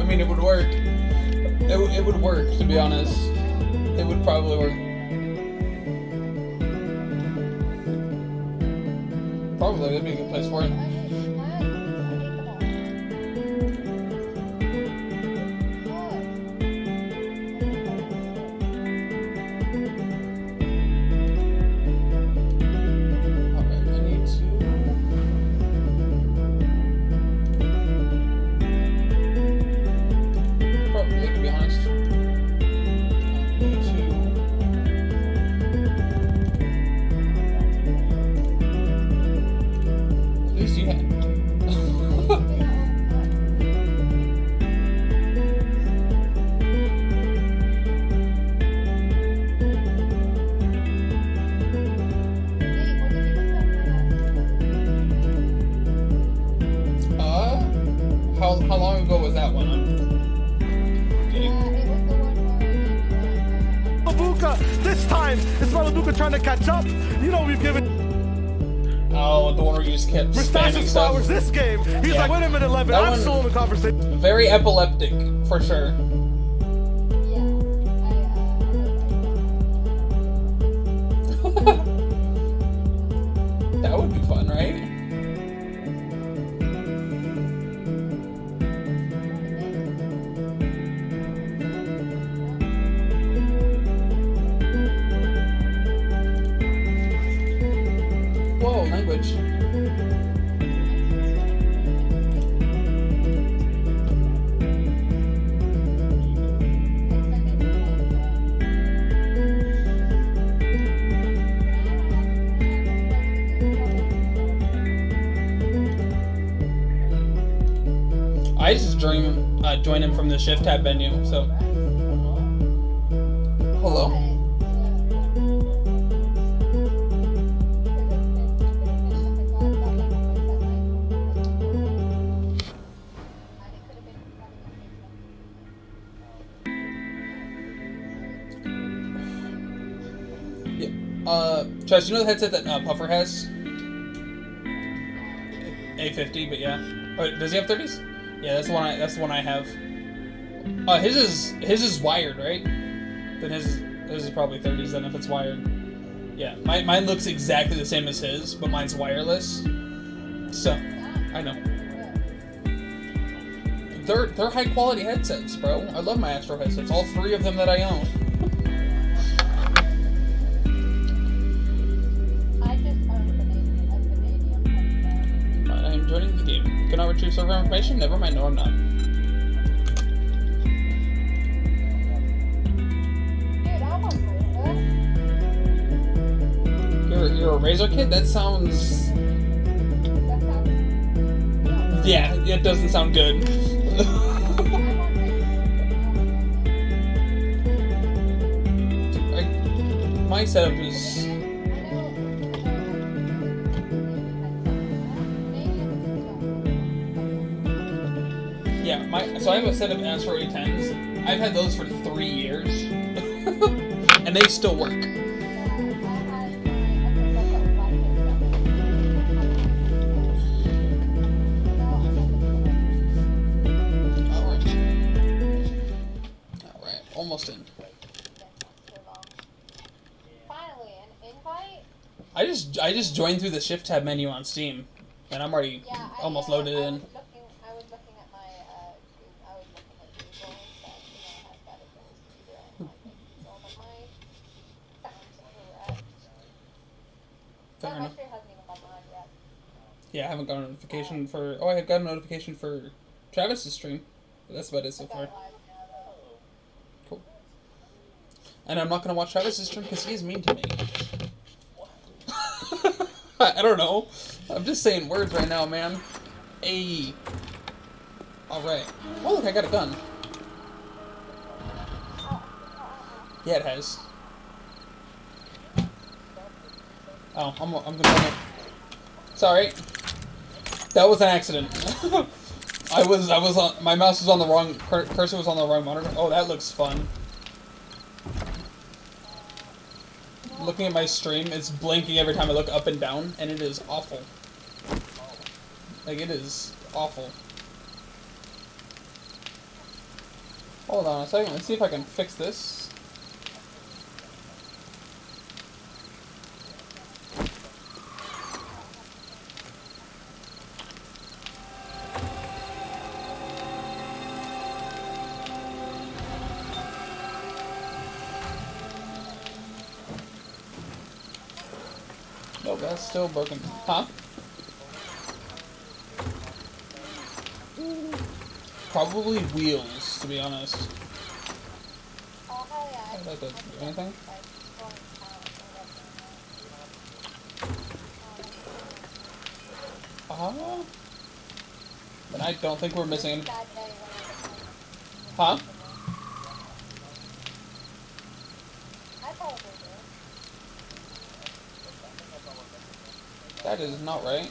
I mean, it would work. It would work, to be honest. It would probably work. Probably, that'd be a good place for it. How long ago was that one? Malabuka! This time, is Malabuka trying to catch up? You know we've given... Oh, the one where you just kept spamming stuff. Flowers this game. He's like, wait a minute, 11. I'm still in the conversation. Very epileptic, for sure. That would be fun, right? Whoa, language. I just join him from the shift tab menu, so. Hello. Yeah. Trash, you know the headset that Puffer has? A50, but yeah. Oh, does he have 30s? Yeah, that's the one I have. His is wired, right? Then his is probably 30s then if it's wired. Yeah, mine looks exactly the same as his, but mine's wireless. So, I know. They're high quality headsets, bro. I love my Astro headsets. All 3 of them that I own. I'm joining the game. Cannot retrieve server information? Never mind, no I'm not. You're a Razor kid? That sounds... Yeah, it doesn't sound good. My setup is... Yeah, so I have a set of Astro A10s. I've had those for 3 years. And they still work. Alright, almost in. Finally, an invite? I just joined through the shift tab menu on Steam. And I'm already almost loaded in. I was looking at my, I was looking at Google and stuff, and I had better things to do, and all of my sounds correct. Fair enough. My stream hasn't even gone live yet. Yeah, I haven't got a notification for... Oh, I have got a notification for Travis's stream. But that's about it so far. Cool. And I'm not going to watch Travis's stream because he's mean to me. I don't know. I'm just saying words right now, man. Ayy. Alright. Oh, look, I got a gun. Yeah, it has. Oh, I'm gonna... Sorry. That was an accident. I was on... My mouse was on the wrong... Cursor was on the wrong monitor. Oh, that looks fun. Looking at my stream, it's blinking every time I look up and down, and it is awful. Like, it is awful. Hold on a second. Let's see if I can fix this. Nope, that's still broken. Huh? Probably wheels, to be honest. Oh, hell yeah. I'd like to do anything. Then I don't think we're missing any. Huh? That is not right.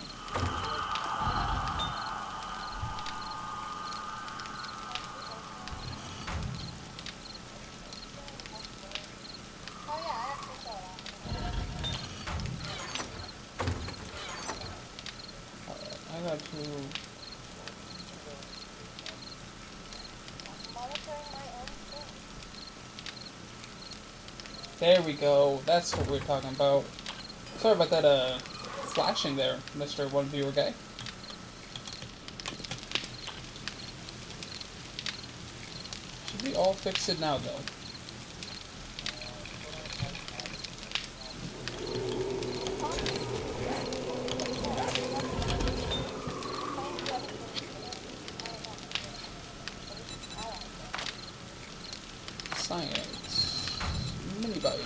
I got to. There we go. That's what we're talking about. Sorry about that, flashing there, Mr. One Viewer Guy. Should be all fixed it now, though. Science. Mini bike.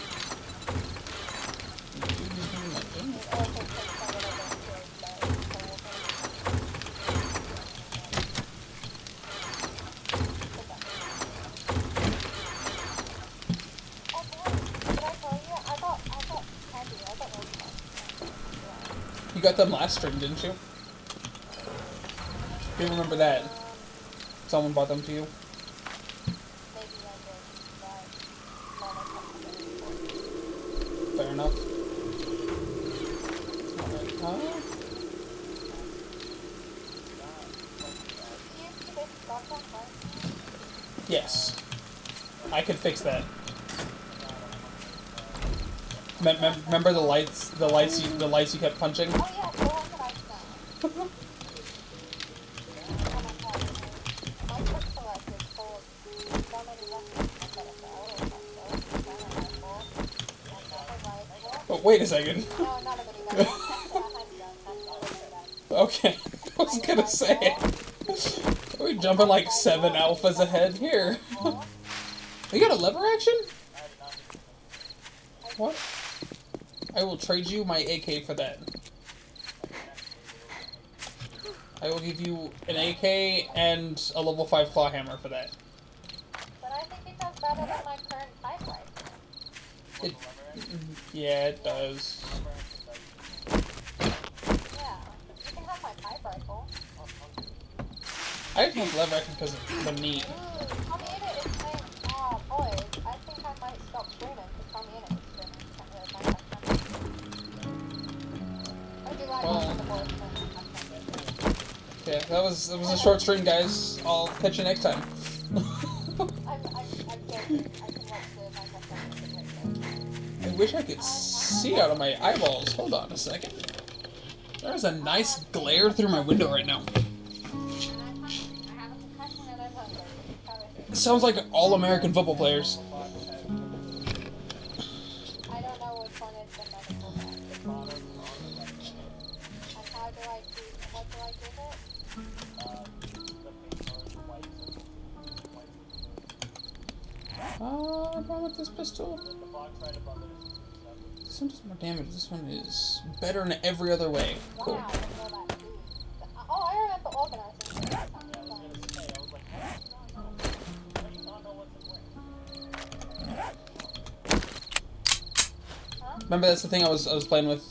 You got them last stream, didn't you? You remember that? Someone bought them to you? Fair enough. Alright, huh? Yes. I could fix that. Remember the lights? The lights you kept punching. Oh yeah, go on to that. My pistol is full of so many weapons. But wait a second. No, not a mini gun. Okay, I was gonna say. Are we jumping like 7 alphas ahead here? You got a lever action? What? I will trade you my AK for that. I will give you an AK and a level 5 claw hammer for that. But I think it does better than my current pipe rifle. It, yeah, it does. Yeah, you can have my pipe rifle. I just want lever action because of the meat. Ooh, Tommy Innit is saying, oh boys, I think I might stop streaming because Tommy Innit is streaming. Can't really find that channel. I do like Well, the boys yeah, that was a short stream, guys. I'll catch you next time. I'm joking. I can watch the Minecraft I wish I could see out of my eyeballs. Hold on a second. There's a nice glare through my window right now. It sounds like all American football players. I don't know which one is the medical bag. And how do I do, what do I give it? I want this pistol. This one does more damage. This one is better in every other way. Cool. Wow, I didn't know that too. Oh, I remember organizing. Remember that's the thing I was playing with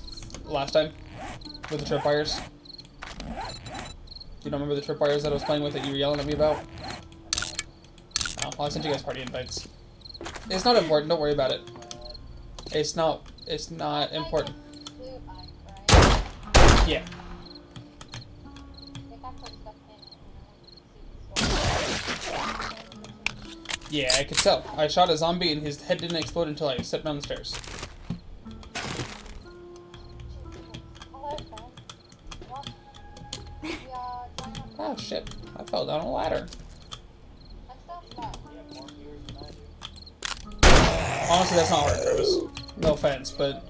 last time? With the tripwires? You don't remember the tripwires that I was playing with that you were yelling at me about? Oh, well, I sent you guys party invites. It's not important, don't worry about it. It's not important. Yeah. Yeah, I could tell. I shot a zombie and his head didn't explode until I stepped down the stairs. Hello, friend. What? We are trying to... Oh shit, I fell down a ladder. I'm still stuck. Honestly, that's not hard, Travis. No offense, but...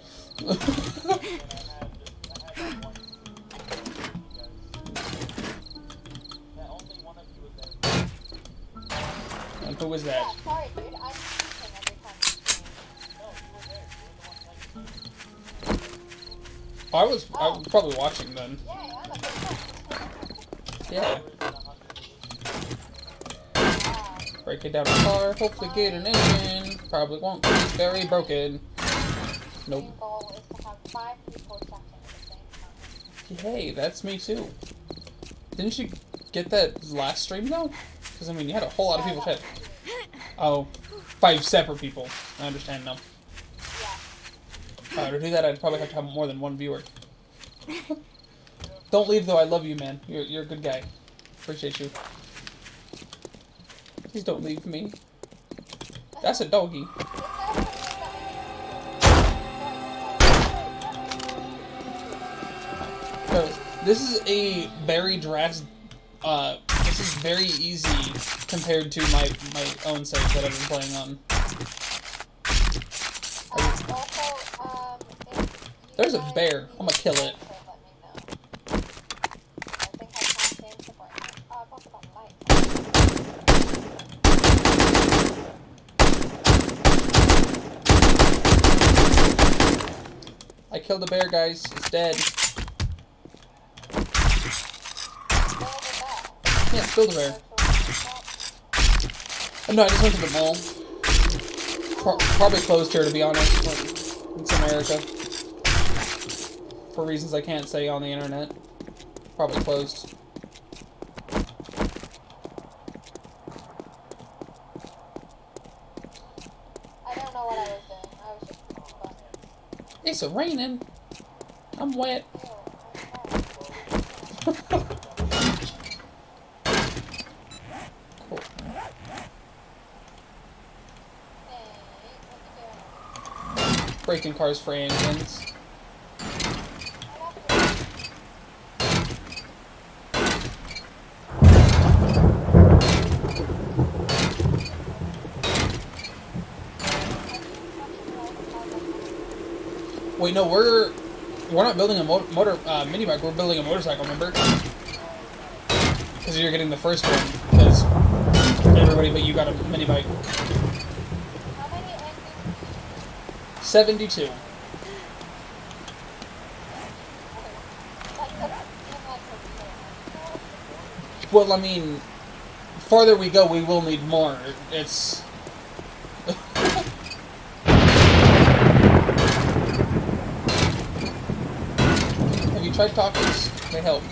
And who was Yeah, that? sorry, dude. I'm sleeping every time you stream. I was probably watching then. Yeah, I'm a big fan. Yeah. Wow. Breaking down a car, hopefully get an engine. Probably won't be very broken. Nope. Main goal is to have 5 people chatting at the same time. Hey, that's me too. Didn't you get that last stream though? Because I mean, you had a whole lot of people chat. Oh, 5 separate people. I understand now. Yeah. To do that, I'd probably have to have more than 1 viewer. Don't leave though. I love you, man. You're a good guy. Appreciate you. Please don't leave me. That's a doggy. So, this is a very drastic. This is very easy compared to my own save that I've been playing on. Also, if There's a bear. I'm gonna kill it. let me know. I think I can't change the brightness. Oh, I got the light. I killed the bear, guys. It's dead. Yeah, still the bear. Oh, no, I just went to the mall. Probably closed here, to be honest. It's America. For reasons I can't say on the internet. Probably closed. I don't know what I was doing. I was just buzzing. It's raining. I'm wet. Ew, Cool. hey, what you doing? Breaking cars for engines. Wait, no, we're not building a mini bike. We're building a motorcycle. Remember? Because you're getting the first one. Because everybody but you got a mini bike. How many endings? 72. Well, I mean, farther we go, we will need more. It's. Have you tried tacos? They help.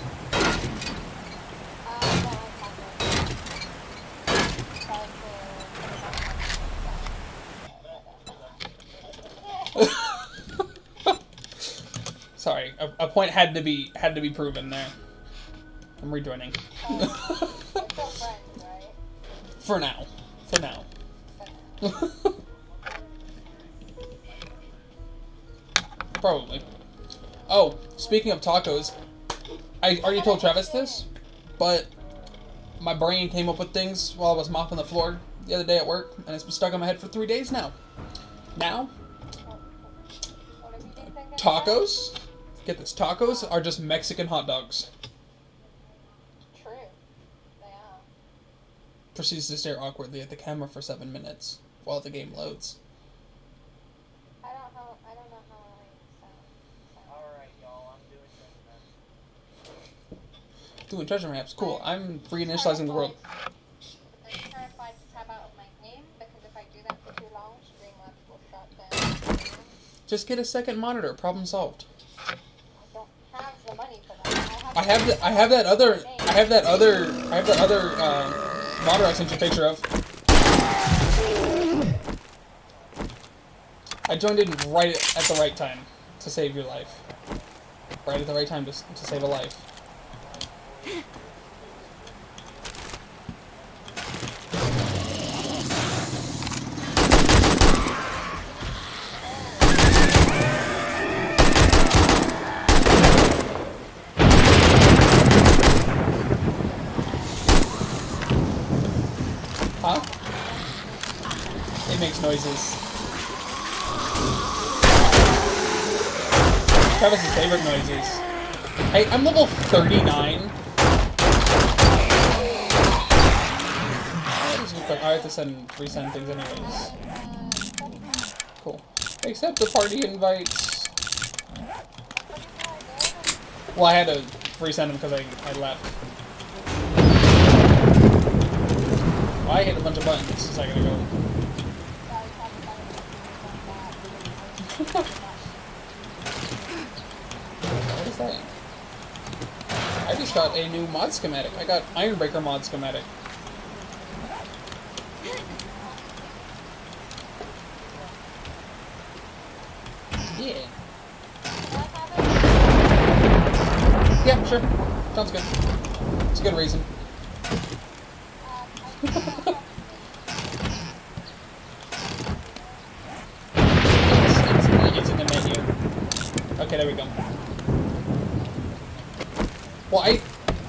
Sorry, a point had to be proven there. I'm rejoining. We're still friends, right? For now. For now. Probably. Oh, speaking of tacos, I already told Travis this, but my brain came up with things while I was mopping the floor the other day at work, and it's been stuck in my head for 3 days now. Now, What have you been thinking? tacos, get this, tacos are just Mexican hot dogs. True. They are. Proceeds to stare awkwardly at the camera for 7 minutes while the game loads. I don't know how I sound. Alright, y'all, I'm doing Doing treasure maps, cool. I'm reinitializing the world. I'm terrified to tab out of my game because if I do that for too long, Streamlabs will shut down. Just get a second monitor. Problem solved. I don't have the money for that. I have that other monitor I sent you a picture of. I joined in right at the right time to save your life. Right at the right time to save a life. Huh? It makes noises. Travis's favorite noises. Hey, I'm level 39. I have to resend things anyways. Cool. Accept the party invites. Well, I had to resend them because I left. Well, I hit a bunch of buttons a second ago. What is that? I just got a new mod schematic. I got Ironbreaker mod schematic. Yeah. Yeah, sure. Sounds good. It's a good reason. It's in the menu. Okay, there we go. Well,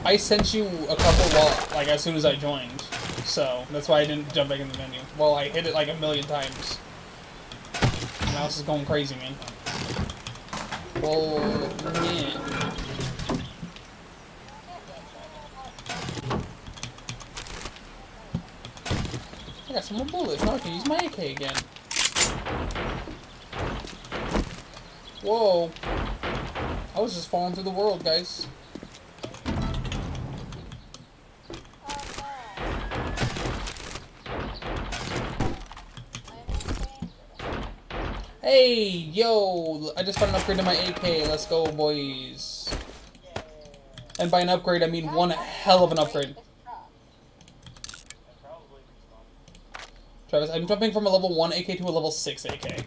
I sent you a couple like as soon as I joined, so that's why I didn't jump back in the menu. Well, I hit it like a million times. The mouse is going crazy, man. Well, yeah. I got some more bullets. Now I can use my AK again. Whoa. I was just falling through the world, guys. Hey, yo! I just got an upgrade to my AK. Let's go, boys. And by an upgrade, I mean one hell of an upgrade. Travis, I'm jumping from a level 1 AK to a level 6 AK.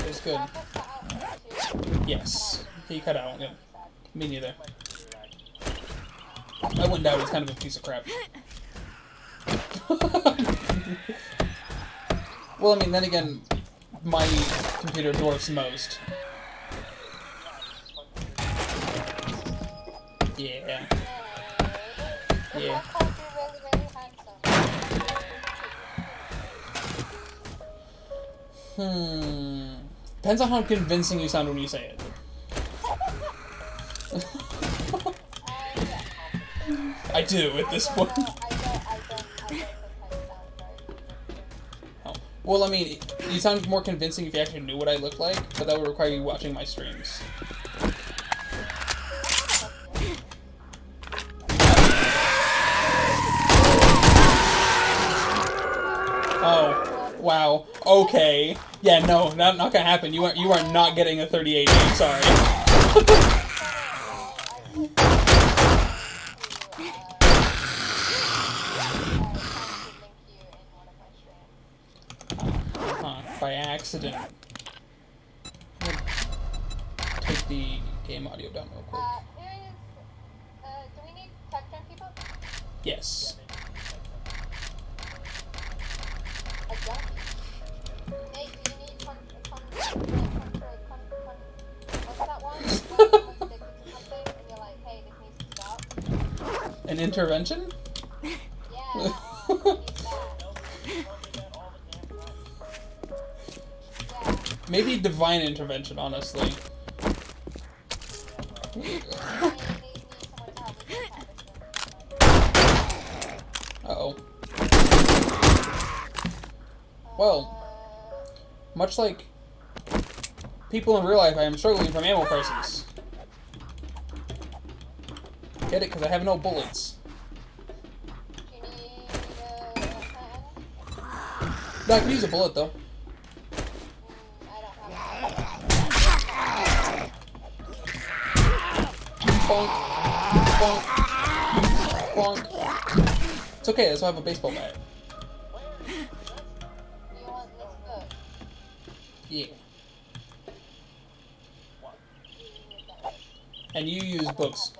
It's good. Yes. He cut out. Yeah. Me neither. I went down. It's kind of a piece of crap. Well, I mean, then again, my computer dwarfs most. Yeah. Yeah. Depends on how convincing you sound when you say it. I do at this point. Oh. Well, I mean, you sound more convincing if you actually knew what I look like, but that would require you watching my streams. Oh, wow. Okay. Yeah, no, not gonna happen. You are not getting a 38. I'm sorry. By accident. Take the game audio down real quick. Do we need tech turn people? Yes. A junkie. Hey, do you need what's that one? Someone's addicted to something, and you're like, hey, this needs to stop. An intervention? Yeah, that one. I need that. Maybe divine intervention, honestly. Uh-oh. Well, much like people in real life, I am struggling from ammo prices. Get it? Because I have no bullets. Do you need No, I can use a bullet, though. Bonk. Bonk. Bonk. It's okay, that's why I have a baseball bat. You want this book? Yeah. And you use books.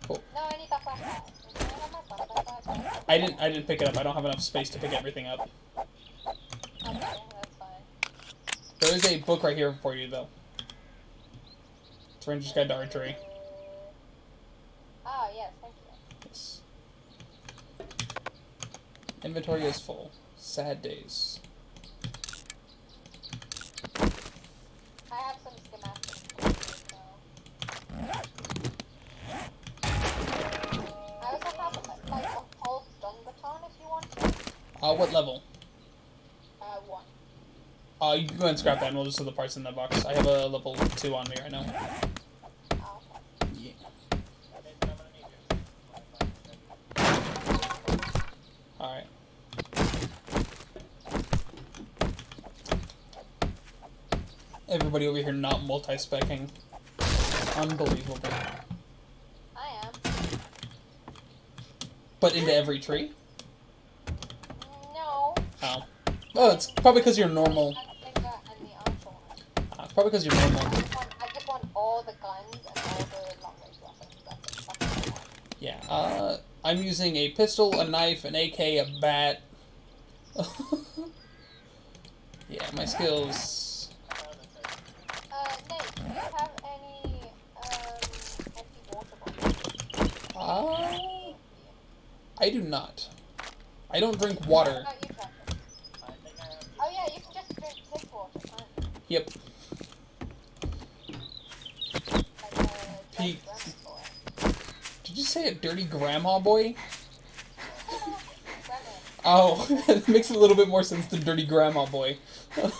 Cool. Can I have my flashlight back? I didn't pick it up. I don't have enough space to pick everything up. Okay, that's fine. There is a book right here for you, though. It's Ranger's Guide to Archery. Oh, yes, thank you. Yes. Inventory is full. Sad days. I have some schematics. So. I also have like a whole stun baton if you want to. What level? 1. You can go ahead and scrap that and we'll just throw the parts in the box. I have a level 2 on me right now. Oh, okay. Yeah. Alright. Everybody over here not multi-specking. Unbelievable. I am. But into every tree? No. Oh. Oh, it's probably because you're normal. I think that and the actual one. It's probably because you're normal. I just want all the guns and all the long range weapons. That's what I want. Yeah, I'm using a pistol, a knife, an AK, a bat. Yeah, my skills. Nate, do you have any empty water bottles? I do not. I don't drink water. Oh, you can. Oh yeah, you can just drink this water, can't you? Yep. Like Pete. dirty grandma boy. Did you say a dirty grandma boy? Grandma. Oh, it makes a little bit more sense than dirty grandma boy. Yeah,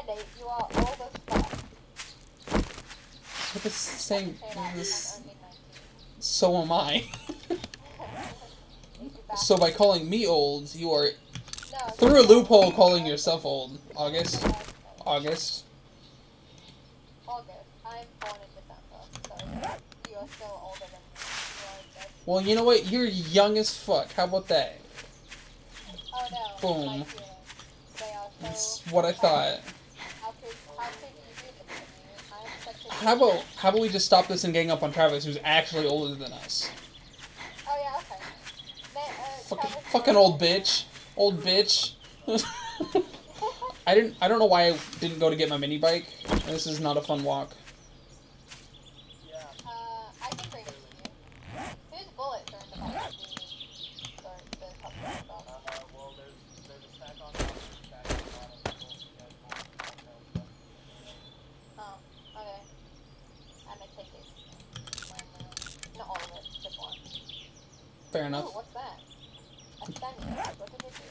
Nate, you are old as fuck. But it's saying Say that, this. I'm only 19. So am I. Need you back. So by calling me old, you are No, through a loophole calling yourself old. August. August. August. I'm born in December, so you are still older than me. You are dead. Well, you know what? You're young as fuck. How about that? Oh no. Boom. My feelings. They are so. That's what I thought. How could you do this to me? I'm such a. How about we just stop this and gang up on Travis, who's actually older than us? Oh yeah, okay. Travis, Fucking old bitch. Old bitch. I don't know why I didn't go to get my mini bike. This is not a fun walk. I can bring it to you. Whose bullets are in the box of the top of the dog? Well, there's a stack on top, a stack on the bottom. Oh, okay. I'm gonna take it. Not all of it, just one. Fair Ooh, enough. what's that? A semi. What did it do?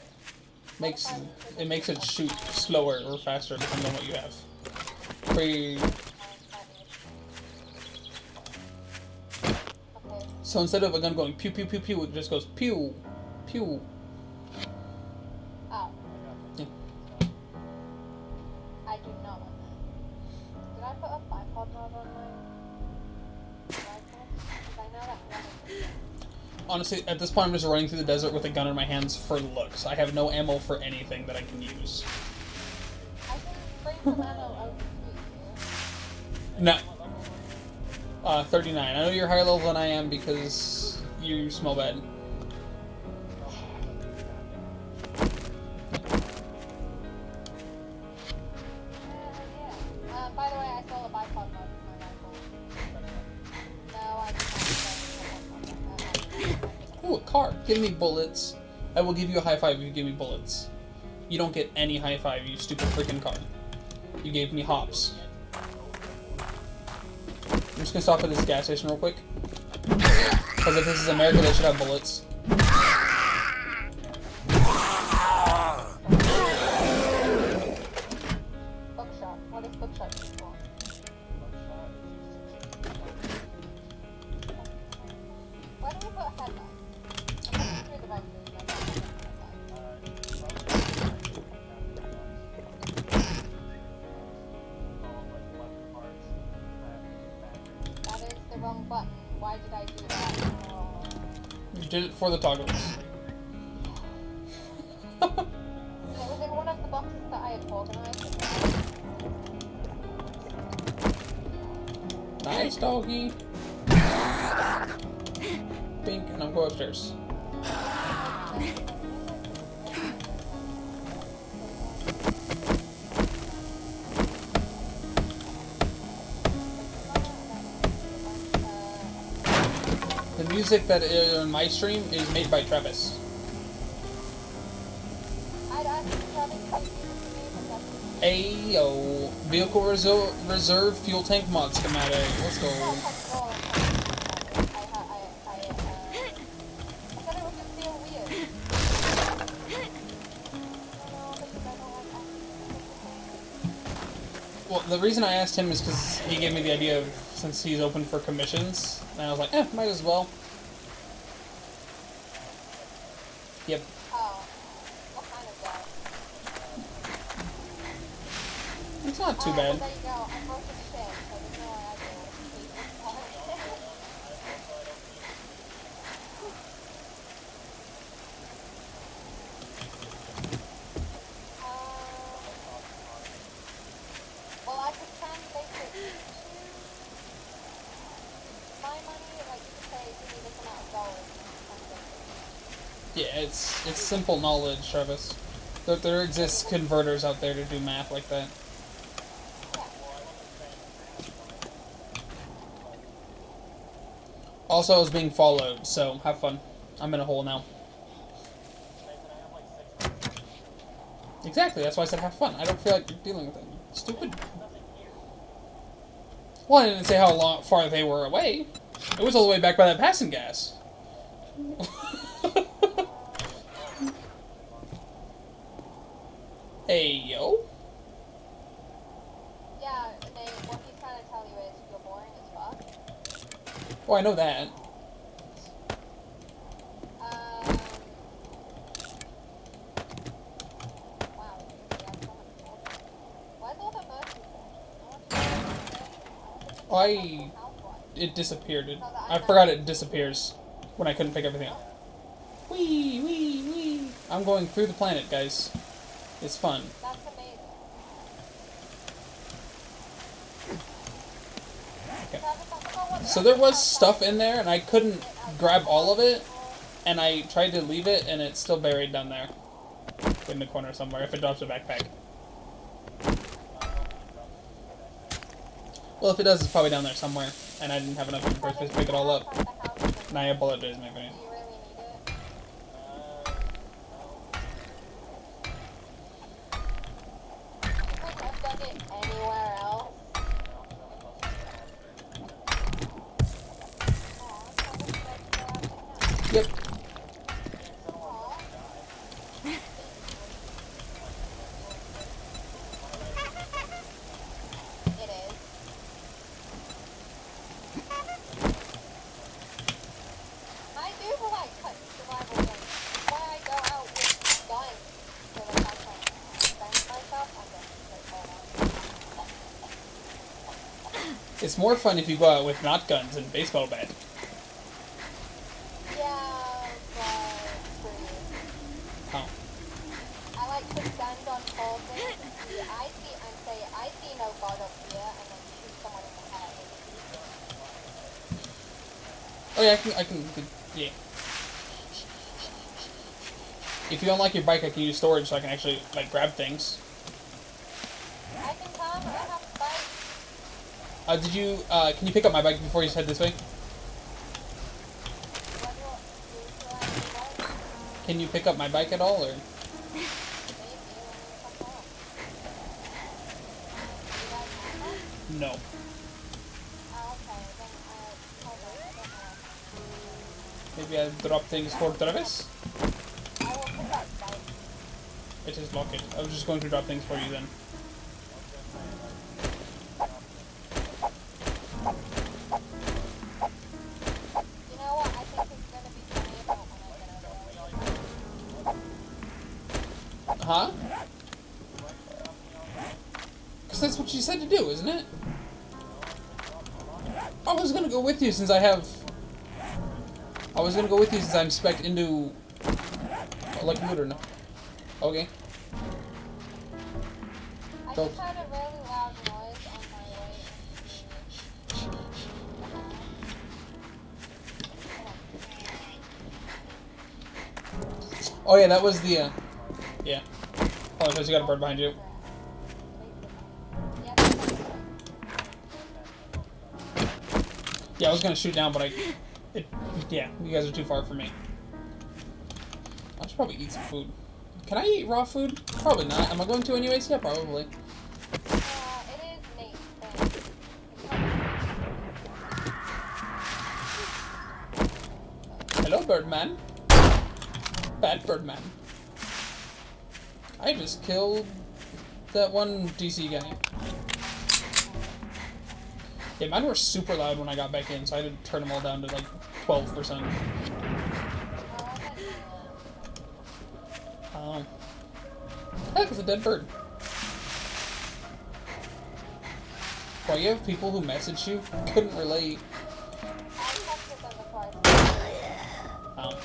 It makes it shoot slower or faster depending on what you have. Free. Okay. So instead of a gun going pew pew pew pew, it just goes pew pew. Oh. Yeah. I do not want that. Did I put a bipod mod on my rifle? Because I know that one is. Honestly, at this point, I'm just running through the desert with a gun in my hands for looks. I have no ammo for anything that I can use. I can bring some ammo over to you. No. 39. I know you're higher level than I am because you smell bad. Yeah. By the way, I stole a bipod mod from my rifle. No, I did not. Ooh, a car. Give me bullets. I will give you a high five if you give me bullets. You don't get any high five, you stupid freaking car. You gave me hops. I'm just gonna stop at this gas station real quick. Because if this is America, they should have bullets. Bookshop. What is bookshop used for? Why do we put a headlight? I'm looking through the boxes. I don't have a headlight. That is the wrong button. Why did I do that? Oh. You did it for the toggles. It was in one of the boxes that I had organized. Nice, doggy. Bink, and I'll go upstairs. The music that is on my stream is made by Travis. I'd ask Travis to make music to me, but that's Ayo, vehicle reserve fuel tank mod schematic. Let's go. I said it would just feel weird. Well, the reason I asked him is because he gave me the idea of, since he's open for commissions, and I was like, might as well. Yep. Oh, what kind of job? It's not too Well, bad. there you go. I'm broke as shit, so there's no way I do it. Well, I could translate it to my money, like you could say, give me this amount of gold. Yeah, it's simple knowledge, Travis. There exists converters out there to do math like that. Also, I was being followed, so have fun. I'm in a hole now. Exactly, that's why I said have fun. I don't feel like dealing with it. Stupid. Well, I didn't say how far they were away. It was all the way back by that passing gas. Hey, yo. Yeah, Nate, what he's trying to tell you is you're boring as fuck. Oh, I know that. Wow, where's all the mercy for? It disappeared. I forgot it disappears when I couldn't pick everything up. Wee, wee, wee. I'm going through the planet, guys. It's fun. That's amazing. Okay. So there was stuff in there, and I couldn't grab all of it, and I tried to leave it, and it's still buried down there in the corner somewhere, if it drops a backpack. Well, if it does, it's probably down there somewhere, and I didn't have enough resources to pick it all up. And I have bullet days in my brain. Do you really need it? Like, I've dug it anywhere else. Yep. It is. I do like survival games. That's why I go out with guns so that I can defend myself and It's more fun if you go out with not guns and baseball bat. yeah, but screw you. Oh. I like to stand on tall things and see, and say, I see no god up here, and then shoot someone in the head. Oh yeah, I can, yeah. If you don't like your bike, I can use storage so I can actually, like, grab things. I can come, I have a bike. Can you pick up my bike before you head this way? What do I do? Can you pick up my bike at all, or? Maybe when you come home. You guys have that? No. Oh, okay, then, hold on, I don't know. Maybe I'll drop things for Travis? I will pick up bike. It is locked. I was just going to drop things for you then. You know what, I think it's gonna be funny about when I get over there. Huh? Because that's what you said to do, isn't it? I was gonna go with you since I'm spec'd into like looter now. Okay. I Go. just heard a really loud noise on my way into Oh yeah, that was the, yeah. Oh, because you got a bird behind you. Yeah, I was gonna shoot down, but yeah, you guys are too far for me. I should probably eat some food. Can I eat raw food? Probably not. Am I going to anyways? Yeah, probably. It is Nate. Hello, Birdman. Bad Birdman. I just killed that one DC guy. Yeah, mine were super loud when I got back in, so I had to turn them all down to like 12%. Oh. Heck, it's a dead bird. Why, you have people who message you? Couldn't relate. Oh.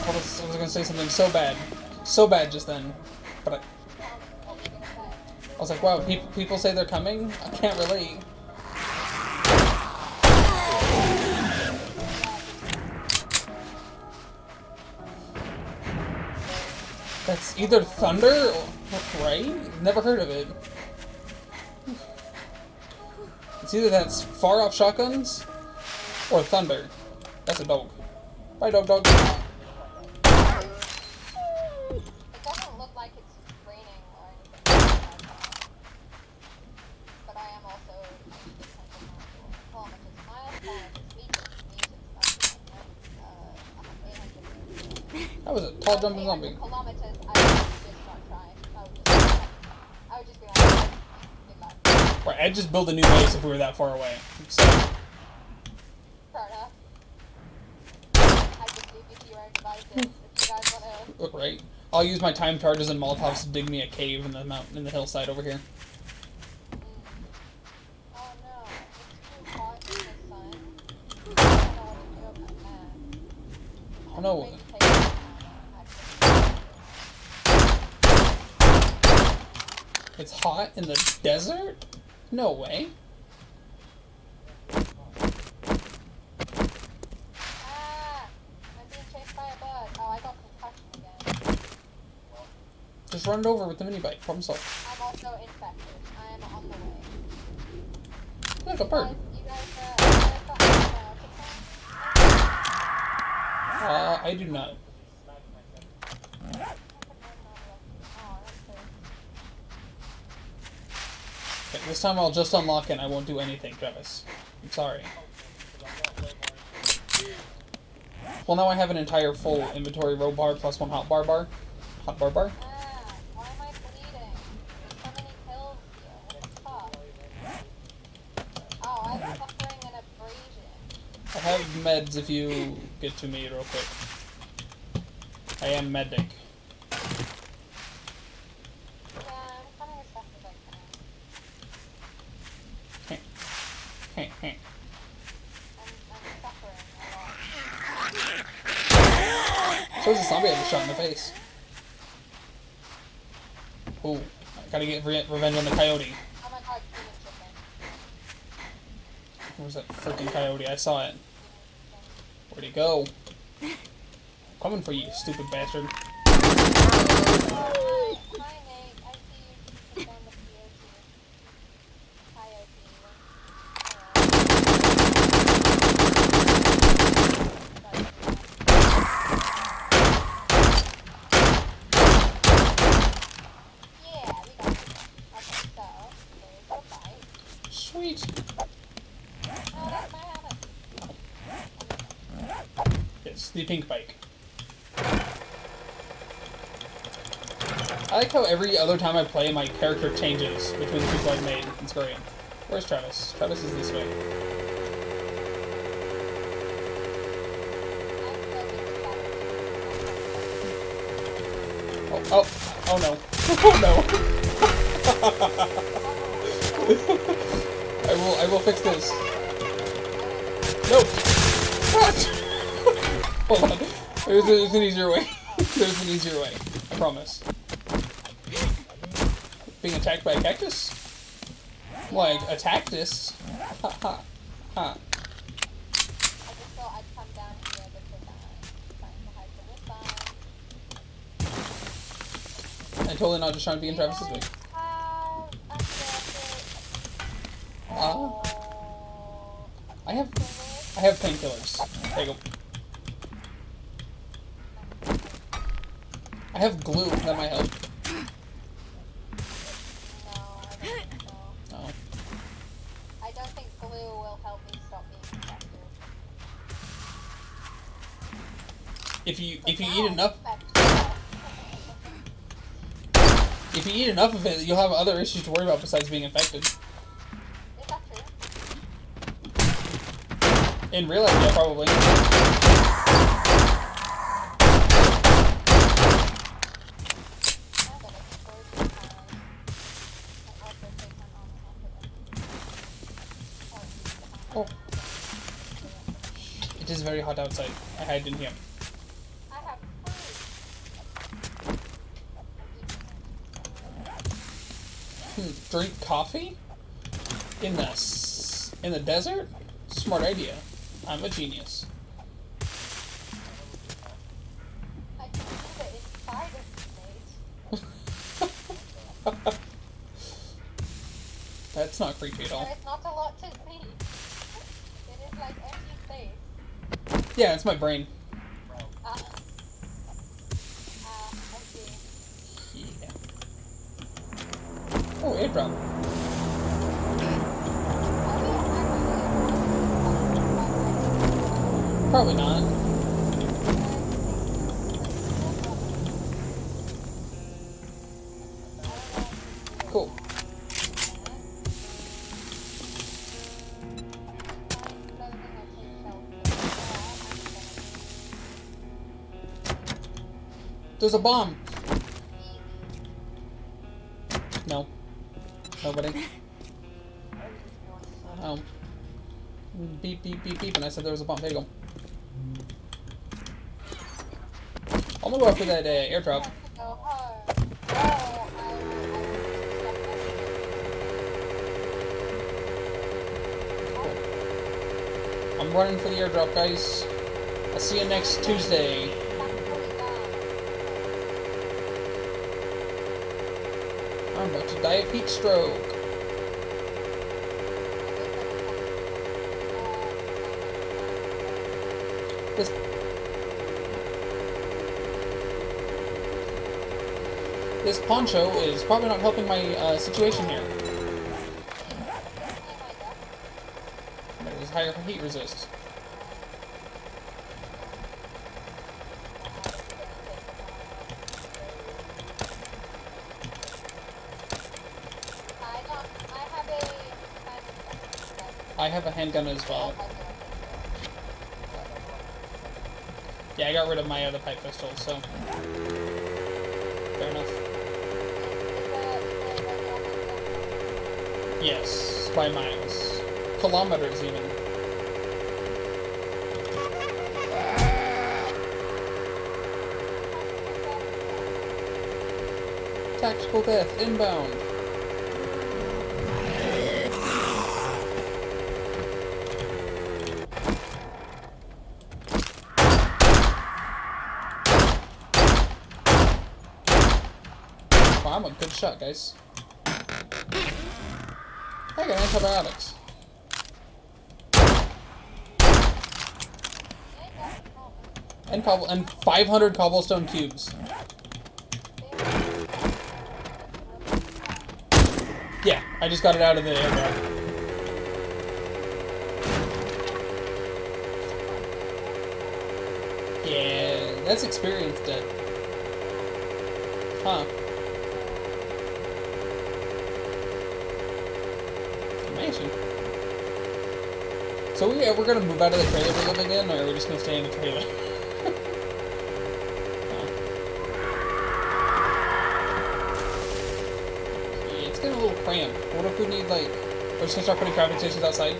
I was gonna say something so bad. So bad just then. But I was like, wow, people say they're coming? I can't relate. That's either thunder or, right? Never heard of it. It's either that's far off shotguns or thunder. That's a dog. Bye, dog. It doesn't look like it's raining or anything like that. But I am also kilometers, That was a tall jumping zombie. kilometers, I would just not try. I would just be like, goodbye. Right, I'd just build a new base if we were that far away. So, Fair enough. I just leave you to your own devices if you guys want to. right. I'll use my time charges and Molotovs to dig me a cave in the mountain, in the hillside over here. Oh no, it's too hot in the sun. I don't know what to do about that. Oh no. Maybe take it down, actually. It's hot in the desert? No way. Ah! I'm being chased by a bug. Oh, I got concussion again. Just run it over with the mini bike. Problem solved. I'm also infected. I am on the way. Look, a bird. You guys, I do not. Okay, this time I'll just unlock it and I won't do anything, Travis. I'm sorry. Well, now I have an entire full inventory row bar plus one hot bar. Hot bar bar? Why am I bleeding? There's so many kills here. What the fuck? Oh, I'm suffering an abrasion. I have meds if you get to me real quick. I am medic. Yeah, I'm coming as fast as I can. I'm suffering a lot. So is a zombie I just shot in the face. Ooh, I gotta get revenge on the coyote. Oh my god, human chicken. Where's that freaking coyote? I saw it. Where'd he go? I'm coming for you, you stupid bastard. Hi, Nate. I see you just on the POC. Yeah, we got it. Okay, so, there's a bite. Sweet. Oh, that's my habit. It's the pink bike. I like how every other time I play, my character changes between the people I've made. It's great. Where's Travis? Travis is this way. Oh no. Oh no. I will fix this. No. What? Hold on. There's an easier way. There's an easier way. I promise. Being attacked by a cactus? Like, a cactus? Ha ha. Huh. I just thought I'd come down here because I'm trying to hide from this side. I'm totally not just trying to be in Travis's way. Have a Ah. Oh. I have painkillers. There you go. I have glue that might help. No, I don't think so. Oh. I don't think glue will help me stop being infected. If you But eat now enough I'm infected. if you eat enough of it, you'll have other issues to worry about besides being infected. Is that true? In real life, yeah, probably. I got explosion time. I also take my armor off of them. Oh. It is very hot outside. I hide in here. I have food. Drink coffee? In the desert? Smart idea. I'm a genius. I can see the inside of the maze. That's not creepy at all. There is not a lot to see. It is like empty space. Yeah, it's my brain. I see. Yeah. Oh, airdrop. Probably not. Cool. There's a bomb. No. Nobody. Oh. Beep, beep, beep, beep, and I said there was a bomb. There you go. I'm gonna go after that airdrop. I'm running for the airdrop, guys. I'll see you next Tuesday. I'm about to die of heat stroke. This this poncho is probably not helping my situation here. But it is higher heat resist. I have a handgun as well. Yeah, I got rid of my other pipe pistol, so fair enough. Yes, by miles. Kilometers, even. Tactical death, inbound. Wow, I'm a good shot, guys. I got antibiotics. And 500 cobblestone cubes. Yeah, I just got it out of the airdrop. Yeah, that's experience dead. Huh. Amazing. So we're gonna move out of the trailer to live again, or are we just gonna stay in the trailer? Yeah, it's getting a little cramped. What if we need, like, we're just gonna start putting crafting stations outside?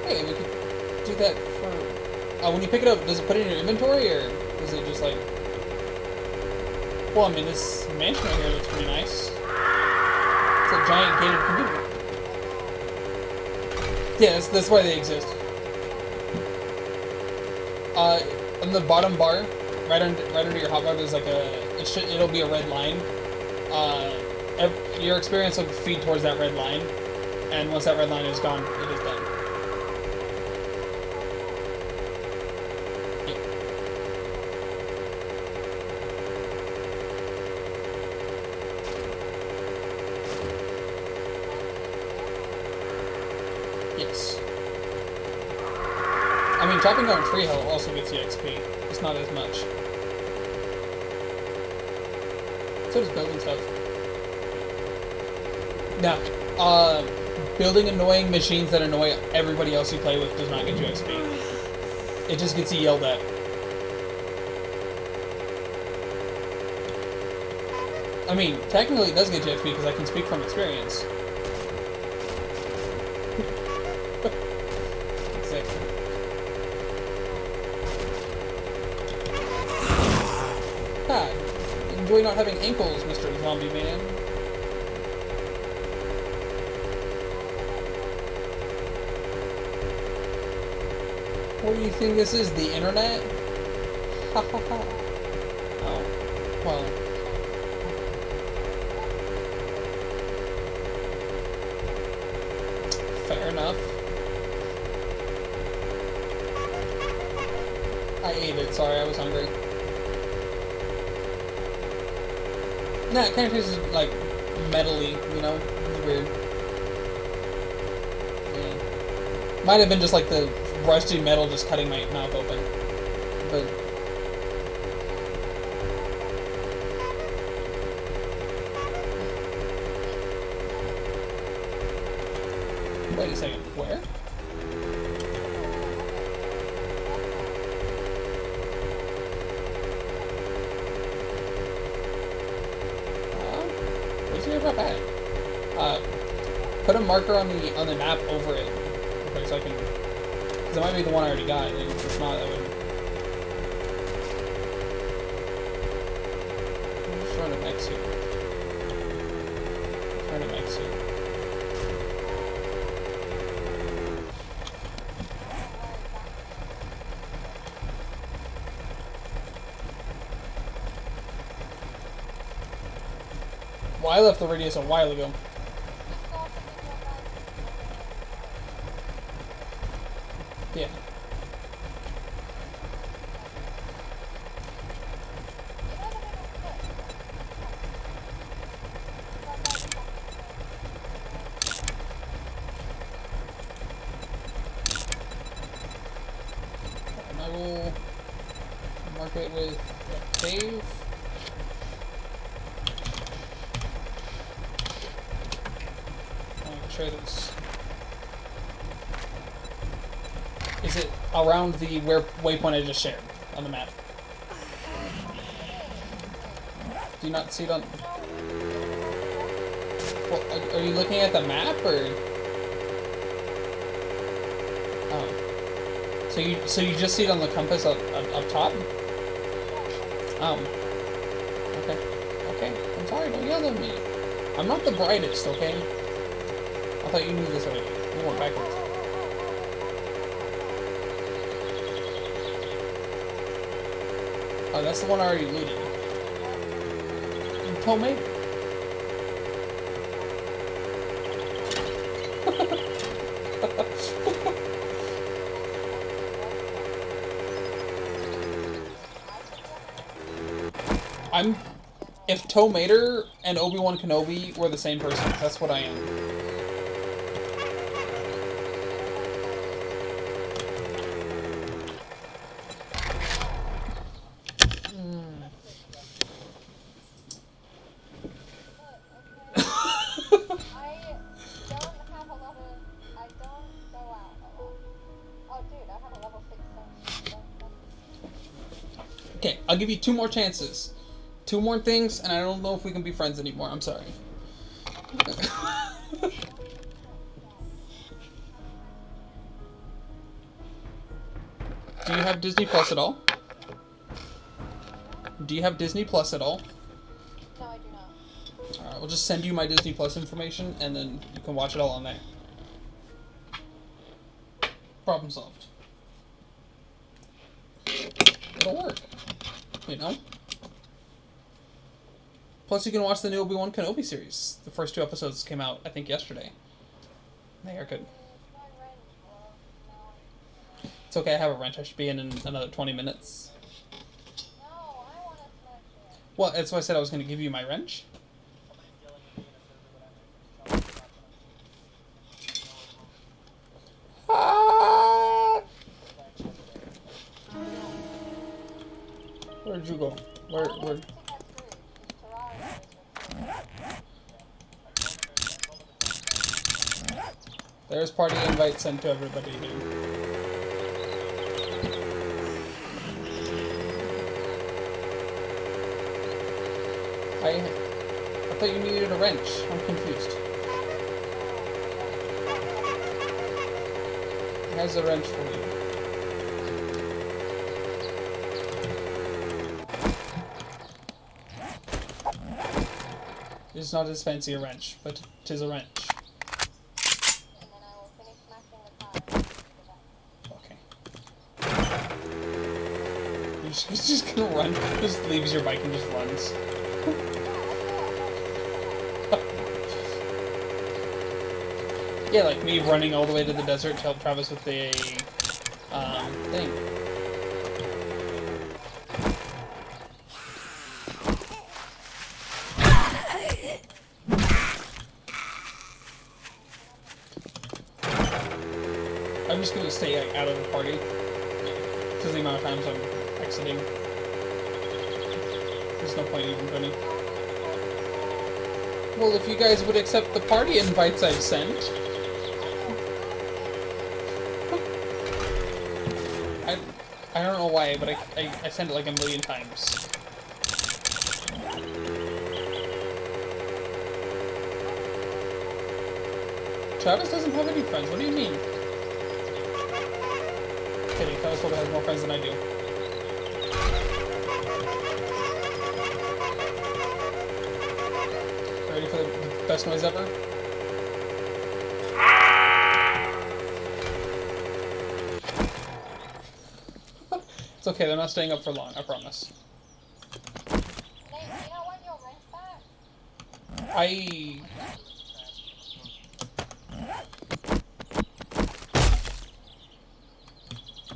Hey, we could do that for... when you pick it up, does it put it in your inventory, or is it just like... Well, I mean, this mansion right here looks pretty nice. It's a giant gated community. Yeah, that's why they exist. On the bottom bar, right under your hotbar, there's like it'll be a red line. Your experience will feed towards that red line, and once that red line is gone, it is done. Yes. I mean, chopping down tree hill also gets you XP. It's not as much. So does building stuff. Now, building annoying machines that annoy everybody else you play with does not get you XP. It just gets you yelled at. I mean, technically it does get you XP because I can speak from experience. Exactly. Ah, enjoy not having ankles, Mr. Zombie Man. What do you think this is, the internet? Ha ha ha. Oh, well. Fair enough. I ate it, sorry, I was hungry. Nah, it kind of tastes like metally, you know? It's weird. Yeah. Might have been just like the rusty metal just cutting my mouth open. But... Wait a second, where? Where's the aircraft at? Put a marker on the map over it. Okay, so I can... Because it might be the one I already got, and if it's not, that would... I'm just trying to mix here. Trying to mix here. Well, I left the radius a while ago. Yeah. And I will mark it with a cave. I'll try this. Is it around the waypoint I just shared on the map? Do you not see it on... Well, are you looking at the map, or... Oh. So you just see it on the compass up top? Okay. Okay. I'm sorry, don't yell at me. I'm not the brightest, okay? I thought you knew this already. We went backwards. Oh, that's the one I already looted. You told me? If Tomater and Obi-Wan Kenobi were the same person, that's what I am. Okay, I'll give you 2 more chances. 2 more things, and I don't know if we can be friends anymore. I'm sorry. you have Disney Plus at all? Do you have Disney Plus at all? No, I do not. Alright, we'll just send you my Disney Plus information, and then you can watch it all on there. Problem solved. It'll work. You know? Plus, you can watch the new Obi-Wan Kenobi series. The first 2 episodes came out, I think, yesterday. They are good. My wrench, bro. No, It's okay, I have a wrench. I should be in another 20 minutes. no, I want to smash it. Well, that's why I said I was going to give you my wrench. Ah! Where'd you go? Where? I think that's rude, 'cause Terraria is rude. There's party invite sent to everybody, dude. I thought you needed a wrench. I'm confused. Here's a wrench for you. It's not as fancy a wrench, but it is a wrench. And then I will finish smashing the car. Okay. He's just gonna run. Just leaves your bike and just runs. Yeah, like me running all the way to the desert to help Travis with the thing. I'm just gonna stay like, out of the party because the amount of times I'm exiting. There's no point even running. Well, if you guys would accept the party invites I've sent. I don't know why, but I sent it like a million times. Travis doesn't have any friends. What do you mean? Kidding. Travis probably has more friends than I do. Ready for the best noise ever? It's okay, they're not staying up for long, I promise. Nate, do you not want your wrench back? I...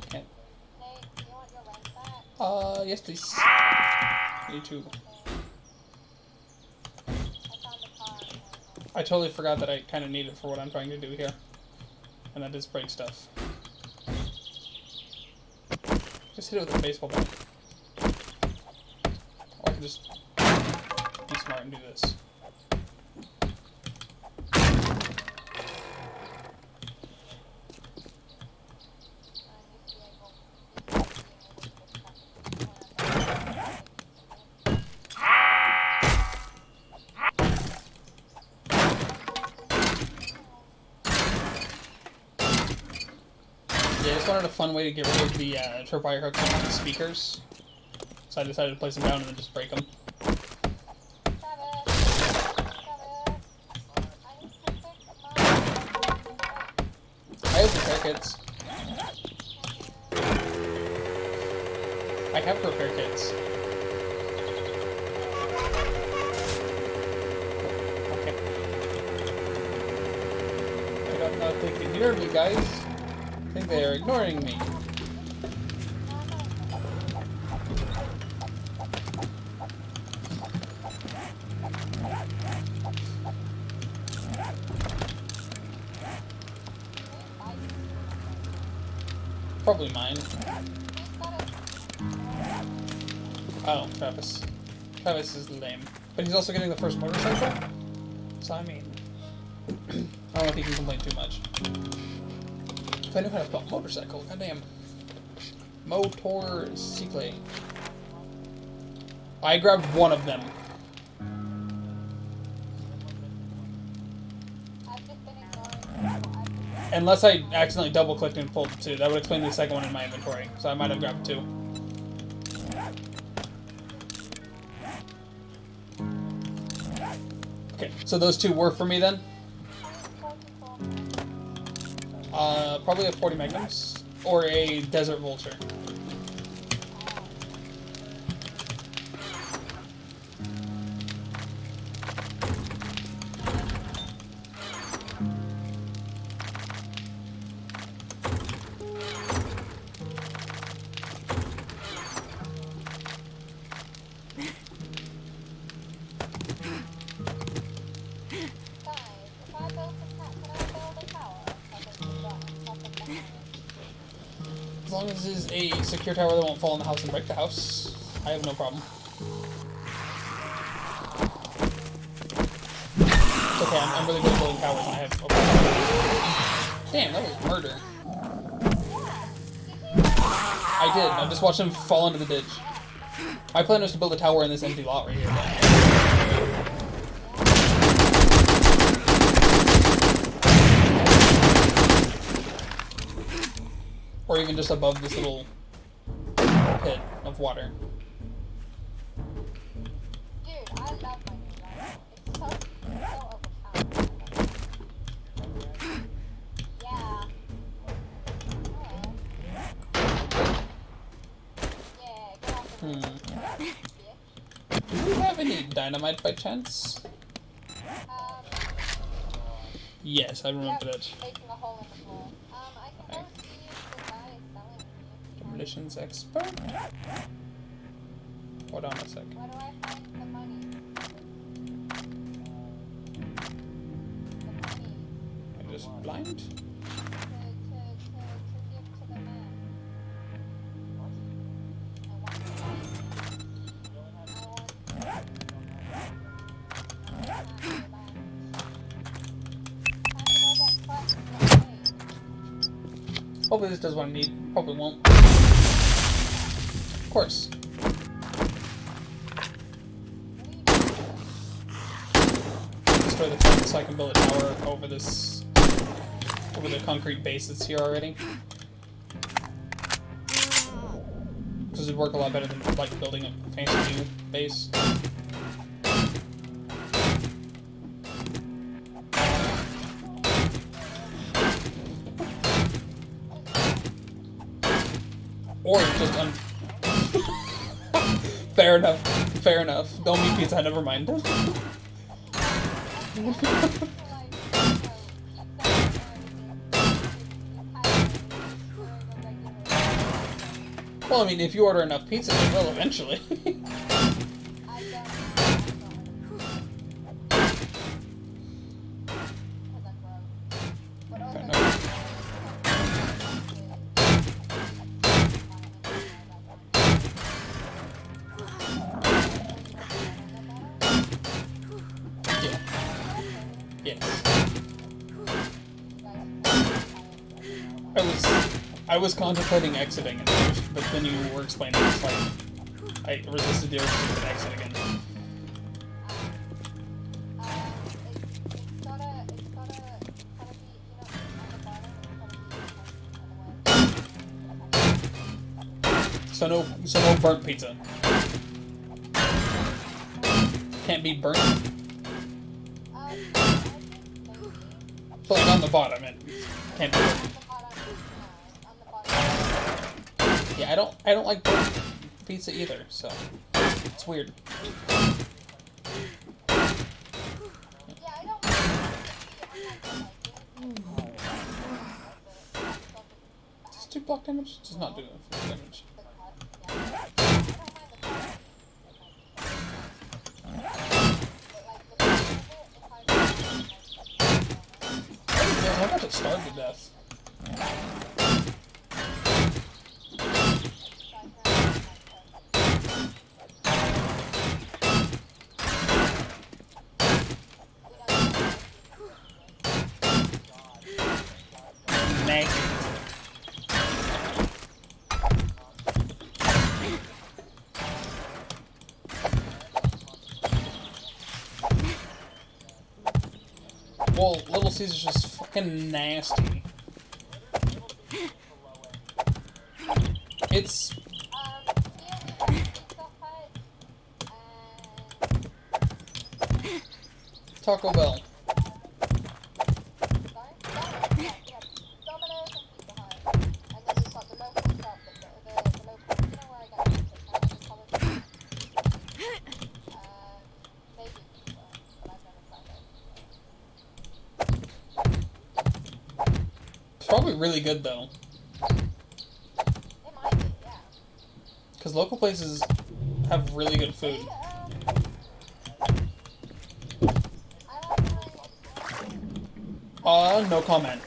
Can't. Nate, do you want your wrench back? Yes please. Me too. I found the car. I totally forgot that I kind of need it for what I'm trying to do here. And that is break stuff. Just hit it with a baseball bat. Or I can just be smart and do this. Yeah, I just wanted a fun way to get rid of the tripwire hooks on the speakers. So I decided to place them down and then just break them. I have repair kits. I have repair kits. Okay. I don't know if they can hear me, guys. I think they are ignoring me. Probably mine. Oh, Travis. Travis is lame. But he's also getting the first motorcycle? So, I mean... I don't know if he can complain too much. If I knew how to spell motorcycle, goddamn. Motorcycle. I grabbed one of them. I've just been ignoring people. Unless I accidentally double-clicked and pulled two. That would explain the second one in my inventory. So I might have grabbed two. Okay, so those two were for me then? Probably a 40 magnums. Or a desert vulture. As long as it is a secure tower that won't fall in the house and break the house, I have no problem. It's okay, I'm really good at building towers and I have no problem. Damn, that was murder. I did. I just watched him fall into the ditch. My plan was to build a tower in this empty lot right here. Or even just above this little pit of water. Dude, I love my new life. It's so overpowered. Yeah. Yeah, get off the roof. Do we have any dynamite by chance? Yes, I remember that. Making a hole in the floor. I can go see if the guy is selling me. Demolitions expert? Hold on a sec. Where do I find the money? The money. I'm just blind? To give to the man. I want the money. Hopefully this does what I need. Probably won't. Of course. Destroy the fence so I can build a tower over this... over the concrete base that's here already. Because it'd work a lot better than like building a fancy new base. Or just fair enough. Fair enough. Don't mean pizza, never mind. Well, I mean, if you order enough pizza, it will eventually. Fair enough. Yes. I was contemplating exiting at first, but then you were explaining it's like I resisted the urge to exit again. So no burnt pizza. Can't be burnt. But like on the bottom, it can't be burnt. Yeah, I don't like burnt pizza either, so it's weird. Does 2 block damage? Does not do full damage. I'm about to starve to death. Nasty. Well, Little Caesar's just fucking nasty. It's We only have Pizza Hut and Taco Bell. sorry, Domino's. Yeah, we have Domino's and Pizza Hut, and then we've got the local shop, the local. You know where I get my pizza? I don't call it. Maybe pizza, but I've never tried it. It's probably really good though, It might be, yeah. because local places have really good food. I like No comment.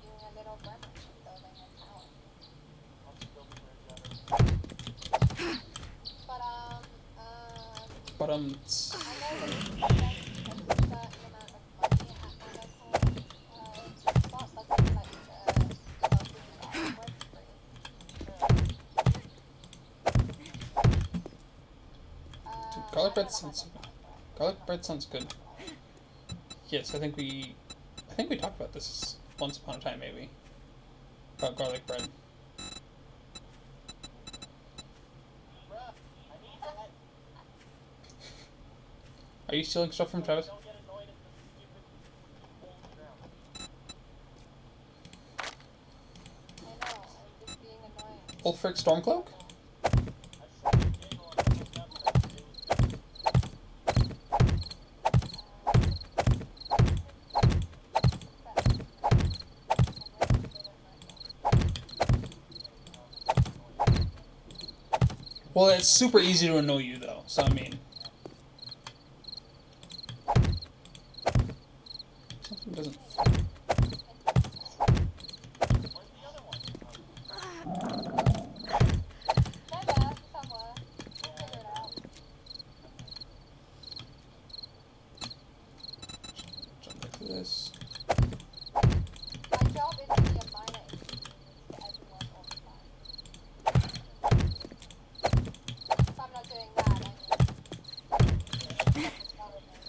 doing a little grammar building and tower. But But I know that you spend a certain amount of money at my local spot, like maybe like Garlic bread sounds good. Yes, I think we talked about this once upon a time, maybe. About garlic bread. Are you stealing stuff from Travis? I know, I'm just being annoying. Ulfric Stormcloak? Well, it's super easy to annoy you, though, so I mean... Something doesn't... Never, somewhere. We'll figure it out. Jump back to this. My job is to be a minor inconvenience to everyone all the time. If I'm not doing that, I mean, probably fine.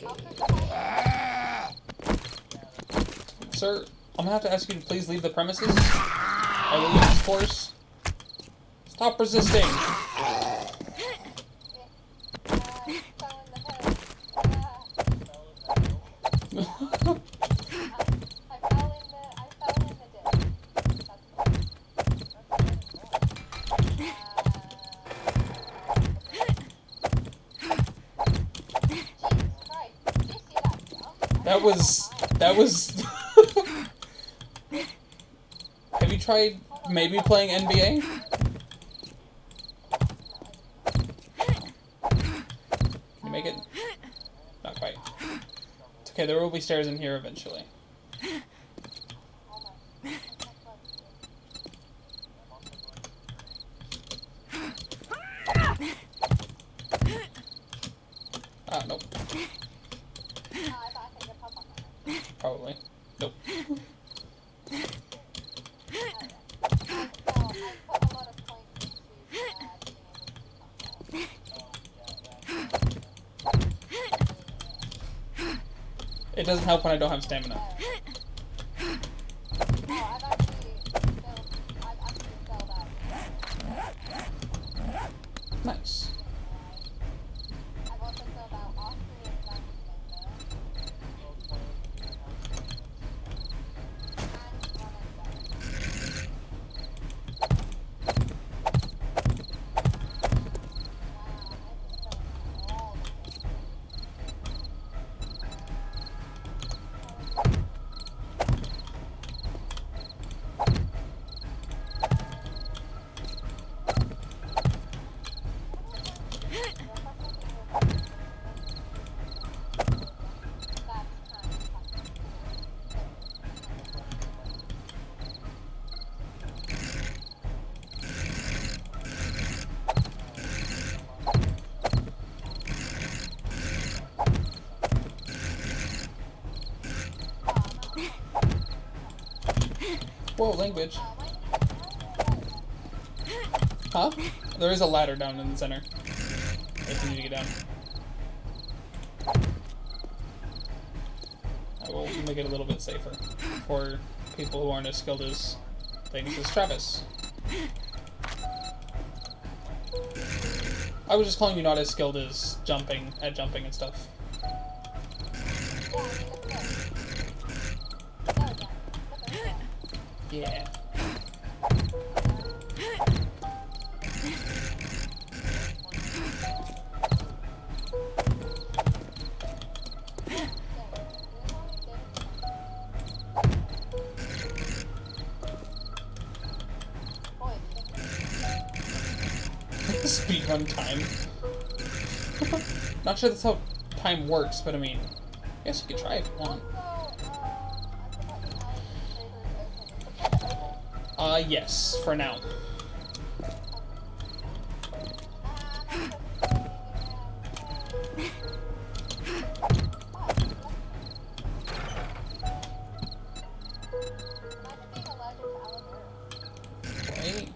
I'll fix it. Sir, I'm gonna have to ask you to please leave the premises. I will use force. Stop resisting! Fell in the hill. I fell in the ditch. That's all. Jesus Christ. Did you see that jump? That was... Have you tried maybe playing NBA? Can you make it? Not quite. It's okay, there will be stairs in here eventually. Nope. I thought I could get pop on that. Probably. Nope. I put a lot of points into being able to keep on. It doesn't help when I don't have stamina. I've actually filled out. Nice. I've also filled out Austrian Landslander and one Whoa, language. Huh? There is a ladder down in the center. If you need to get down. I will make it a little bit safer for people who aren't as skilled as things as Travis. I was just calling you not as skilled as jumping and stuff. Yeah. Speedrun time. Not sure that's how time works, but I mean, I guess you could try if you want. Yes, for now. Right?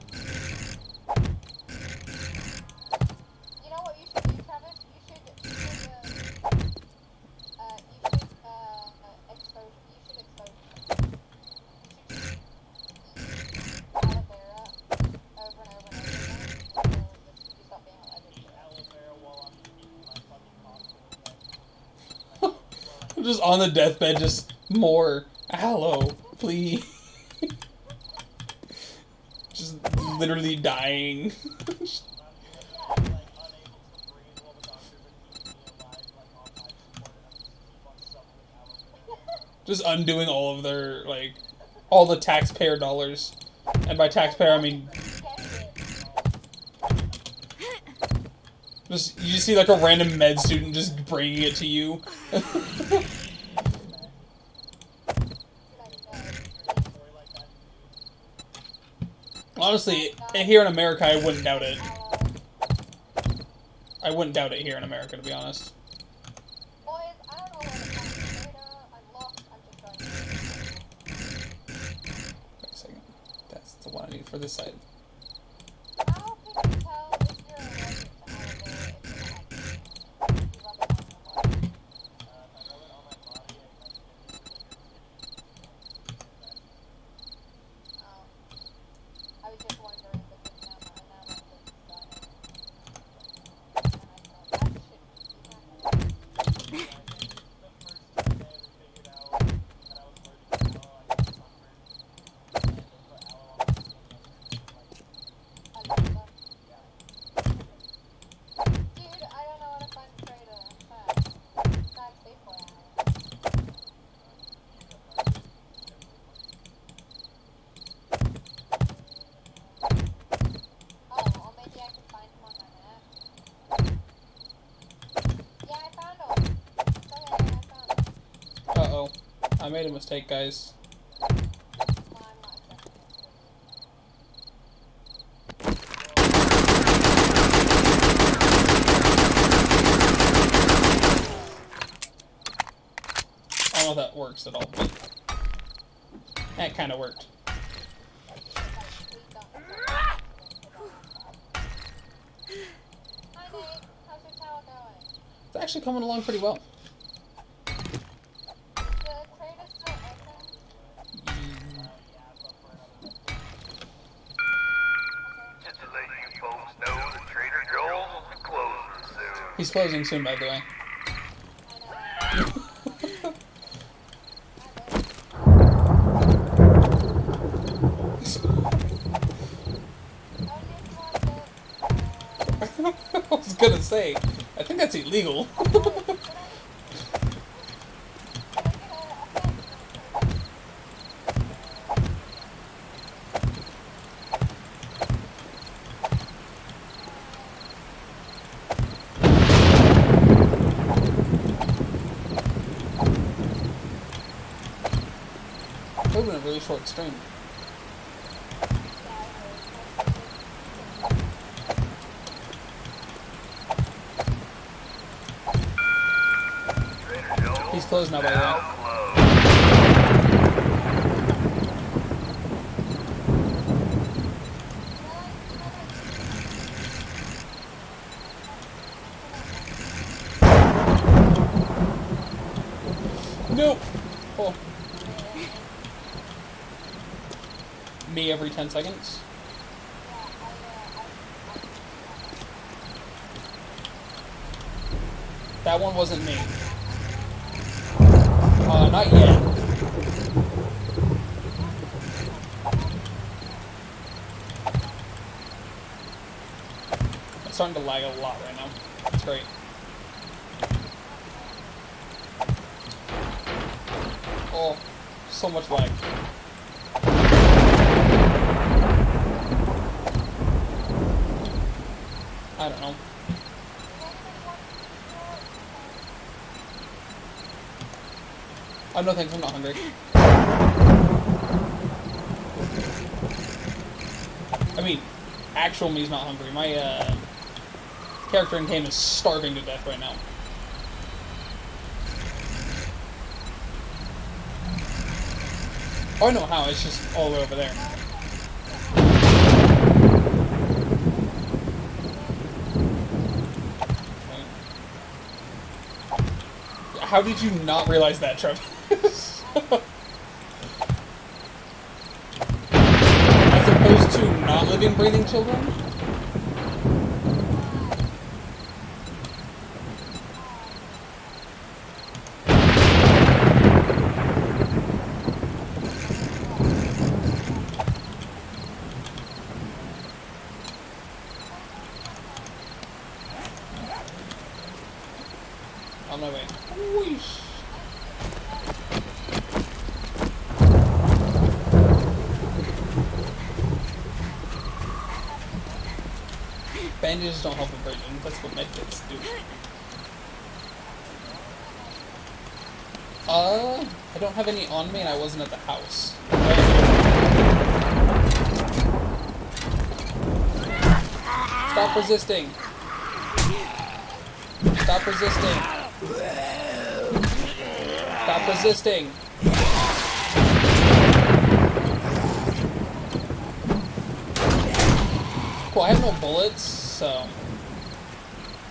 You know what you should do, Travis? You should expose. You should expose. You should aloe vera over and over and over again until you stop being allergic to it. Aloe vera while I'm eating my fucking hospital bed. I'm just on the deathbed, just more aloe, please. Just literally dying. Like, unable to breathe while the doctors are keeping me alive, like, on life support, and I'm just keep on sucking aloe vera. Just undoing all of their, like, all the taxpayer dollars. And by taxpayer, I mean, just, you just see like a random med student just bringing it to you. Honestly, here in America, I wouldn't doubt it. I wouldn't doubt it here in America, to be honest. Boys, I don't know where to find the data. I'm lost. I'm just going Wait a second. That's the one I need for this side. How can you tell if you're allergic to aloe vera if you're not you rub it on your body? If I rub it on my body, it might get really Oh. I was just wondering because now that it's done. And I thought that should be happening. the first time I ever figured out that I was allergic to aloe, I got sunburned, and they put aloe on my skin yesterday, I love them. yeah. Dude, I don't know how to find the trader. Sad state for aloe. Oh, well maybe I can find him on my map. Yeah, I found him. Okay, I found him. Uh-oh. I made a mistake, guys. Well, I'm not accepting it. I don't know if that works at all, but that kind of worked. Hi Nate, how's your tower going? It's actually coming along pretty well. Is the trader still open? Just to let you folks know that Trader Joel's will be closing soon. He's closing soon, by the way. I know. I was gonna say, I think that's illegal. It would have been a really short stream. Trader Joel's He's closed now, by the way. now closed. me every 10 seconds. That one wasn't me. Not yet. It's starting to lag a lot right now. It's great. Oh, so much lag. I don't know. Oh, no thanks, I'm not hungry. I mean, actual me's not hungry. My, character in game is starving to death right now. Oh, I know how, it's just all the way over there. How did you not realize that, Trev? As opposed to not living, breathing children? On my way. Whoosh. Bandages don't help with breathing. That's what medkits do. I don't have any on me and I wasn't at the house. Stop resisting! Stop resisting! Stop resisting! Cool, I have no bullets, so...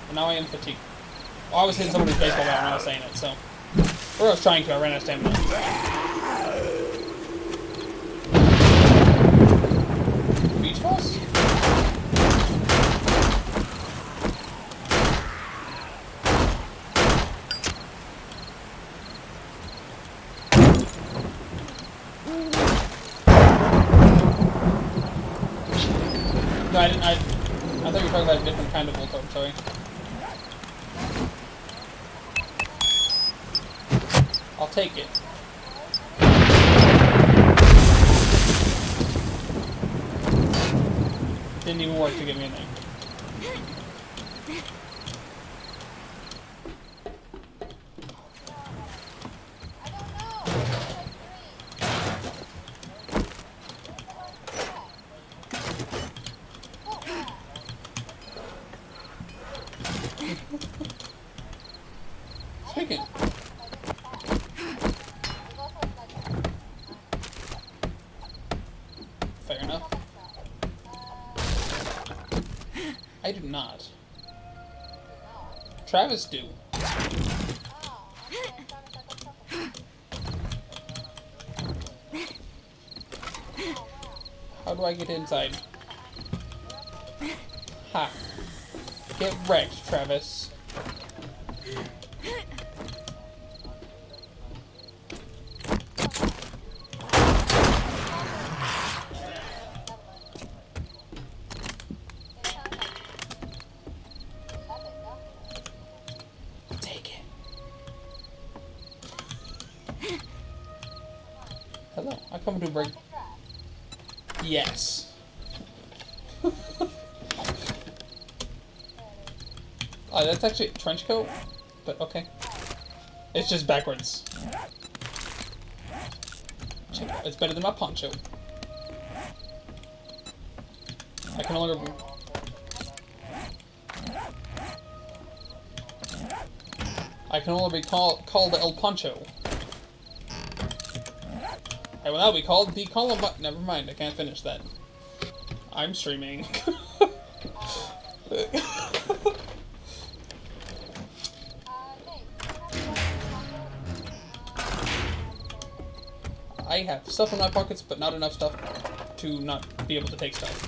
But now I am fatigued. Oh, I was hitting somebody's baseball bat when I was saying it, so... Or I was trying to, I ran out of stamina. Beach boss? No, I didn't. I thought you were talking about a different kind of Voltorb, sorry. I'll take it. Didn't even work to get me in there. Speaking. Fair enough. I do not. Travis do. How do I get inside? Ha. Get wrecked, Travis. Take it. Hello, I come to break. Yes. Oh, that's actually a trench coat, but okay. It's just backwards. Check it out. It's better than my poncho. I can no longer be... I can only be called El Poncho. I will now be called the Columbine. Never mind, I can't finish that. I'm streaming. I have stuff in my pockets, but not enough stuff. to not be able to take stuff.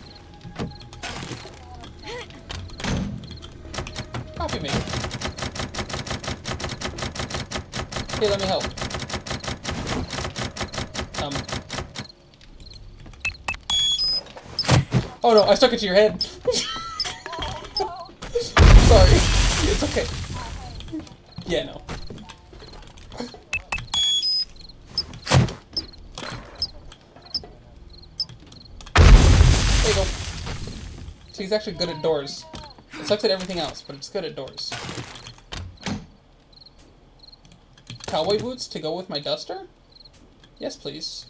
Coffee maker. Hey, let me help. Oh no, I stuck it to your head. Sorry. It's okay. Yeah, no. There you go. She's actually good at doors. It sucks at everything else, but it's good at doors. Cowboy boots to go with my duster? Yes, please.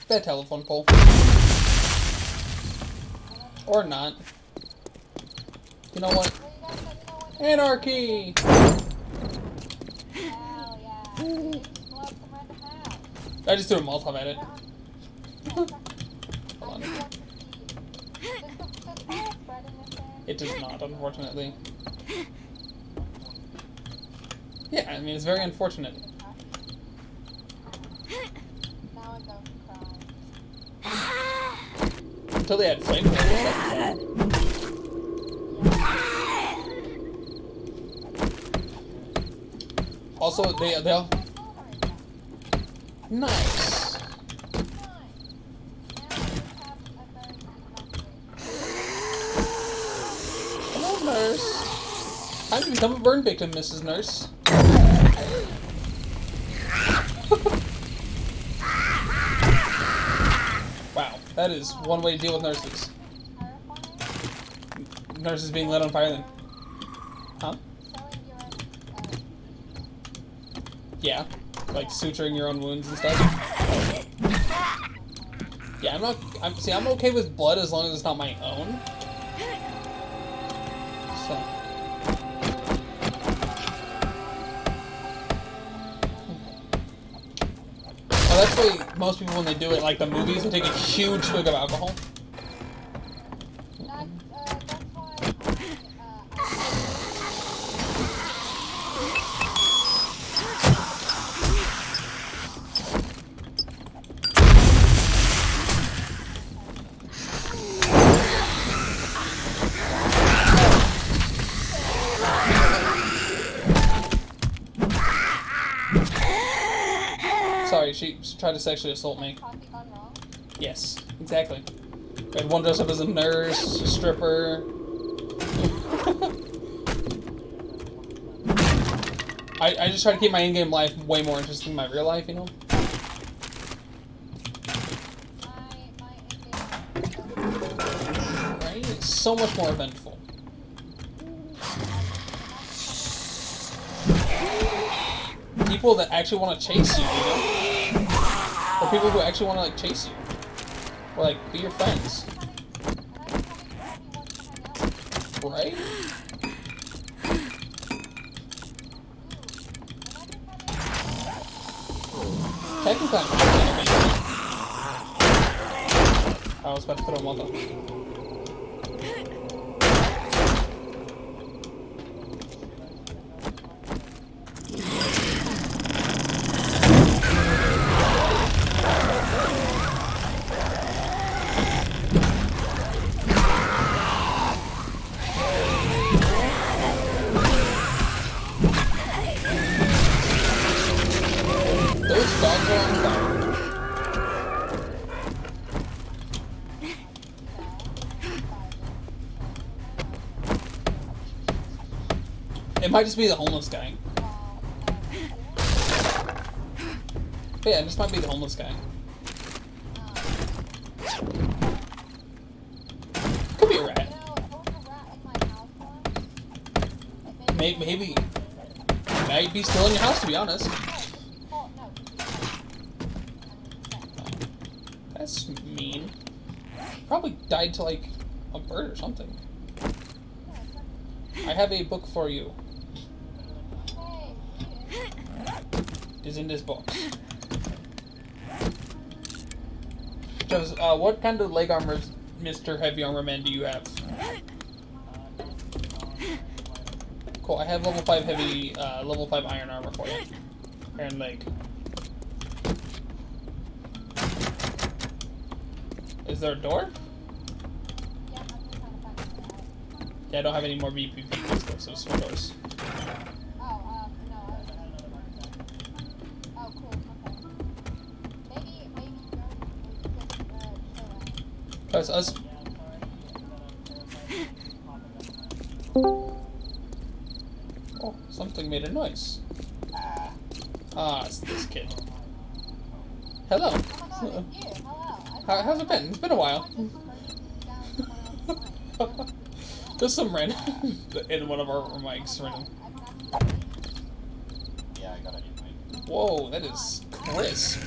That telephone pole. Or not. You know what? Anarchy! I just threw a Molotov at it. Hold on. It does not, unfortunately. Yeah, I mean, it's very unfortunate. Until they had flamethrowers. Also, they'll... Nice. Hello, nurse. Time to become a burn victim, Mrs. Nurse. Wow, that is one way to deal with nurses. Nurses being lit on fire then. Huh? Yeah. Like suturing your own wounds and stuff. Yeah, I'm okay with blood as long as it's not my own. So. Oh, that's why most people, when they do it, like the movies, they take a huge swig of alcohol. Sorry, she tried to sexually assault me. Yes, exactly. We had one dressed up as a nurse, a stripper. I just try to keep my in-game life way more interesting than my real life, you know? Right? It's so much more eventful. People that actually want to chase you, you know? Or people who actually want to, like, chase you. Or, like, be your friends. Right? Technically, I was about to throw a Molotov. It might just be the homeless guy. Yeah, it just might be the homeless guy. Could be a rat. Maybe. Might be still in your house, to be honest. That's mean. Probably died to, like, a bird or something. I have a book for you. Is in this box. Because, what kind of leg armors, Mr. Heavy Armor Man, do you have? Cool, I have level 5 heavy, level 5 iron armor for you. Iron leg. Is there a door? Yeah, I'm just trying to find a way out. Yeah, I don't have any more BPP explosives for doors. Oh, no, oh, cool, okay. Maybe go just, chill out. That's us. Oh, something made a noise. Ah, it's this kid. Hello. Oh my god, it's you, hello. How's it been? It's been a while. Just burned down someone else's line. Just some random in one of our mics random. Yeah, I got an invite. Whoa, that is crisp.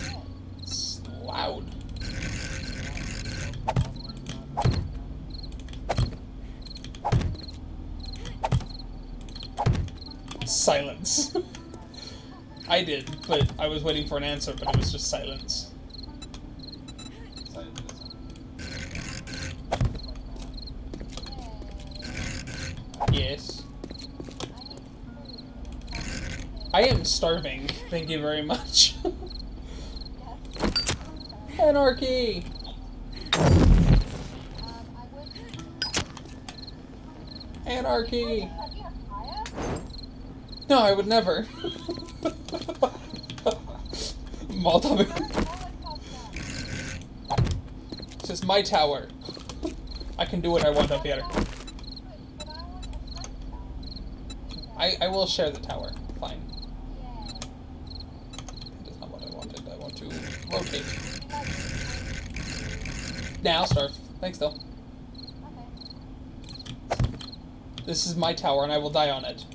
It's loud. Silence. I did, but I was waiting for an answer, but it was just silence. Excited for this one. Yes. I am starving. Thank you very much. Anarchy! Anarchy! Have you had fire? No, I would never. Molotov. This is my tower. I can do what I want up here. I will share the tower. Fine. That's not what I wanted. I want to rotate. Now, Starve. Thanks, though. This is my tower, and I will die on it.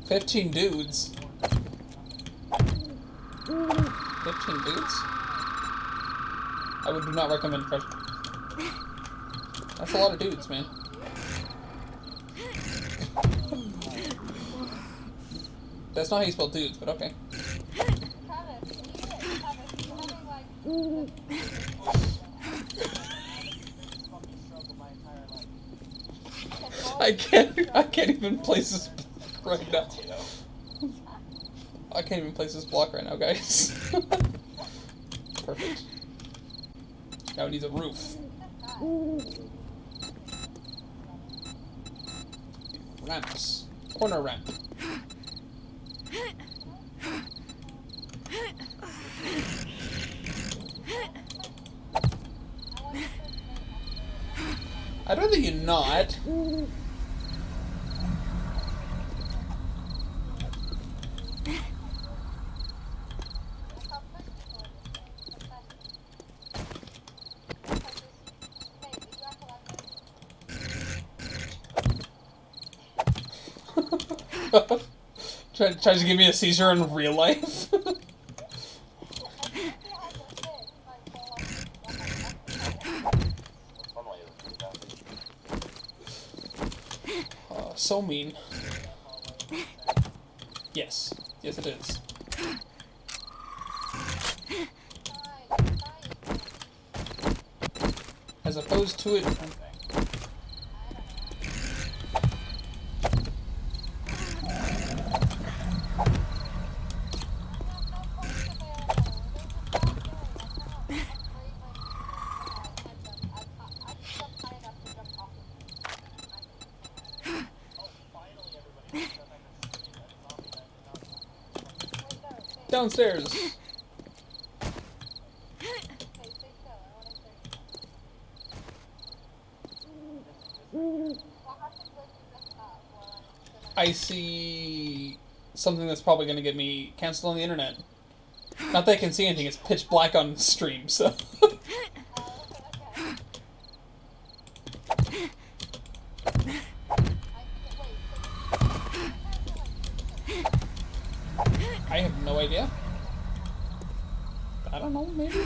15 dudes. 15 dudes? I would do not recommend pressure. That's a lot of dudes, man. That's not how you spell dudes, but okay. I can't even place this right now. I can't even place this block right now, guys. Perfect. Now it needs a roof. Ramps. Corner ramp. I'd rather you not. Tries to give me a seizure in real life. So mean. Yes. Yes, it is. As opposed to it... Downstairs. I see something that's probably going to get me canceled on the internet. Not that I can see anything, it's pitch black on stream, so... I have no idea. I don't know, maybe?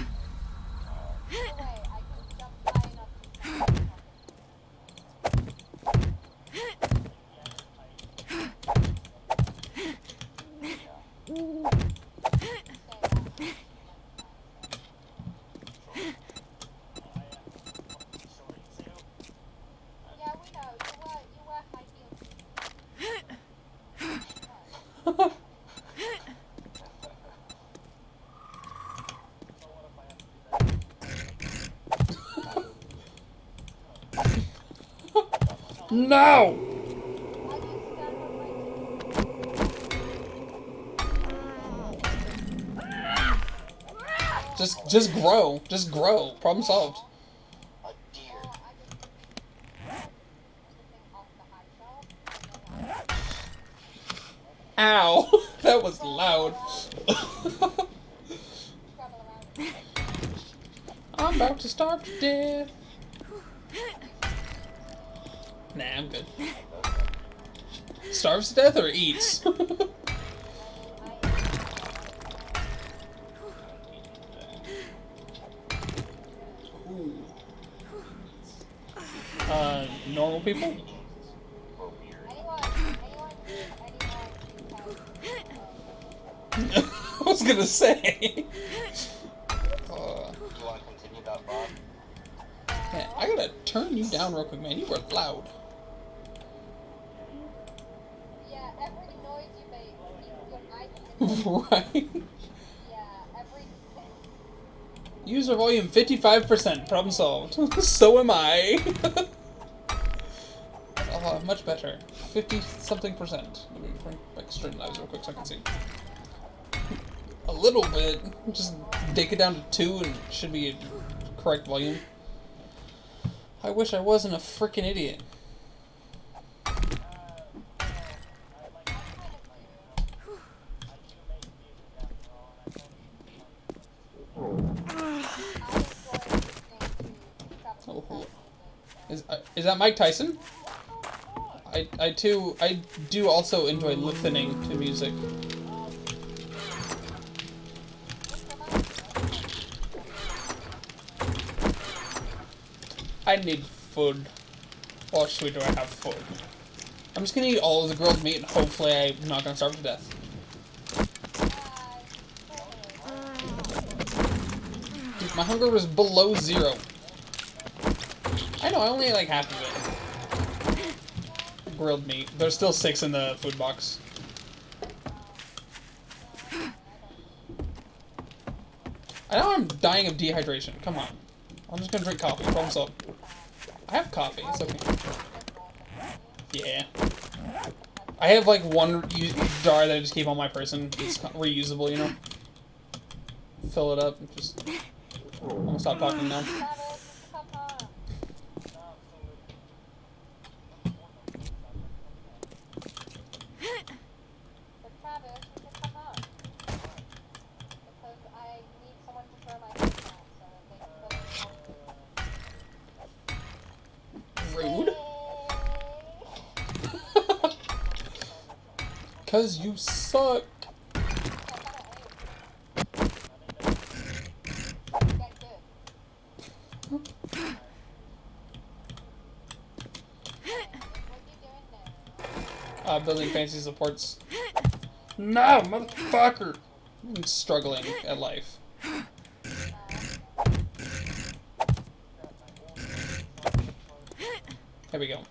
No! Just grow. Just grow. Problem solved. A deer. Ow! That was loud. I'm about to starve to death. Nah, I'm good. Starves to death or eats? Ooh. Normal people? I was gonna say. Do you want to continue that, Bob? Man, I gotta turn you down real quick, man. You were loud. Yeah, every noise you make, your mic. Right? Yeah, every. User volume 55%. Problem solved. So am I. Much better. 50-something%. Let me bring back straighten lives real quick so I can see. A little bit. Just take it down to 2 and it should be a correct volume. I wish I wasn't a freaking idiot. Oh, is that Mike Tyson? I do also enjoy listening to music. I need food. Oh sweet, do I have food? I'm just gonna eat all of the grilled meat and hopefully I'm not gonna starve to death. Dude, my hunger was below 0. I know, I only ate like half of it. Grilled meat. There's still 6 in the food box. I know I'm dying of dehydration. Come on. I'm just gonna drink coffee. Problem solved. I have coffee. It's okay. Yeah. I have like one jar that I just keep on my person. It's reusable, you know? Fill it up and just... I'm gonna stop talking now. Rude. Cause you suck. Building fancy supports. No, motherfucker! I'm struggling at life. There we go.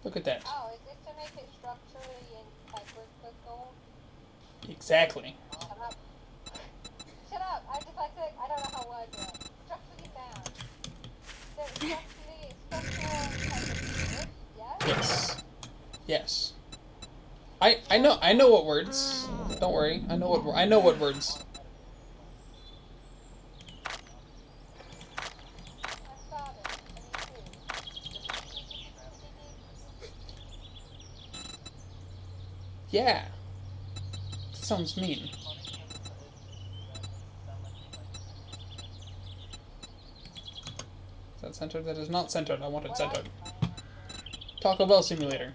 Look at that. Oh, is this to make it structurally and like with gold? Exactly. Shut up. Shut up. I'm dyslexic. I don't know how words work. Structurally sound. So structural type of good? Yes? Yes. Yes. I know what words. Don't worry. I know what words. I'm starving. I need food. Yeah. That sounds mean. Is that centered? That is not centered. I want it centered. Taco Bell Simulator.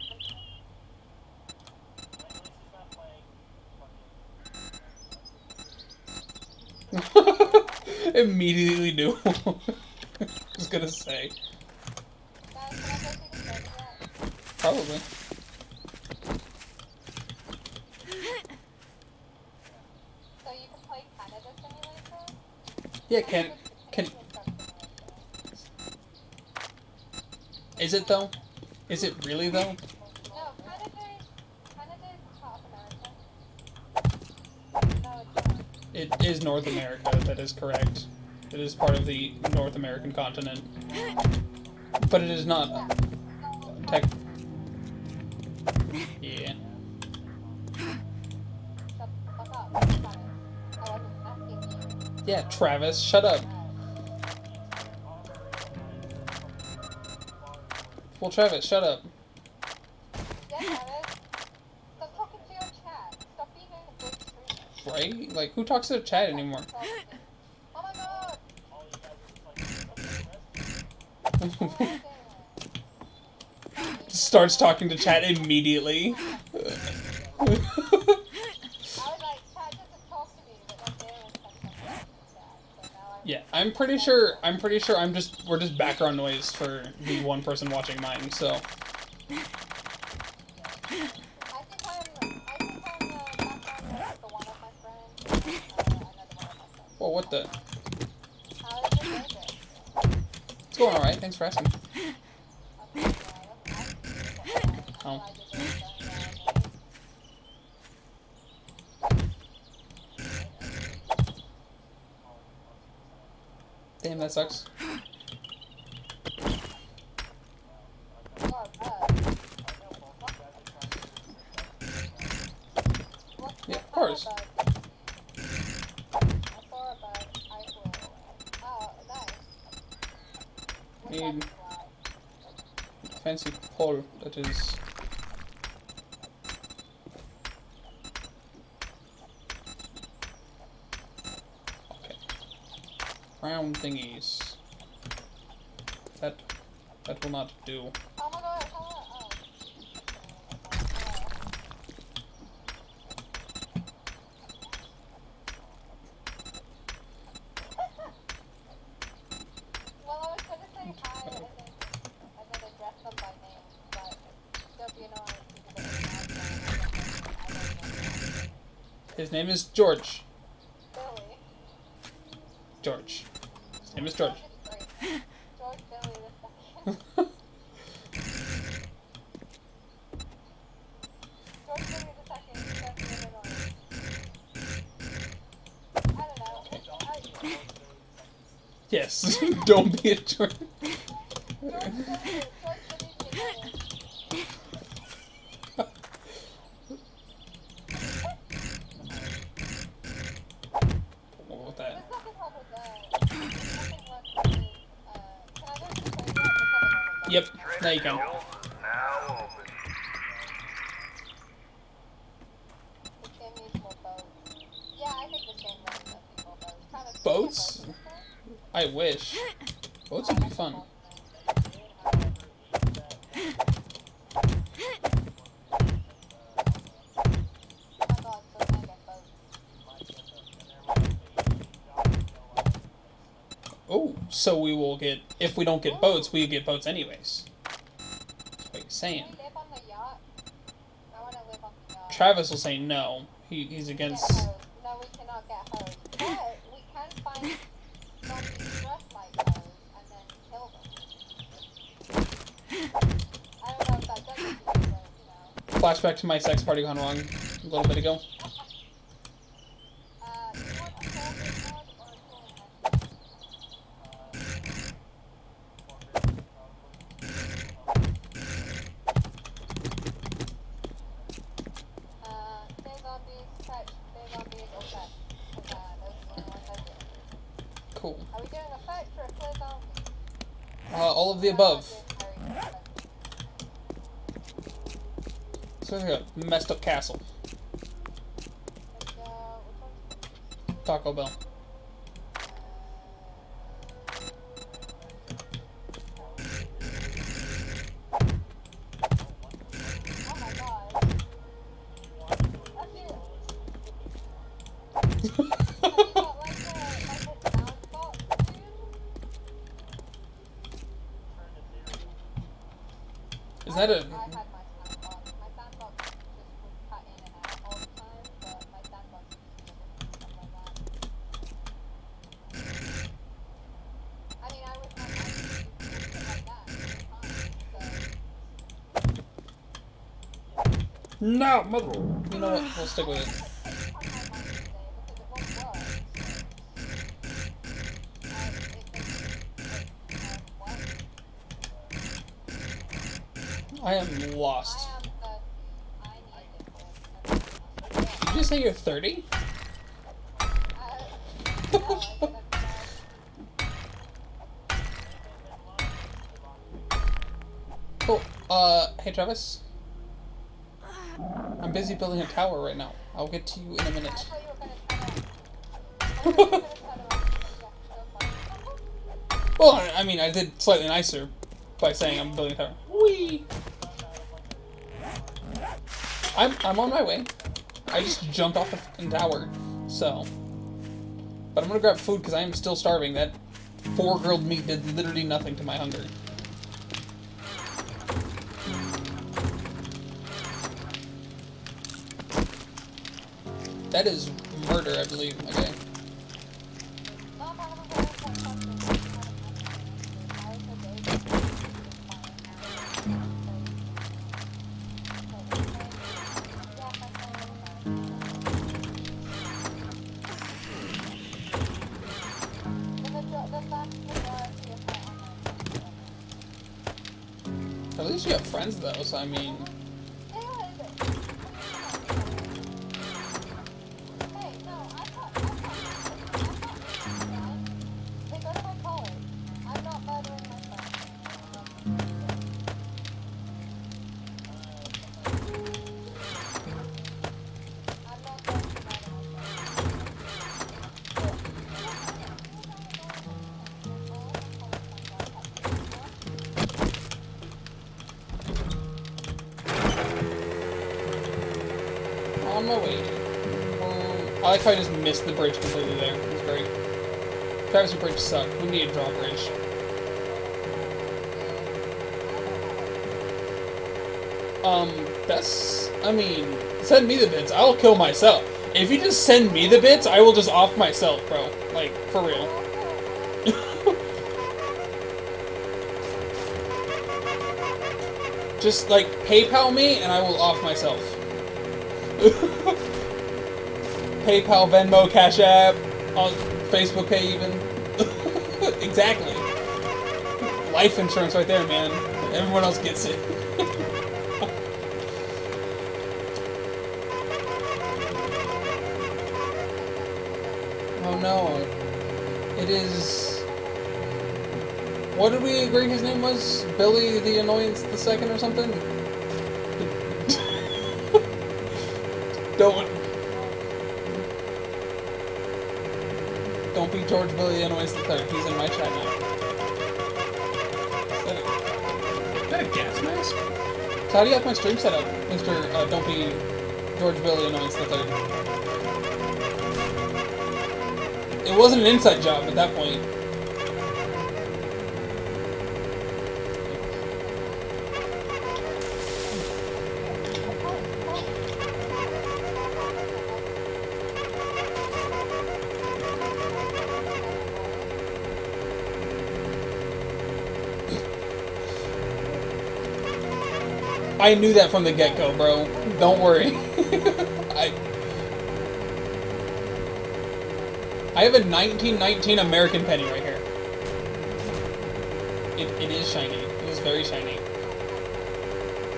Immediately knew. I was gonna say. Guys, can I go see the show yet? Probably. So you can play Canada Simulator? Yeah, can is it though? Is it really though? No, Canada's South America. No, it's not. It is North America, that is correct. It is part of the North American continent. But it is not tech. Yeah. Shut the fuck up. Travis. I wasn't asking you. Yeah, Travis, shut up. Well, Travis, shut up. Yeah, Travis. Stop talking to your chat. Stop being a good streamer. Right? Like, who talks to the chat anymore? Oh my god! all you guys are just like, okay, Starts talking to chat immediately. I was like, chat doesn't talk to me, but then there was something in chat. So now I'm Yeah, I'm pretty sure we're just background noise for the one person watching mine, so. I think I'm background for one of my friends, another one of my friends. Whoa, what the? How is your day? It's going alright, thanks for asking. Oh. Damn, that sucks. Yeah, of course. Need fancy pole that is. Okay. Round thingies. That will not do. Oh my god, oh. Well, I was gonna say hi and then address them by name, but don't you know I don't know. His name is George. Billy. George. His name is George. George Billy the second. George Billy the second is definitely annoying. I don't know. Yes. Don't be a George. George Billy the annoying. What about that? There's nothing wrong with that. There's nothing wrong with can I go to the toilet? Yep. Now you can. Grills is now open. This game needs more boats. Yeah, I think this game needs more boats. Travis, Boats? do you have boats? I wish. Boats would be fun. Oh my god, so can I get boats? Oh, so we will get. If we don't get boats, we get boats anyways. That's what you're saying. Can we live on the yacht? I want to live on the yacht. Travis will say no. He's Get against. hosed. No, we cannot get hosed. But we can find zombies dressed like hosed and then kill them. I don't know if that does anything, but you know. Flashback to my sex party gone wrong a little bit ago. Do you want a salvage mod or a cooling mod? Stay zombies, touch, stay zombies, or touch. Those are the only ones I do. Cool. Are we doing a touch or a clear zombie? All of the above. So here, messed up castle. Taco Bell. Oh my god. That's it. Have you got like a sound box, dude? Is that a? I had my sandbox. My sandbox just would cut in and out all the time, but my sandbox used to stuff like that. I mean, I was not used to shit like that all the time, so. No, mother. You know what? We'll stick with it. On my mind today because it won't work. I am lost. I am thirsty. I need it. Did you just say you're 30? No, I said I'm Cool. Hey Travis. I'm busy building a tower right now. I'll get to you in a minute. I thought you were gonna turn around. I thought you were gonna turn around and say, yeah, Well, I mean, I did slightly nicer by saying I'm building a tower. Whee! I'm on my way. I just jumped off the fucking tower, so. But I'm gonna grab food because I am still starving. That 4 grilled meat did literally nothing to my hunger. That is murder, I believe. Okay. No, but I'm gonna go for something. I was a baby. At least you have friends, though, so I mean. On my way. I like how I just missed the bridge completely there. It was great. Travis, your bridge sucked. We need a drawbridge. That's... I mean, send me the bits. I'll kill myself. If you just send me the bits, I will just off myself, bro. Like, for real. Just, like, PayPal me, and I will off myself. PayPal, Venmo, Cash App, on Facebook Pay even. Exactly. Life insurance right there, man. Everyone else gets it. Oh no. It is... What did we agree his name was? Billy the Annoyance the Second or something? Don't be George Billy the Annoyance the Third. He's in my chat now. Is that a gas mask? So how do you have my stream set up, Mr. Don't be George Billy Annoyance the Third? It wasn't an inside job at that point. I knew that from the get-go, bro. Don't worry. I have a 1919 American penny right here. It is shiny. It is very shiny.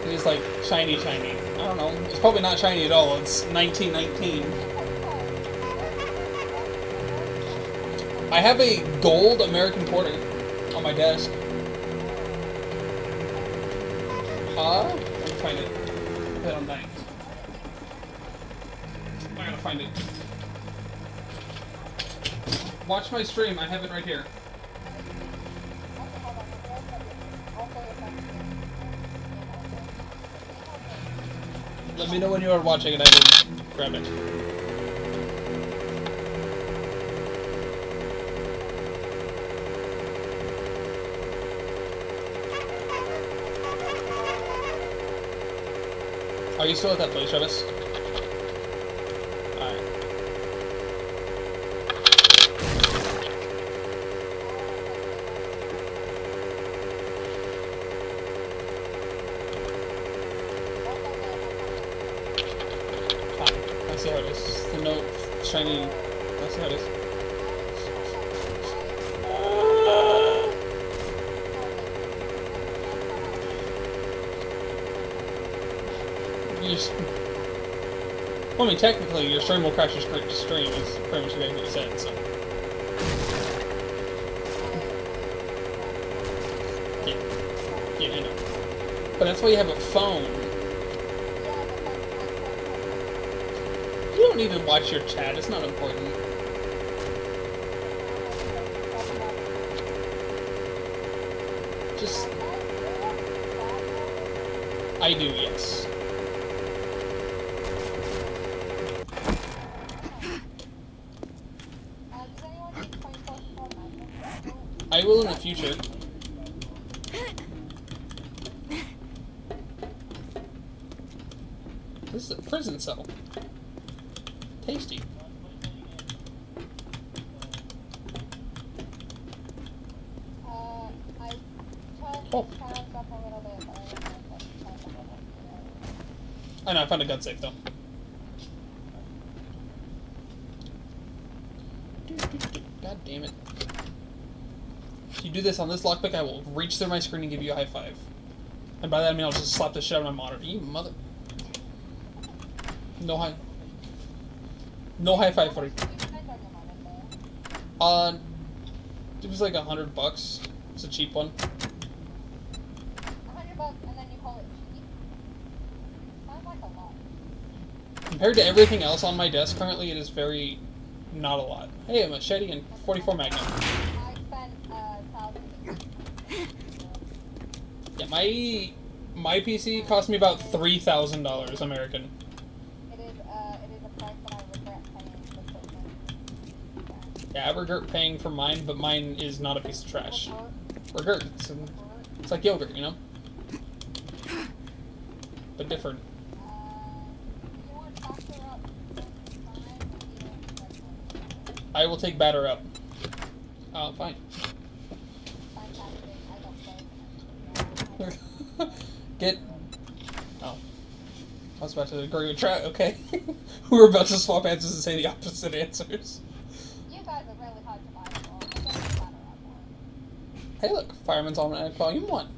It is like shiny. I don't know. It's probably not shiny at all. It's 1919. I have a gold American quarter on my desk. Let me find it. Put on dying. I gotta find it. Watch my stream. I have it right here. Let me know when you are watching and I will grab it. Are you still at that place, Travis? Alright. Fine. I see how it is. The note, shiny. I see how it is. Well, I mean, technically, your stream will crash your stream, is pretty much what you said, so. Yeah, I know. But that's why you have a phone. You don't need to watch your chat, it's not important. Just... I do, yes. I will in the future. This is a prison cell. Tasty. Oh. I know, I found a gun safe though. God damn it. If you do this on this lockpick, I will reach through my screen and give you a high five. And by that I mean I'll just slap the shit out of my monitor. You mother... No high five for you. It was like $100. It's a cheap one. $100 and then you call it cheap? Sounds like a lot. Compared to everything else on my desk currently, it is very not a lot. Hey, a machete and 44 Magnum. I spent $1,000. Yeah, my PC cost me about $3,000 American. It is a price that I regret paying for equipment. Yeah, I regret paying for mine, but mine is not a piece of trash. Regret. It's like yogurt, you know? But different. You want Doctor up? I will take batter up. Oh, fine. Fantastic. I don't play. Get... Oh. I was about to agree with Trout, okay. We were about to swap answers and say the opposite answers. You guys are really hard to buy for. I'm getting Doctor up more. Hey look, Fireman's Almanac Volume 1.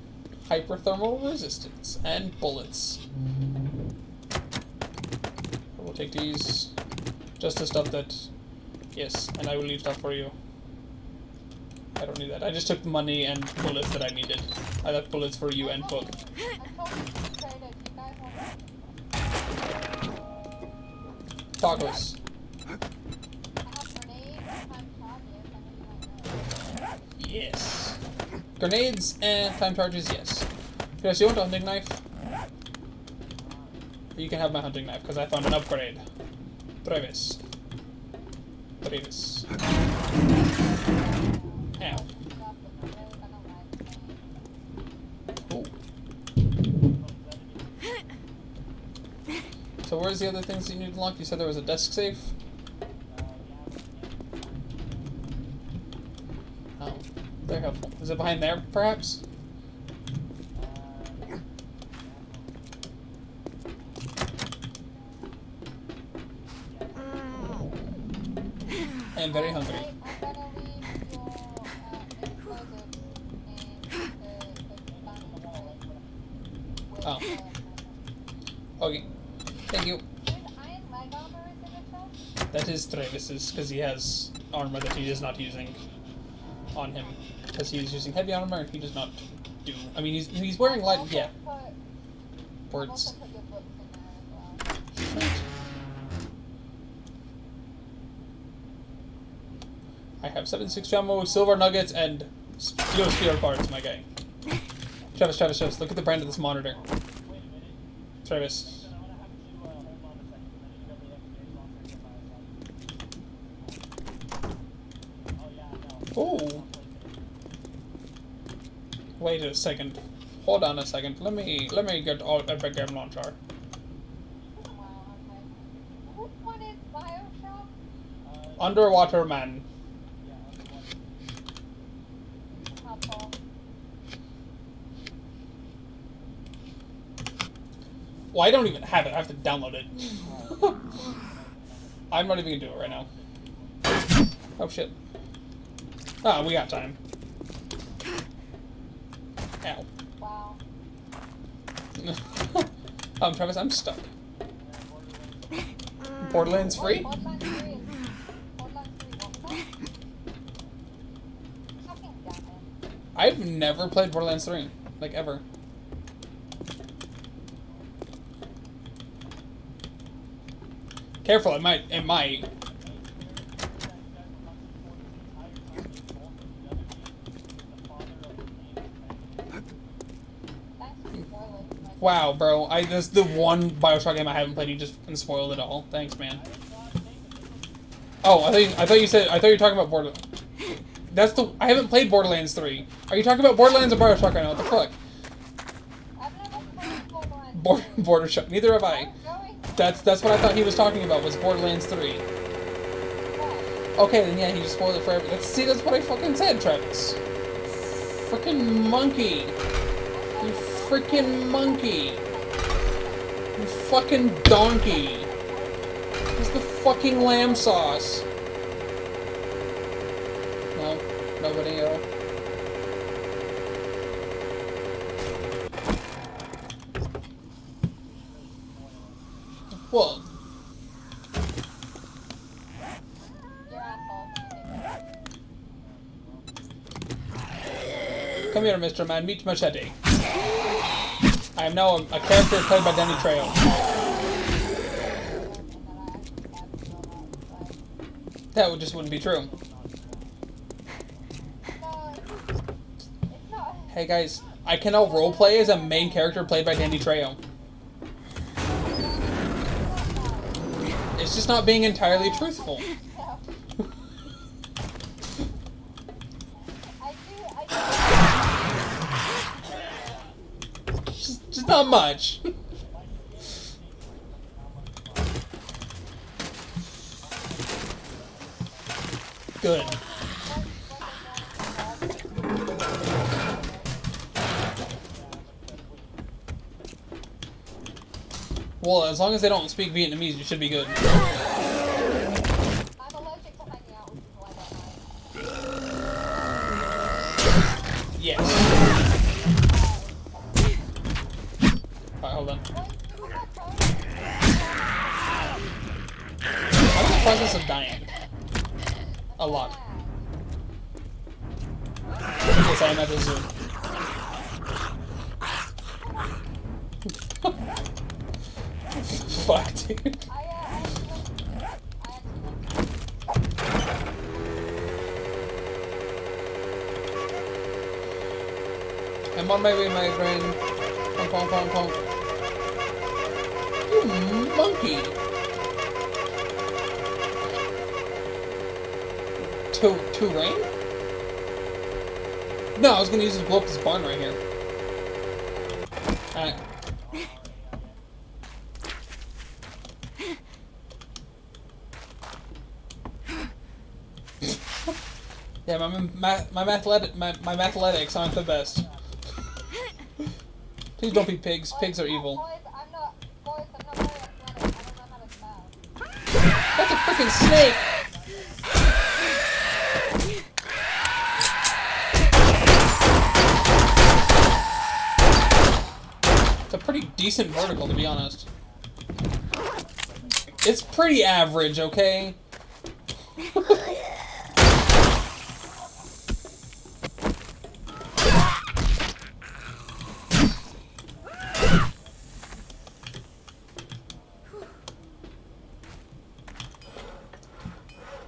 Hyperthermal resistance and bullets. We'll take these. Just the stuff that... Yes, and I will leave stuff for you. I don't need that. I just took the money and bullets that I needed. I left bullets for you and book. I'm talking to traders. You guys want Tacos. I have grenades and charges. Yes. Grenades and time charges, yes. Yes, you want a hunting knife? You can have my hunting knife, because I found an upgrade. Travis. Travis. Ow. Ooh. So where's the other things you need to unlock? You said there was a desk safe? Oh, very helpful. Is it behind there, perhaps? I am very hungry. I'm gonna leave your explosives in the Oh. Okay. Thank you. Whose iron leg armor is in this house? That is Travis's, because he has armor that he is not using on him. Because he is using heavy armor and he does not do... I mean, he's wearing light... Yeah. Words. Put your books in there as well. I have 7.6 ammo, silver nuggets, and steel parts, my guy. Travis, look at the brand of this monitor. Travis. Oh. Wait a second. Hold on a second. Let me get out a big game launcher. Wow, okay. Which one is Bioshock? Underwater Man. Helpful. Well, I don't even have it. I have to download it. I'm not even gonna do it right now. Oh shit. Ah, we got time. Ow. Wow. Travis, I'm stuck. Borderlands free? Borderlands 3 is... Borderlands 3, what's that? Fucking damn it. I've never played Borderlands 3. Like, ever. Careful, it might. Thanks for spoilers. Wow, bro. This is the one Bioshock game I haven't played. You just spoiled it all. Thanks, man. Oh, I thought you were talking about Borderlands. I haven't played Borderlands 3. Are you talking about Borderlands or Bioshock right now? What the fuck? I've never played Borderlands 3. Bordershock. Neither have I. I'm going to That's what I thought he was talking about, was Borderlands 3. play. Okay, then yeah, he just spoiled it for everyone. That's what I fucking said, Travis. Freaking monkey. You freaking monkey. You fucking donkey. Where's the fucking lamb sauce? No, nobody else. Well, You're asshole. come here, Mr. Man. Meet Machete. I am now a character played by Danny Trejo. That just wouldn't be true. No, it's not. Hey guys, I can now roleplay as a main character played by Danny Trejo. It's just not being entirely truthful. Just not much. Good. Well, as long as they don't speak Vietnamese, you should be good. I'm allergic to hanging out with people I don't know. Yes. Alright, hold on. I'm in the process of dying. A lot. Yes, I am at the zoo. Fuck, dude. I'm on my way, my friend. Pong, pong, pong, pong. You monkey. To rain? No, I was gonna use this to blow up this barn right here. Alright. Yeah, my mathletics aren't the best. Please don't be pigs. Pigs are evil. Boys, I'm not very athletic. I don't know how to spell. That's a freaking snake! It's a pretty decent vertical, to be honest. It's pretty average, okay?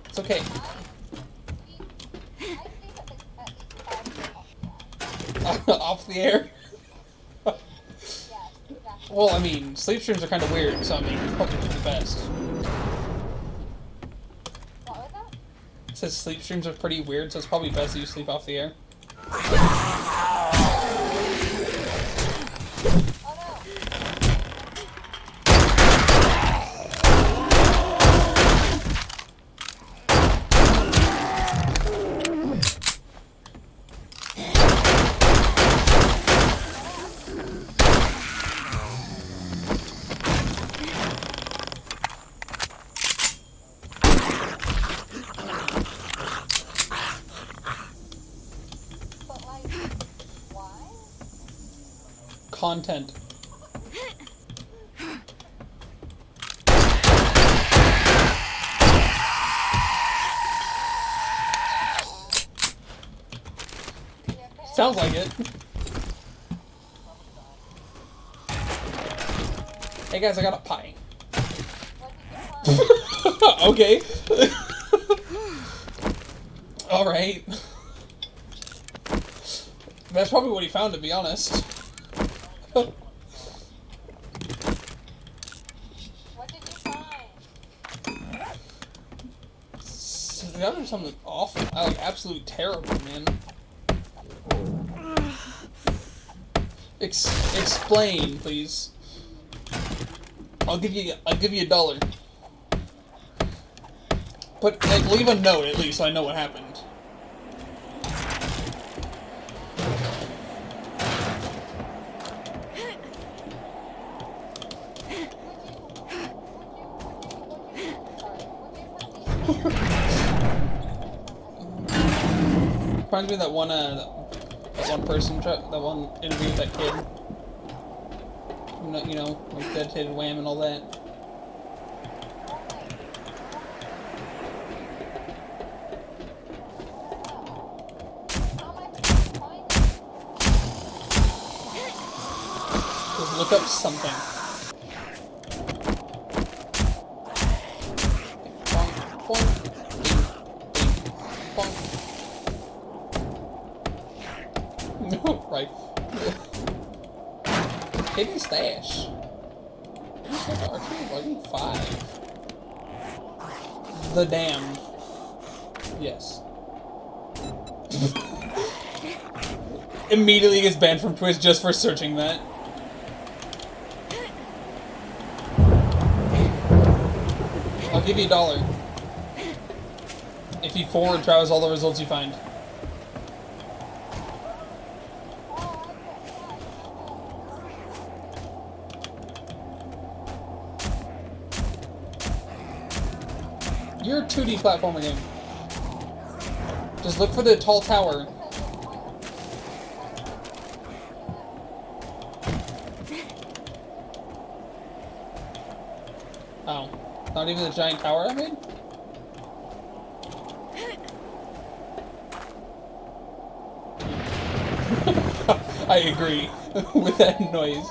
It's okay. Off the air? Well, I mean, sleep streams are kind of weird, so I mean, probably the best. What was that? It says sleep streams are pretty weird, so it's probably best that you sleep off the air. Oh no. But like, why? Content. Sounds like it. Hey guys, I got a pie. What did you find? Okay. Alright. That's probably what he found, to be honest. What did you find? That was something awful. Like, absolute terrible, man. Explain, please. I'll give you $1. But like, leave a note at least so I know what happened. Reminds me of that one person, that one interview with that kid. You know, like dedicated Wham and all that. Just look up something. Bonk, bonk, ding, ding, bonk. No, right. Hidden stash. Arcade Volume 5. The Damned. Yes. Immediately gets banned from Twitch just for searching that. I'll give you $1 if you forward Travis all the results you find. You're a 2D platformer game. Just look for the tall tower. Oh. Not even the giant tower I made? I agree with that noise.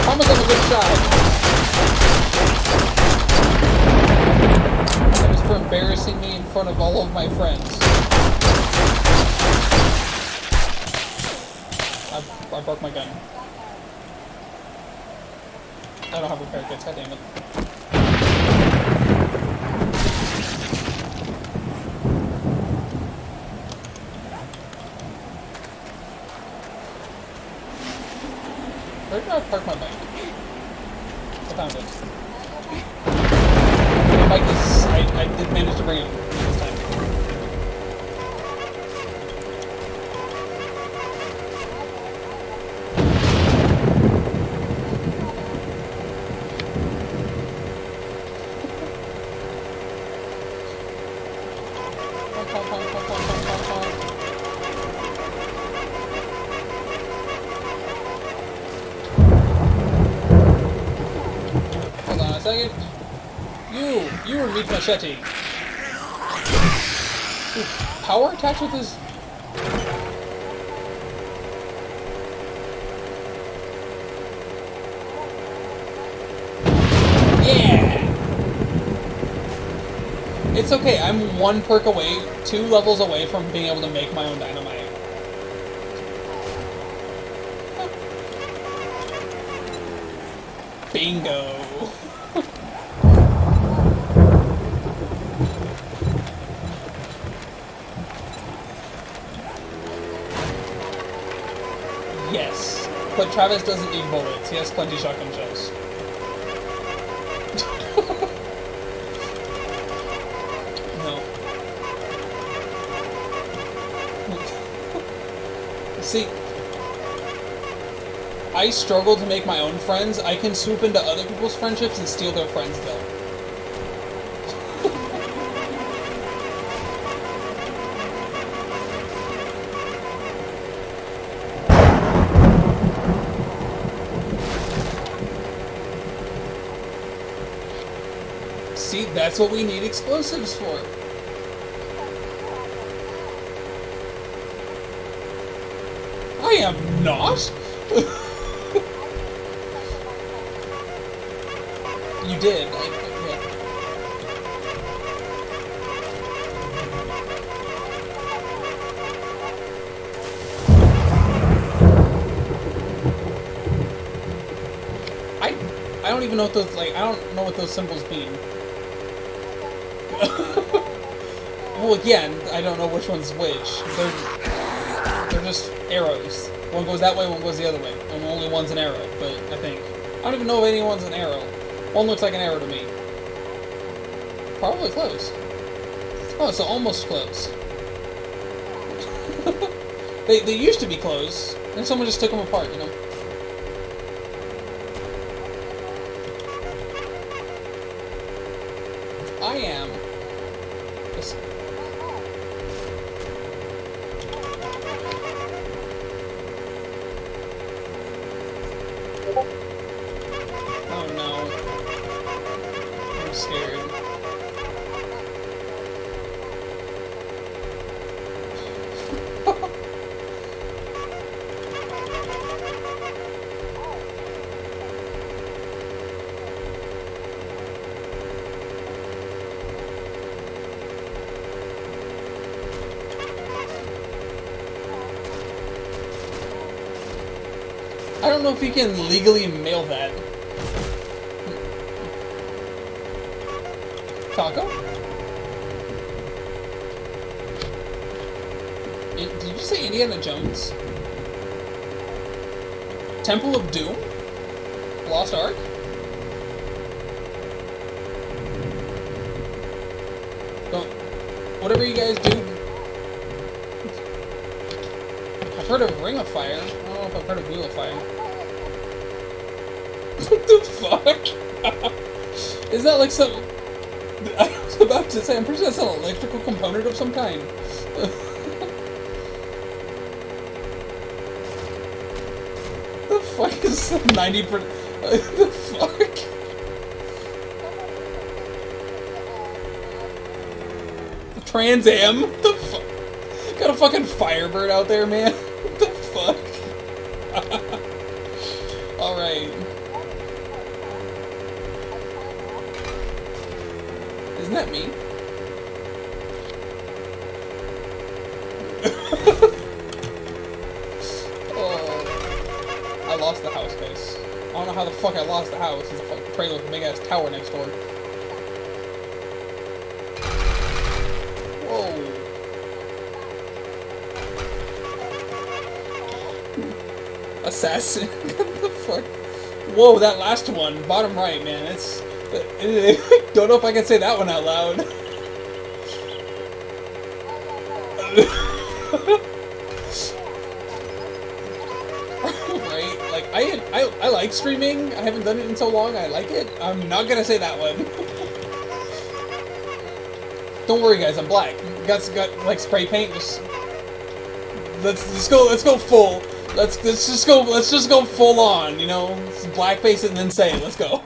Thomas on a good shot. That was for embarrassing me in front of all of my friends. I broke my gun. I don't have repair kits, god damn it. Where did I park my bike? I found it. The bike is... I did manage to bring it this time. Hold on a second. You were Meat Machete. Ooh, power attached with his... Yeah! It's okay, I'm 1 perk away, 2 levels away from being able to make my own dynamite. Bingo! Yes, but Travis doesn't need bullets, he has plenty shotgun shells. No. See, I struggle to make my own friends. I can swoop into other people's friendships and steal their friends, though. See, that's what we need explosives for. I am not. You did. Yeah. I don't even know what those, like, I don't know what those symbols mean. Well, again, I don't know which one's which. They're just arrows. One goes that way, one goes the other way. And only one's an arrow, but I think. I don't even know if anyone's an arrow. One looks like an arrow to me. Probably close. Oh, so almost close. They used to be close, and someone just took them apart, you know? I am. Oh no. I'm scared. I don't know if you can legally mail that. Taco? Did you say Indiana Jones? Temple of Doom? Lost Ark? Don't... Whatever you guys do... I've heard of Ring of Fire. I don't know if I've heard of Wheel of Fire. What the fuck? Is that like some... I was about to say, I'm pretty sure that's an electrical component of some kind. The fuck is 90%? The fuck? Trans Am? The fuck? Got a fucking Firebird out there, man. What the fuck? Alright. Isn't that me? Oh. I lost the house, guys. I don't know how the fuck I lost the house. There's a fucking trailer with a big ass tower next door. Whoa. Assassin. What the fuck? Whoa, that last one, bottom right, man. It's. Don't know if I can say that one out loud. Right? Like I like streaming. I haven't done it in so long. I like it. I'm not gonna say that one. Don't worry, guys. I'm black. Got like spray paint. Just let's go full. Let's just go full on. You know, blackface it and then say it. Let's go.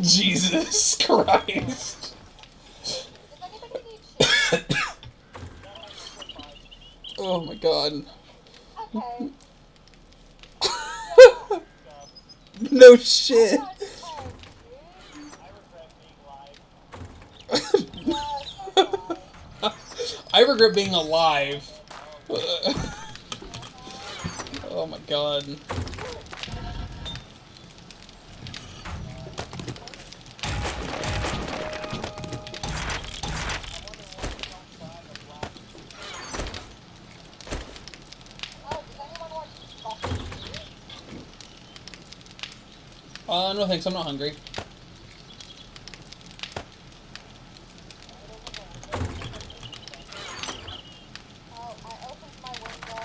Jesus Christ. Oh my god. Okay. No shit. I regret being alive. Oh my god. No thanks, I'm not hungry. Oh, I opened my window.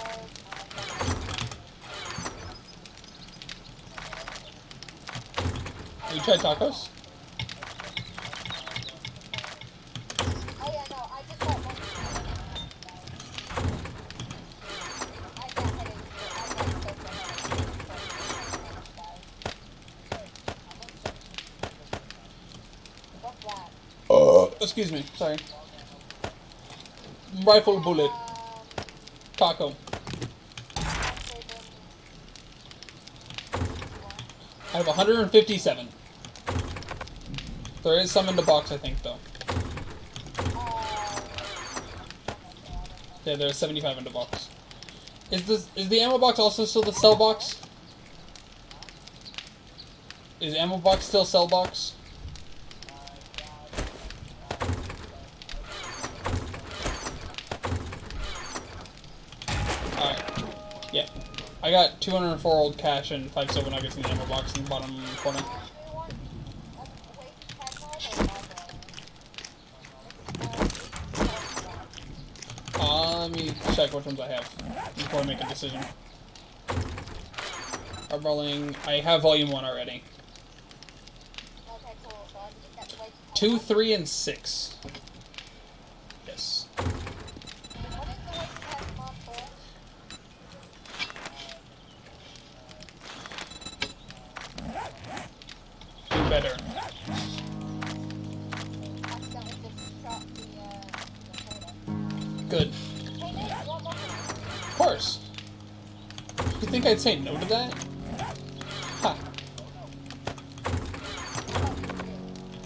You tried tacos? Excuse me. Sorry. Rifle bullet. Taco. I have 157. There is some in the box, I think, though. Yeah, there's 75 in the box. Is the ammo box also still the cell box? Is ammo box still cell box? Alright. Yeah. I got 204 old cash and 5 silver nuggets in the ammo box in the bottom corner. Let me check which ones I have before I make a decision. I'm rolling. I have volume 1 already. 2, 3, and 6. Yes. Do better. Good. Of course. You think I'd say no to that? Ha.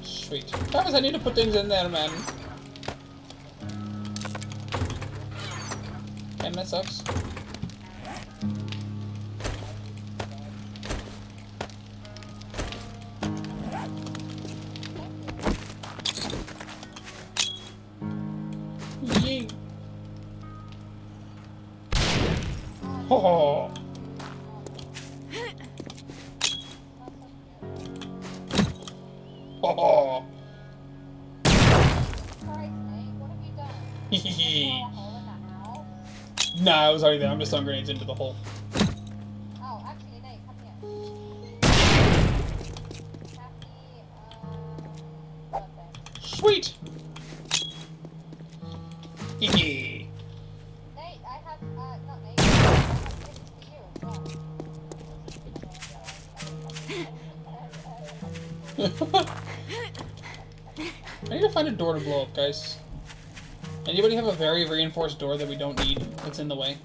Sweet. Travis, I need to put things in there, man. And that sucks. Yay. Oh. Oh. Nah, I was already there. I'm just throwing grenades into the hole. Oh, actually, Nate, come here. Sweet. Hehe. Nate, I have, not Nate, I have this for you as well. I need to find a door to blow up, guys. Anybody have a very reinforced door that we don't need that's in the way?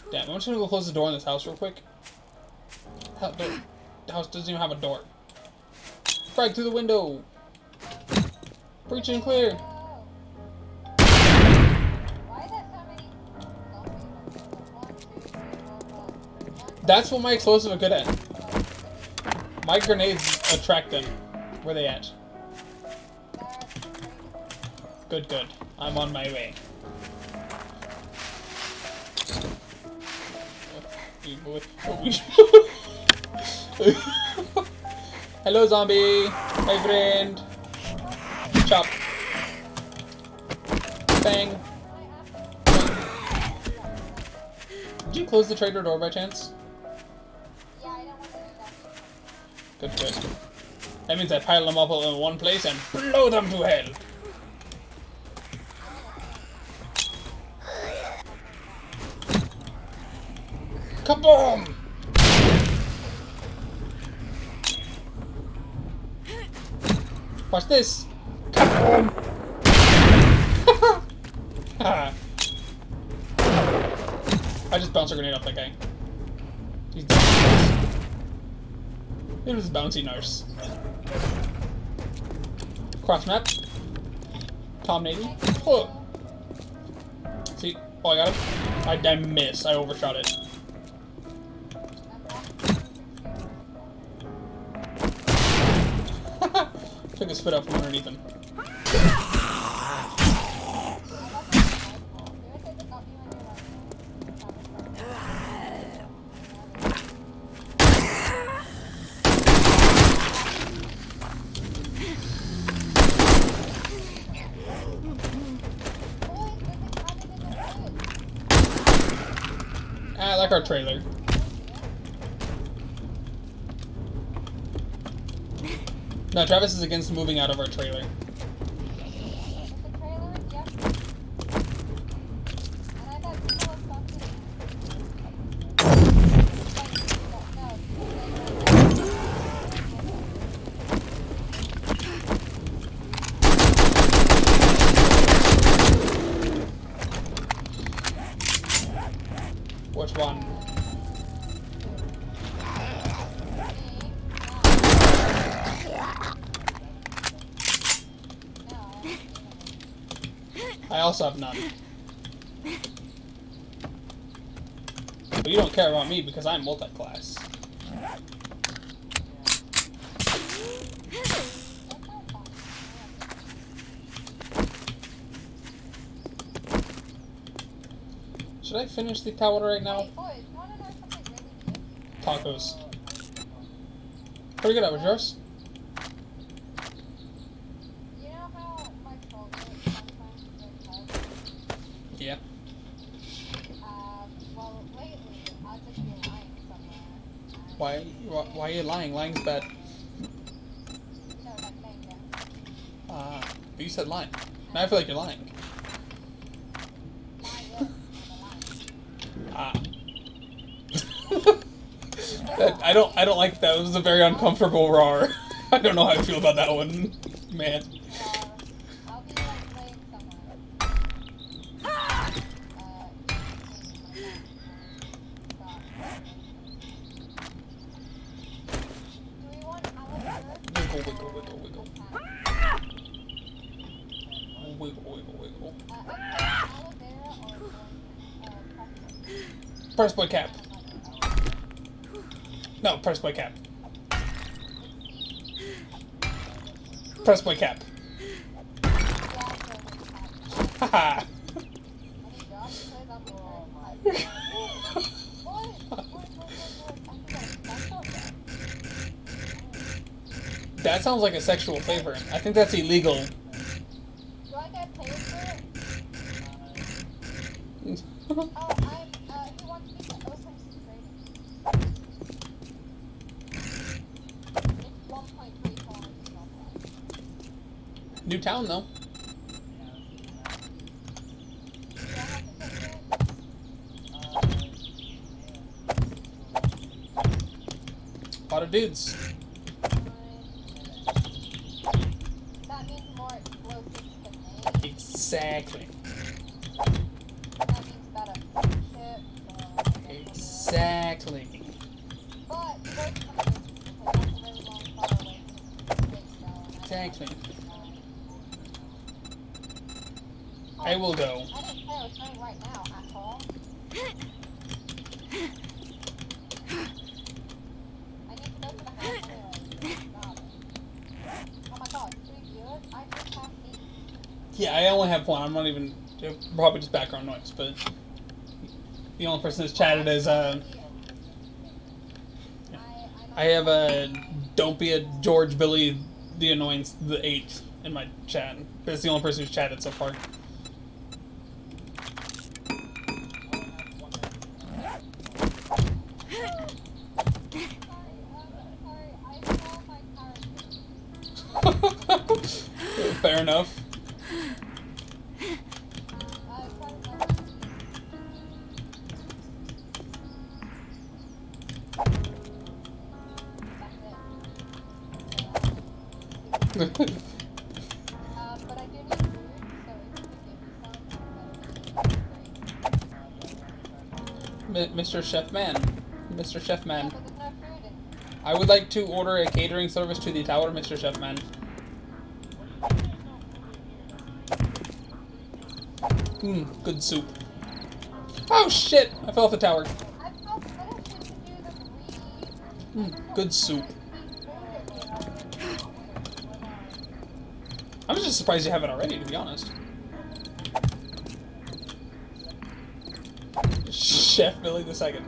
Damn, I'm just gonna go close the door in this house real quick. The house doesn't even have a door. Frag through the window! Breach and clear! Why is there so many zombies? 1, 2, 3, 4, 5. That's what my explosives are good at. My grenades attract them. Where they at? Good, good. I'm on my way. Hello, zombie. My friend. Chop. Bang. Did you close the trader door by chance? Yeah, I don't want to do that. Good, good. That means I pile them up all in one place and blow them to hell. Kaboom! Watch this. Kaboom! I just bounced a grenade off that guy. He's dead. It was bouncy nurse. Cross map. Tom Navy. Oh. See? Oh, I got him. I missed. I overshot it. Took his foot out from underneath him. I like our trailer. No, Travis is against moving out of our trailer. The trailer? Yep. And I thought people were something. one. I also have none. But you don't care about me because I'm multi-class. Should I finish the tower right now? Hey, boys, wanna know something really good? Tacos. Pretty good, that was yours? You know how my phone is sometimes very hard? Yeah. Well, lately, I'll just be lying somewhere. Why are you lying? Lying's bad. No, like laying down. But you said lying. Now I feel like you're lying. Lying, Ah. I don't like that. It was a very uncomfortable roar. I don't know how I feel about that one, man. I'll be like laying somewhere. Do we want our Wiggle, wiggle, wiggle, wiggle. Wiggle, wiggle, wiggle. aloe vera or Press boy cap. No, press boy cap. Press boy cap. Haha. That sounds like a sexual favor. I think that's illegal. Do I get paid for it? He wants me to open some trading. It's 1.3 kilometers. New town though. Do I have to take it? A lot of dudes. That means more explosives to make. Exactly. That means better friendship. Exactly. But you both come in because that's a really long far away from the big show. Exactly. I will go. I didn't say I was going right now, asshole. I need to go to the house anyway. Stop. Oh my god, 3 viewers? I just have 8. Yeah, I only have one. I'm not even probably just background noise, but the only person that's chatted is I have a don't be a George Billy the Annoyance the 8th in my chat. That's the only person who's chatted so far. Sorry, I saw my character. Fair enough. But I do need food, so if you could give me some, Mr. Chef Man. Mr. Chef Man. but there's no food in. I would like to order a catering service to the tower, Mr. Chef Man. Good soup. Oh shit! I fell off the tower. I've got little shit to do this week. Good soup. I'm just surprised you haven't already, to be honest. Chef Billy the Second.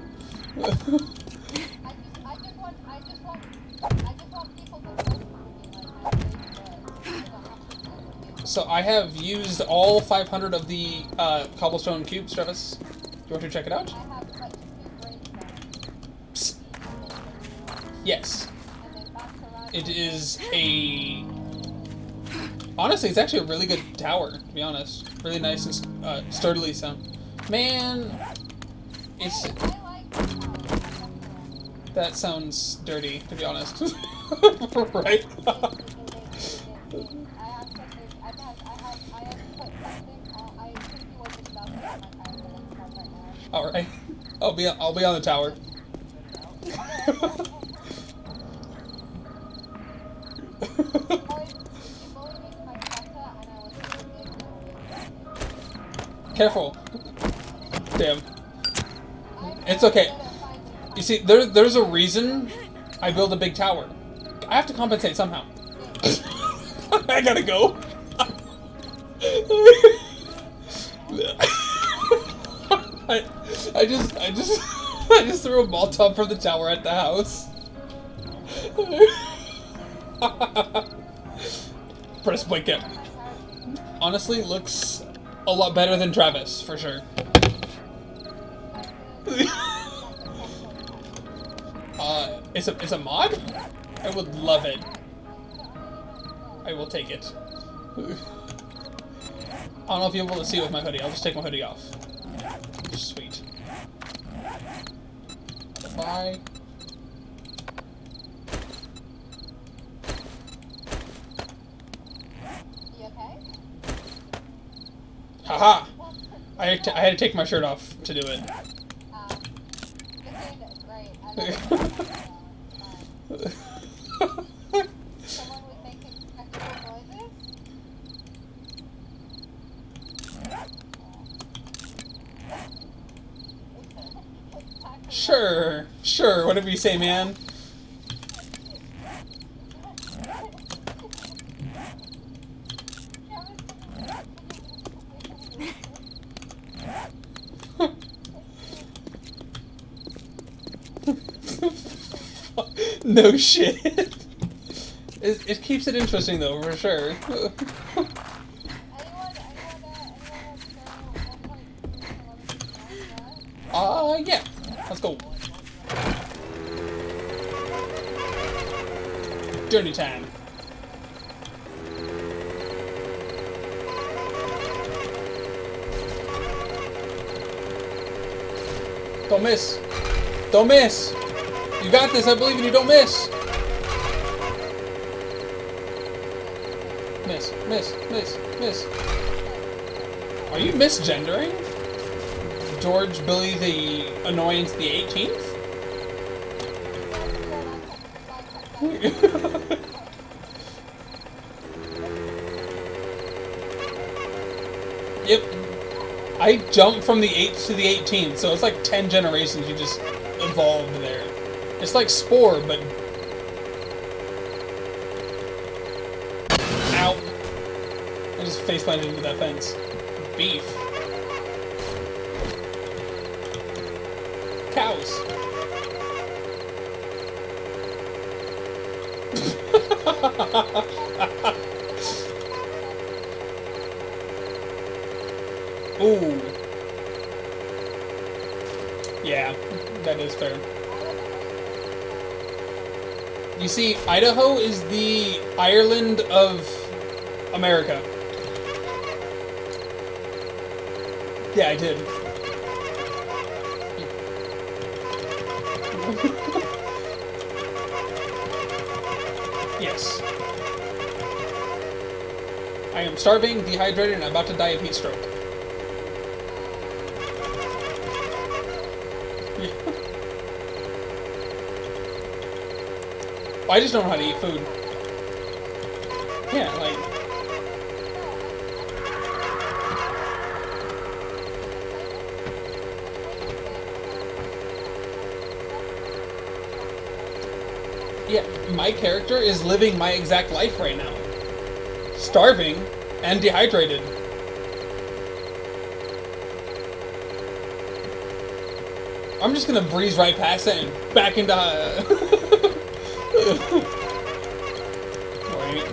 I just want people to vote for me, like how they do. So I have used all 500 of the cobblestone cubes, Travis. Do you want to check it out? I have like 2 brains Psst. Yes. and then back around. It is a... Honestly, it's actually a really good tower, to be honest. Really nice and sturdily sound. Man, it's... I like the tower. That sounds dirty, to be honest. Right? I have something. I have put something on. I think you were just about to get my character right now. Alright. I'll be on the tower. Careful. Damn. It's okay. You see, there's a reason I build a big tower. I have to compensate somehow. I gotta go. I just threw a Molotov from the tower at the house. Press blank it. Honestly, looks a lot better than Travis, for sure. It's a mod? I would love it. I will take it. I don't know if you'll be able to see it with my hoodie. I'll just take my hoodie off. Sweet. Bye. You okay? Haha! I had to take my shirt off to do it. You're doing great. I love it. Someone was making technical noises? Sure, whatever you say, man. No shit. It keeps it interesting though, for sure. Yeah. Let's go. Journey time. Don't miss. Don't miss. You got this. I believe in you. Don't miss. Miss. Miss. Miss. Miss. Are you misgendering? George Billy the Annoyance the 18th? Yep. I jumped from the 8th to the 18th, so it's like 10 generations you just evolved there. It's like Spore, but... Ow. I just face planted into that fence. Beef. Cows. Ooh. Yeah, that is fair. You see, Idaho is the Ireland of America. Yeah, I did. Yes. I am starving, dehydrated, and about to die of heat stroke. Yeah. I just don't know how to eat food. Yeah, like... Yeah, my character is living my exact life right now. Starving and dehydrated. I'm just gonna breeze right past it and back into... Wait.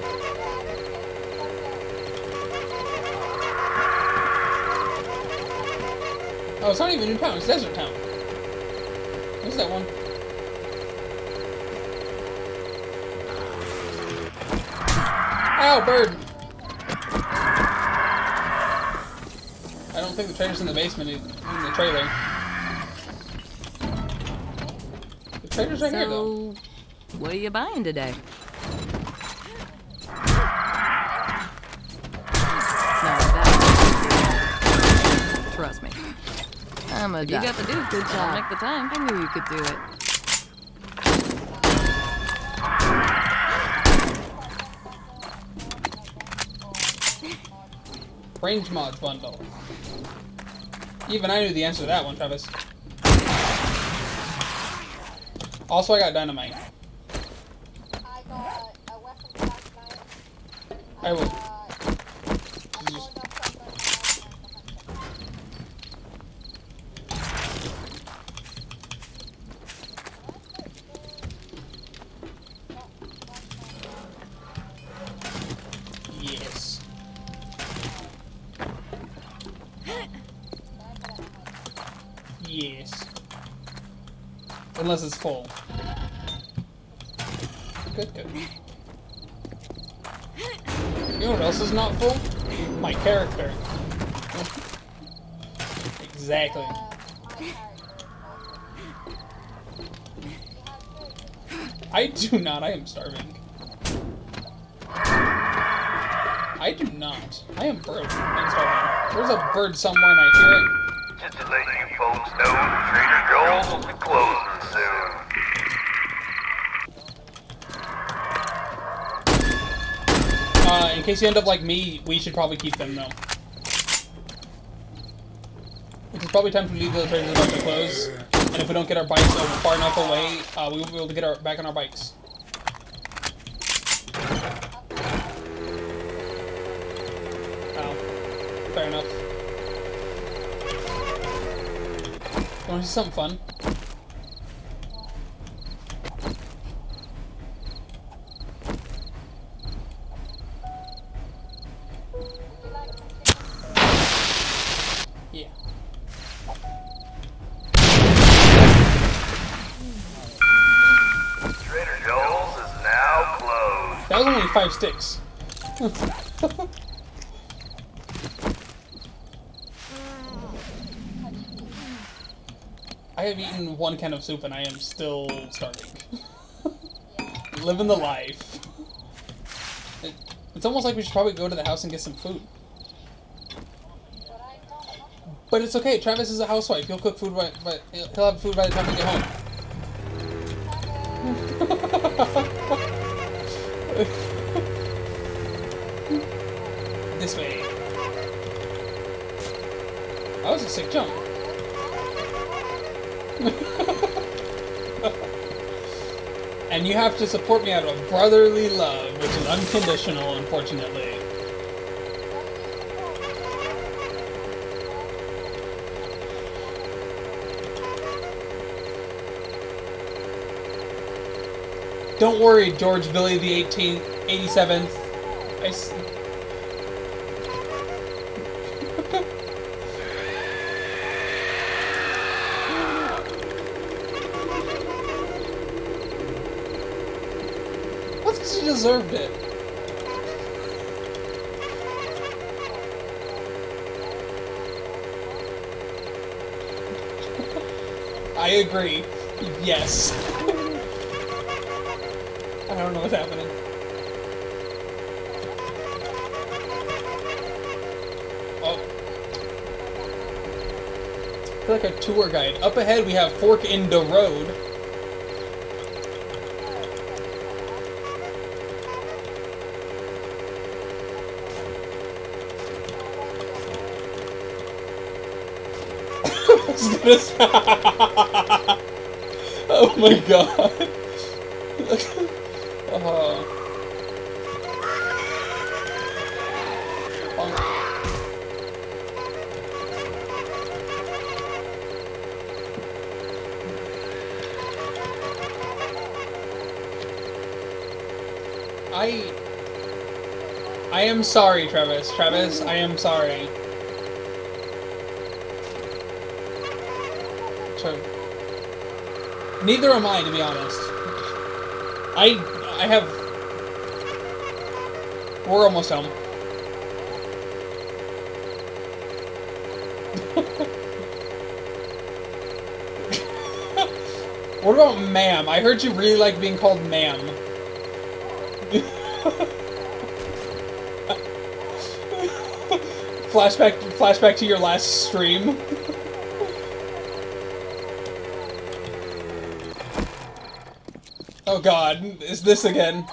Oh, it's not even New Town, it's Desert Town. Where's that one? Ow, bird! I don't think the trailer's in the basement, in the trailer. The trailer's right here, though. What are you buying today? No, that trust me. I'm a You got the dude. Good job. Make the time. I knew you could do it. Range mods bundle. Even I knew the answer to that one, Travis. Also, I got dynamite. I got a weapon last night. I will. I pulled up something last night. Yes. Yes. Unless it's full. Good, good. You know what else is not full? My character. Exactly. My character. I do not. I am starving. I do not. I am broke. I'm starving. There's a bird somewhere and I hear it. Just to let you folks know, Trader Joel's will be closing soon. In case you end up like me, we should probably keep them though. It's probably time to leave the trader's about to close. And if we don't get our bikes over far enough away, we won't be able to get back on our bikes. Oh, fair enough. You want to see something fun? Yeah. Trader Joel's is now closed. That was only 5 sticks. I have eaten 1 can of soup and I am still starving. Living the life. It's almost like we should probably go to the house and get some food. But it's okay, Travis is a housewife. He'll cook food, but he'll have food by the time we get home. This way. That was a sick jump. And you have to support me out of brotherly love, which is unconditional, unfortunately. Don't worry, George Billy the 87th. That's because you deserved it. I agree. Yes. I don't know what's happening. Oh. I feel like a tour guide. Up ahead we have Fork in the Road. Oh my god. I am sorry, Travis. Travis, I am sorry. Neither am I, to be honest. I have... We're almost home. What about ma'am? I heard you really like being called ma'am. Flashback to your last stream. Oh god, is this again?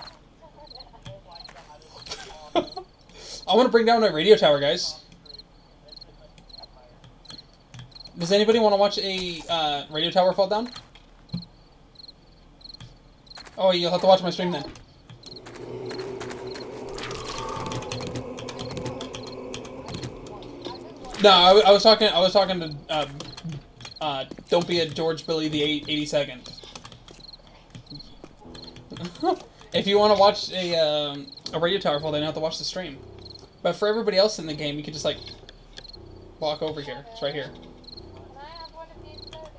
I want to bring down a radio tower, guys. Does anybody want to watch a radio tower fall down? Oh, you'll have to watch my stream then. No, I was talking to don't be a George Billy the 82nd. If you want to watch a radio tower fall, then you have to watch the stream. But for everybody else in the game, you can just like walk over here. It's right here. Can I have one of these sodas?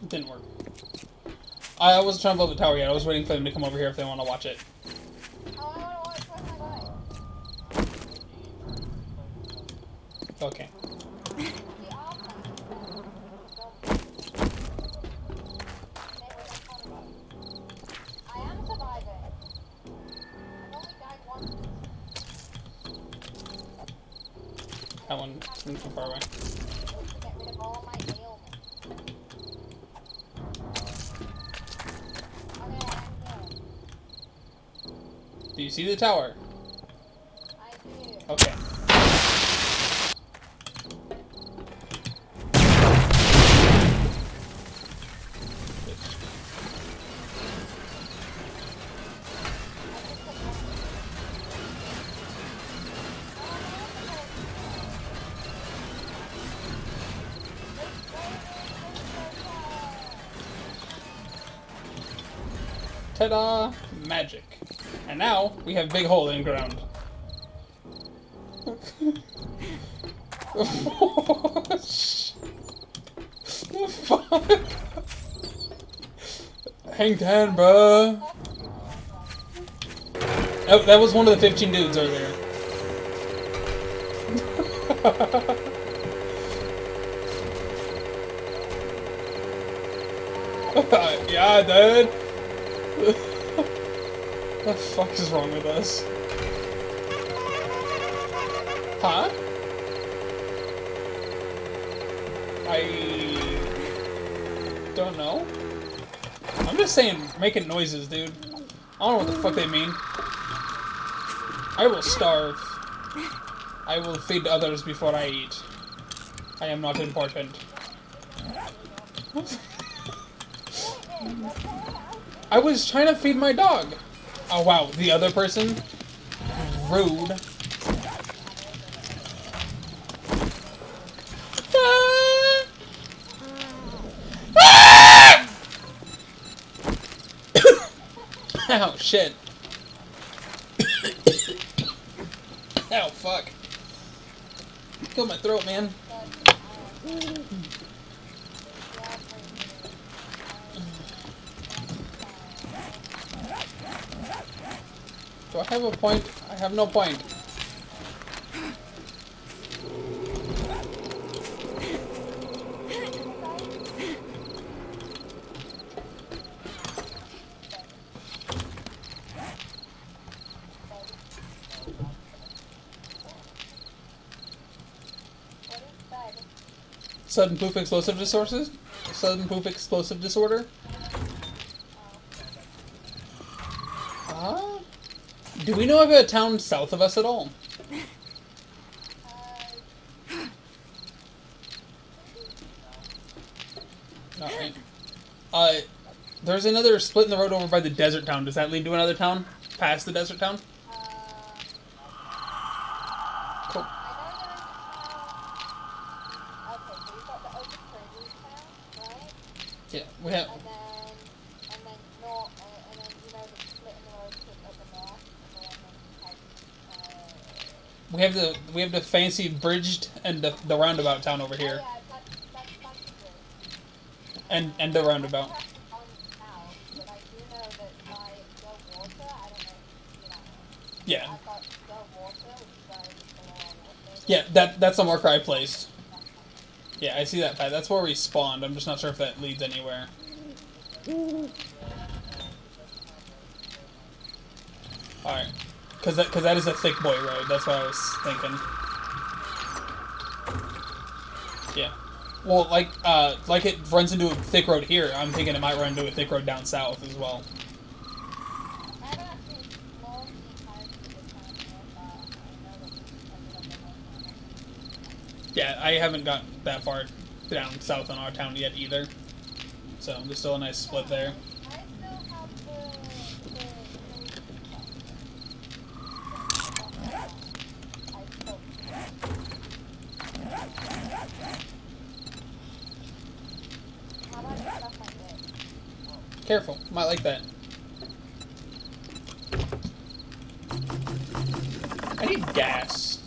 It didn't work. I wasn't trying to blow the tower yet. I was waiting for them to come over here if they want to watch it. Oh, I want to watch. Where's my guy? Okay. The arm I am surviving. I've only died once. That one's from far away. To get rid of all my ailments. Okay, I'm here. Do you see the tower? I do. Okay. Ta-da! Magic. And now we have big hole in ground. Fuck. Hang 10, bruh. That was one of the 15 dudes earlier. Yeah, dude. What the fuck is wrong with us? Huh? I don't know. I'm just saying, making noises, dude. I don't know what the fuck they mean. I will starve. I will feed others before I eat. I am not important. I was trying to feed my dog. Oh wow, the other person? Rude. Ah! Ah! Oh shit. Oh fuck. Killed my throat, man. Do I have a point? I have no point. Sudden poof explosive disorder? Sudden poof explosive disorder? Do we know of a town south of us at all? Alright. There's another split in the road over by the desert town. Does that lead to another town? Past the desert town? Cool. Yeah, we have... And then north, and then, you know, the split in the road to up the north, and then has, We have the fancy bridged and the roundabout town over here, Yeah, that's possible. and the roundabout. I don't have to tell you now, but I do know that by Go Water, I don't know if you know. Yeah, I've got Go Water, which is where I used to live. yeah. That's the marker I placed. Yeah, I see that path. That's where we spawned. I'm just not sure if that leads anywhere. All right, because that is a thick boy road. That's what I was thinking. Yeah. Well, like it runs into a thick road here. I'm thinking it might run into a thick road down south as well. I haven't actually explored the entirety of the town yet, but I know that we ended up in West. Yeah, I haven't got that far down south on our town yet either. So there's still a nice split there. I still have the how about the stuff like this? Careful, might like that. I need gas.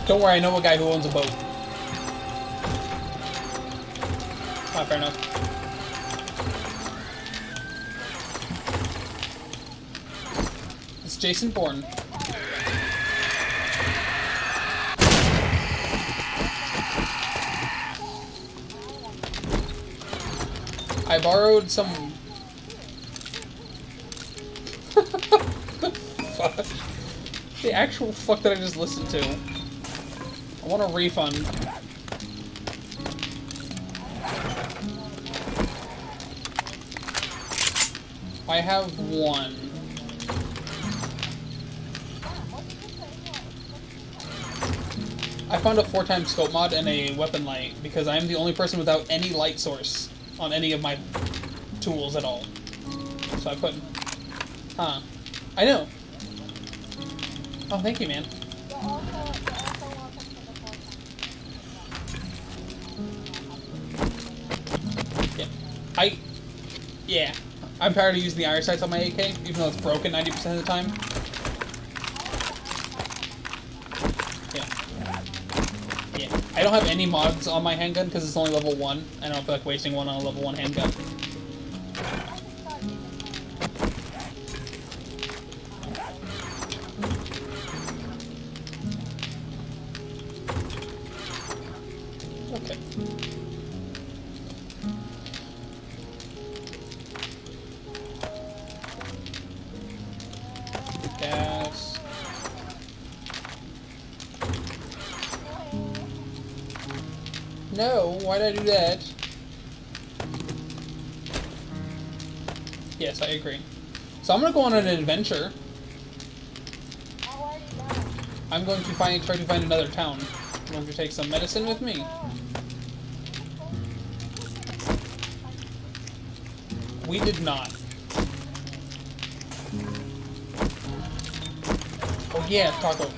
Don't worry, I know a guy who owns a boat. Ah, fair enough. It's Jason Bourne. I borrowed some... Fuck. The actual fuck that I just listened to. I want a refund. I have one. I found a 4x scope mod and a weapon light because I am the only person without any light source on any of my tools at all. So I put... Huh. I know. Oh, thank you, man. You're also welcome to the full-time. Yeah. I'm tired of using the iron sights on my AK, even though it's broken 90% of the time. Yeah. I don't have any mods on my handgun because it's only level 1. I don't feel like wasting one on a level 1 handgun. Okay. Gas. No, why'd I do that? Yes, I agree. So I'm gonna go on an adventure. I'm going to try to find another town. I'm going to take some medicine with me. We did not. Oh yeah, taco.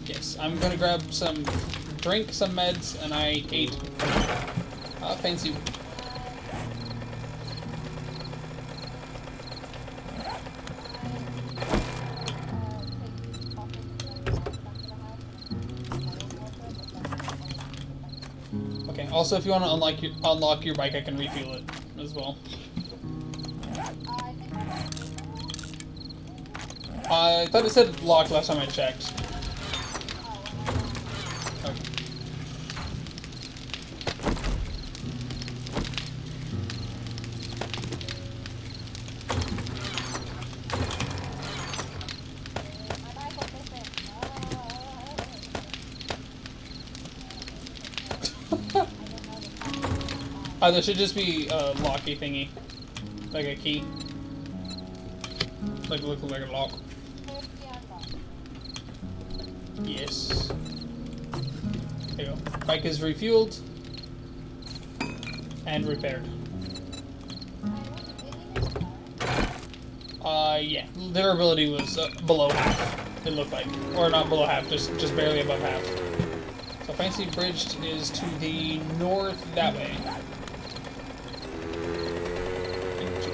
Yes, I'm gonna grab some drink, some meds, and I ate fancy. Okay. Also, if you want to unlock your bike, I can refuel it as well. I thought it said locked last time I checked. Okay. There should just be a locky thingy, like a key, like look like a lock. Yes. There you go. Bike is refueled and repaired. Yeah. Durability was below half. It looked like, or not below half, just barely above half. So Fancy Bridged is to the north that way.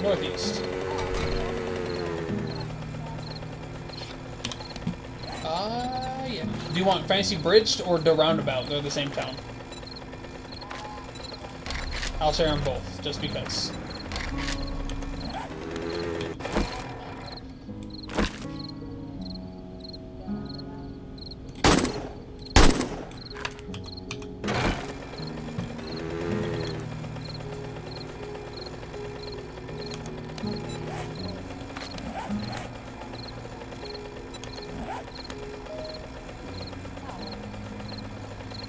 Northeast. Do you want Fantasy Bridge or the Roundabout? They're the same town. I'll share them both, just because.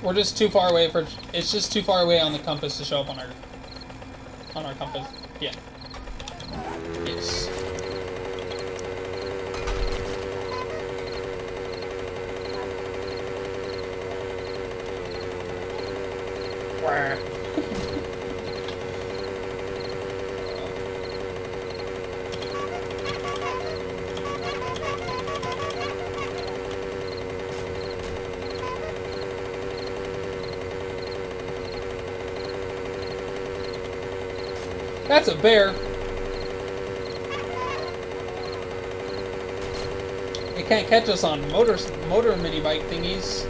We're just too far away for. It's just too far away on the compass to show up on our compass. Yeah. Yes. Wah. That's a bear. It can't catch us on motor mini bike thingies.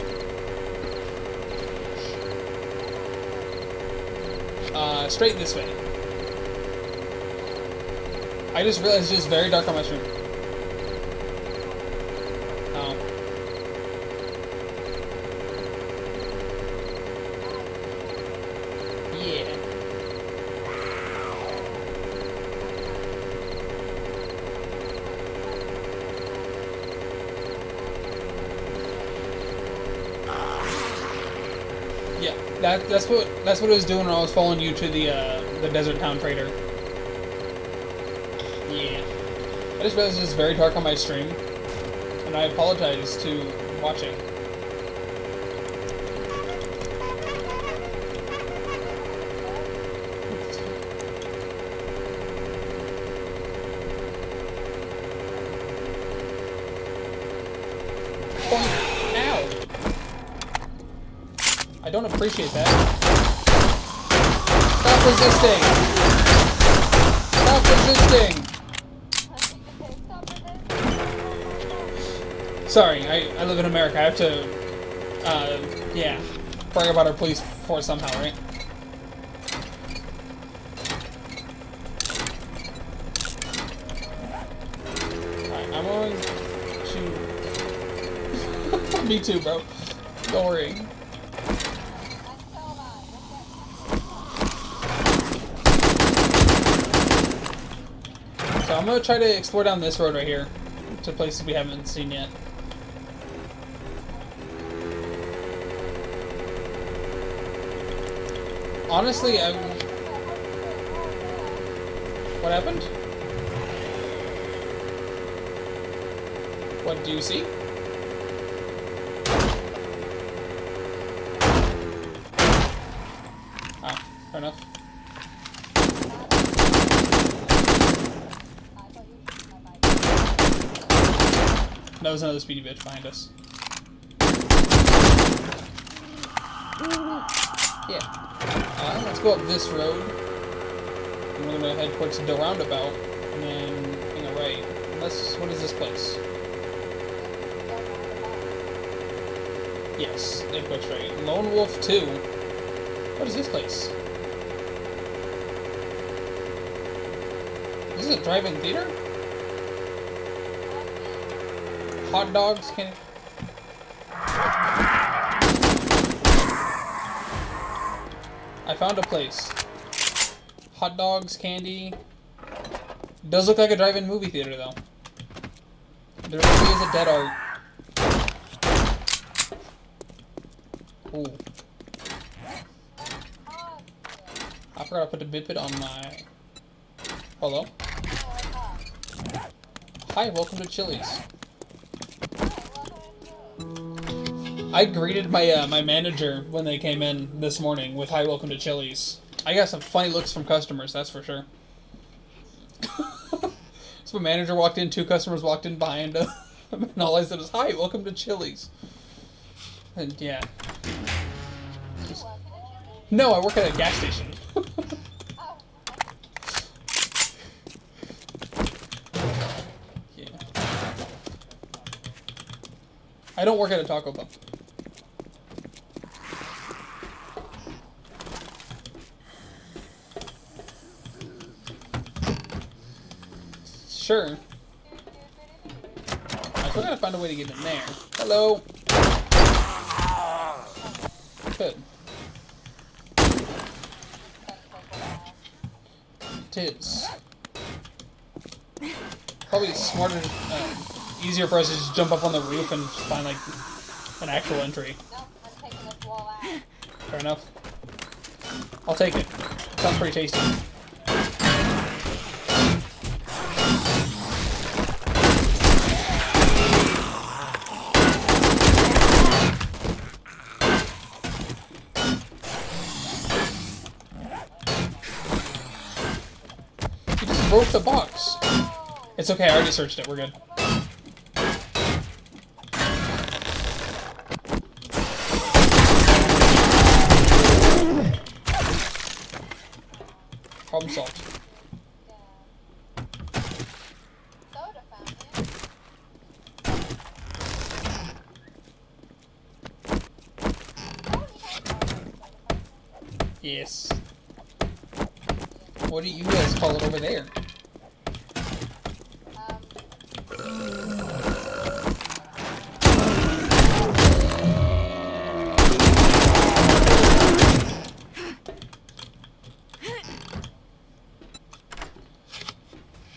Straight this way. I just realized it's just very dark on my stream. Oh. Yeah. Yeah, that's what it was doing when I was following you to the Desert Town Trader. Yeah, I just realized it's very dark on my stream, and I apologize to watching. Ow! I don't appreciate that. Stop resisting! Stop resisting! Sorry, I live in America. I have to, yeah, brag about our police force somehow, right? Alright, I'm going to... Me too, bro. Don't worry. So I'm gonna try to explore down this road right here to places we haven't seen yet. Honestly, what happened? What do you see? Ah, fair enough. That was another speedy bitch behind us. Yeah. Let's go up this road. And we're gonna head towards the roundabout. And then hang a right. What is this place? Yes, it goes right. Lone Wolf 2. What is this place? Is this a drive-in theater? Hot dogs? Can I found a place. Hot dogs, candy. Does look like a drive-in movie theater though. There really is a dead art. Ooh. I forgot to put the biped on my... Hello? Hi, welcome to Chili's. I greeted my my manager when they came in this morning with "Hi, welcome to Chili's." I got some funny looks from customers, that's for sure. So my manager walked in, 2 customers walked in behind him, and all I said was, "Hi, welcome to Chili's." And yeah. No, I work at a gas station. I don't work at a Taco Bell. Sure. I still gotta find a way to get in there. Hello. Good. Tis. Probably smarter, easier for us to just jump up on the roof and find like an actual entry. Nope, I'm taking this wall out. Fair enough. I'll take it. Sounds pretty tasty. You just broke the box. It's okay, I already searched it. We're good. Problem solved. Soda fountain. Yes. What do you guys call it over there?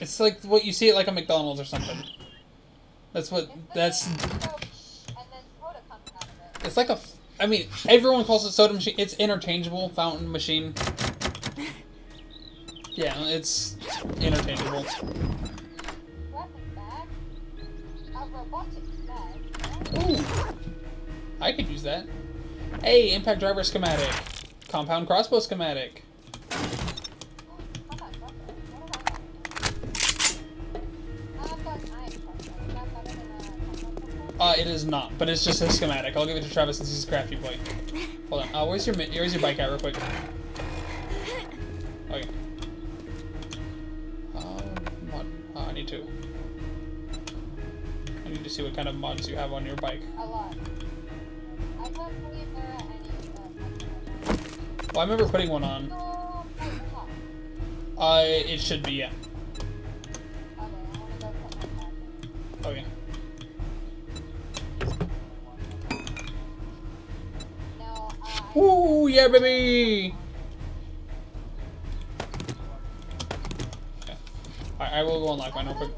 It's like what you see at like a McDonald's or something. That's what. That's. And then soda comes out of it. It's like a. I mean, everyone calls it soda machine. It's interchangeable. Fountain machine. Yeah, it's interchangeable. Weapons bag. A robotics bag. Ooh, I could use that. Hey, impact driver schematic. Compound crossbow schematic. I've got an iron crossbow. Is that better than a It is not, but it's just a schematic. I'll give it to Travis since he's a crafty boy. Hold on. Where's your bike at, real quick? Okay. Mod. I need to. I need to see what kind of mods you have on your bike. A lot. I don't believe there are any. Well, I remember putting one on. No, it's not. It should be, yeah. Okay, I wanna go put my back in. Okay. No, Ooh, yeah, baby! Okay. I will go on live right now, quick.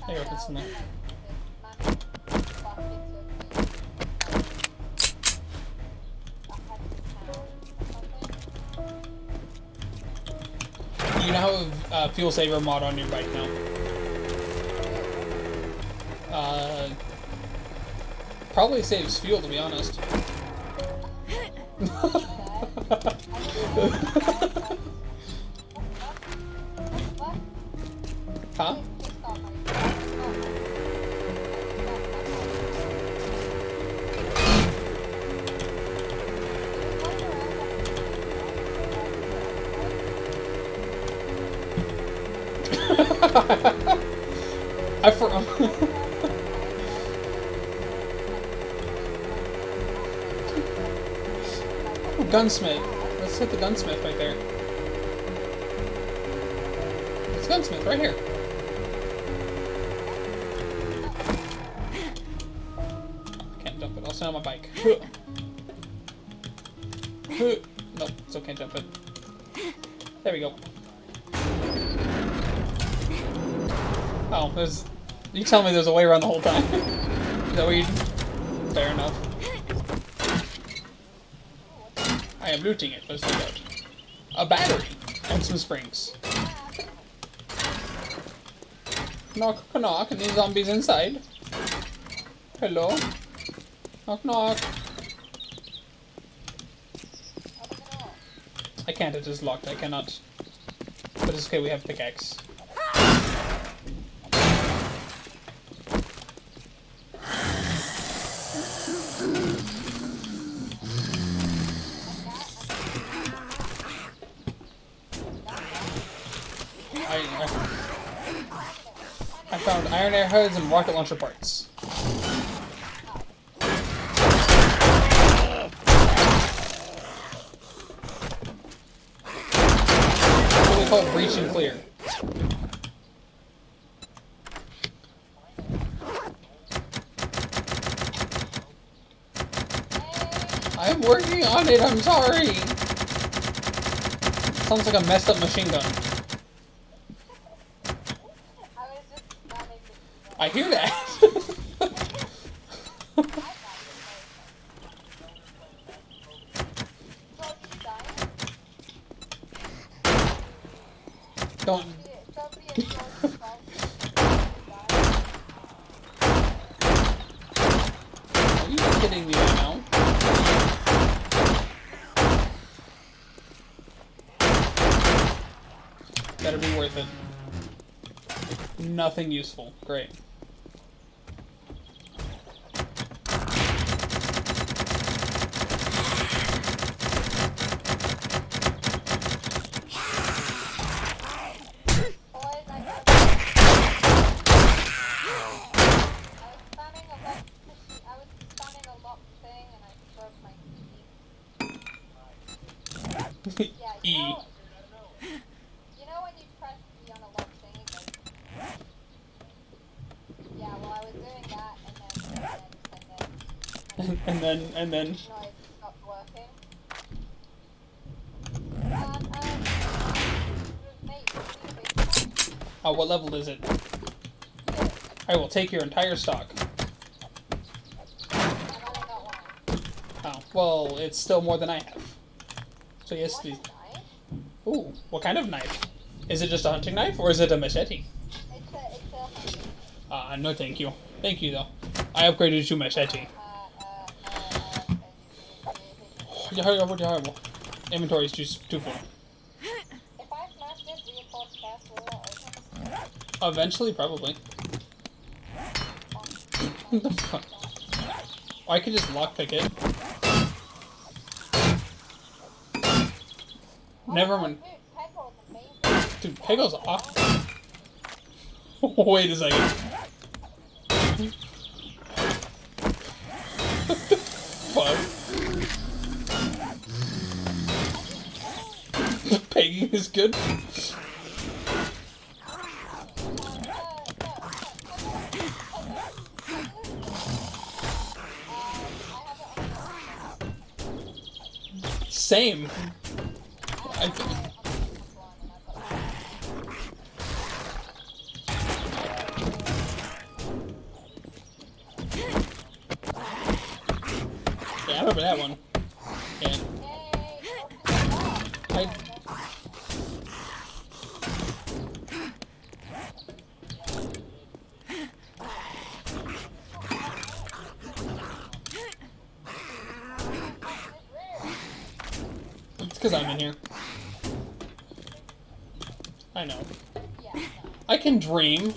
Hey, if it's in there. You now have a fuel saver mod on your bike now. Probably saves fuel, to be honest. Huh? I forgot. Ooh, gunsmith. Let's hit the gunsmith right there. It's gunsmith right here. Can't jump it. I'll sit on my bike. Nope, still can't jump it. There we go. Oh, there's... You tell me there's a way around the whole time. Is that what you... Fair enough. I am looting it, let's find out. A battery and some springs. Knock, knock, any zombies inside? Hello? Knock, knock. I can't, it is locked, I cannot. But it's okay, we have pickaxe. iron arrowheads and rocket launcher parts. That's what we call breach and clear. I'm working on it, I'm sorry! Sounds like a messed up machine gun. I was just spamming the I hear that! Don't... Are you kidding me right now? Better be worth it. Nothing useful. Great. E. You know when you press E on a lock thing, it goes... Yeah, well I was doing that and then no, it stopped working. Mate, what level is it? I will take your entire stock. I've only got one. Oh, well, it's still more than I have. So yes, What please. is knife? Ooh, what kind of knife? Is it just a hunting knife, or is it a machete? It's a hunting. No thank you. Thank you, though. I upgraded to machete. Inventory is too full. If I smash this reinforced cast, will it open? Eventually, probably. What the fuck? I could just lockpick it. Never mind. Dude, Pego's off. Wait a second. Fuck. Pegging is good. Same. Yeah, I remember that one. Yeah. It's because I'm in here. I know. I can dream.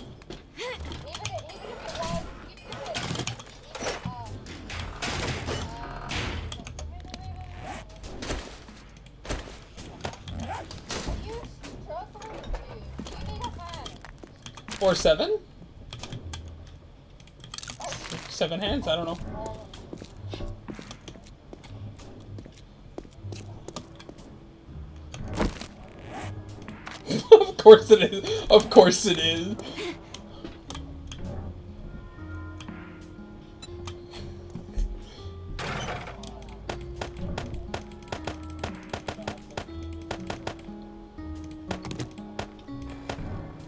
Or 7? 7 hands? I don't know. Of course it is. Of course it is.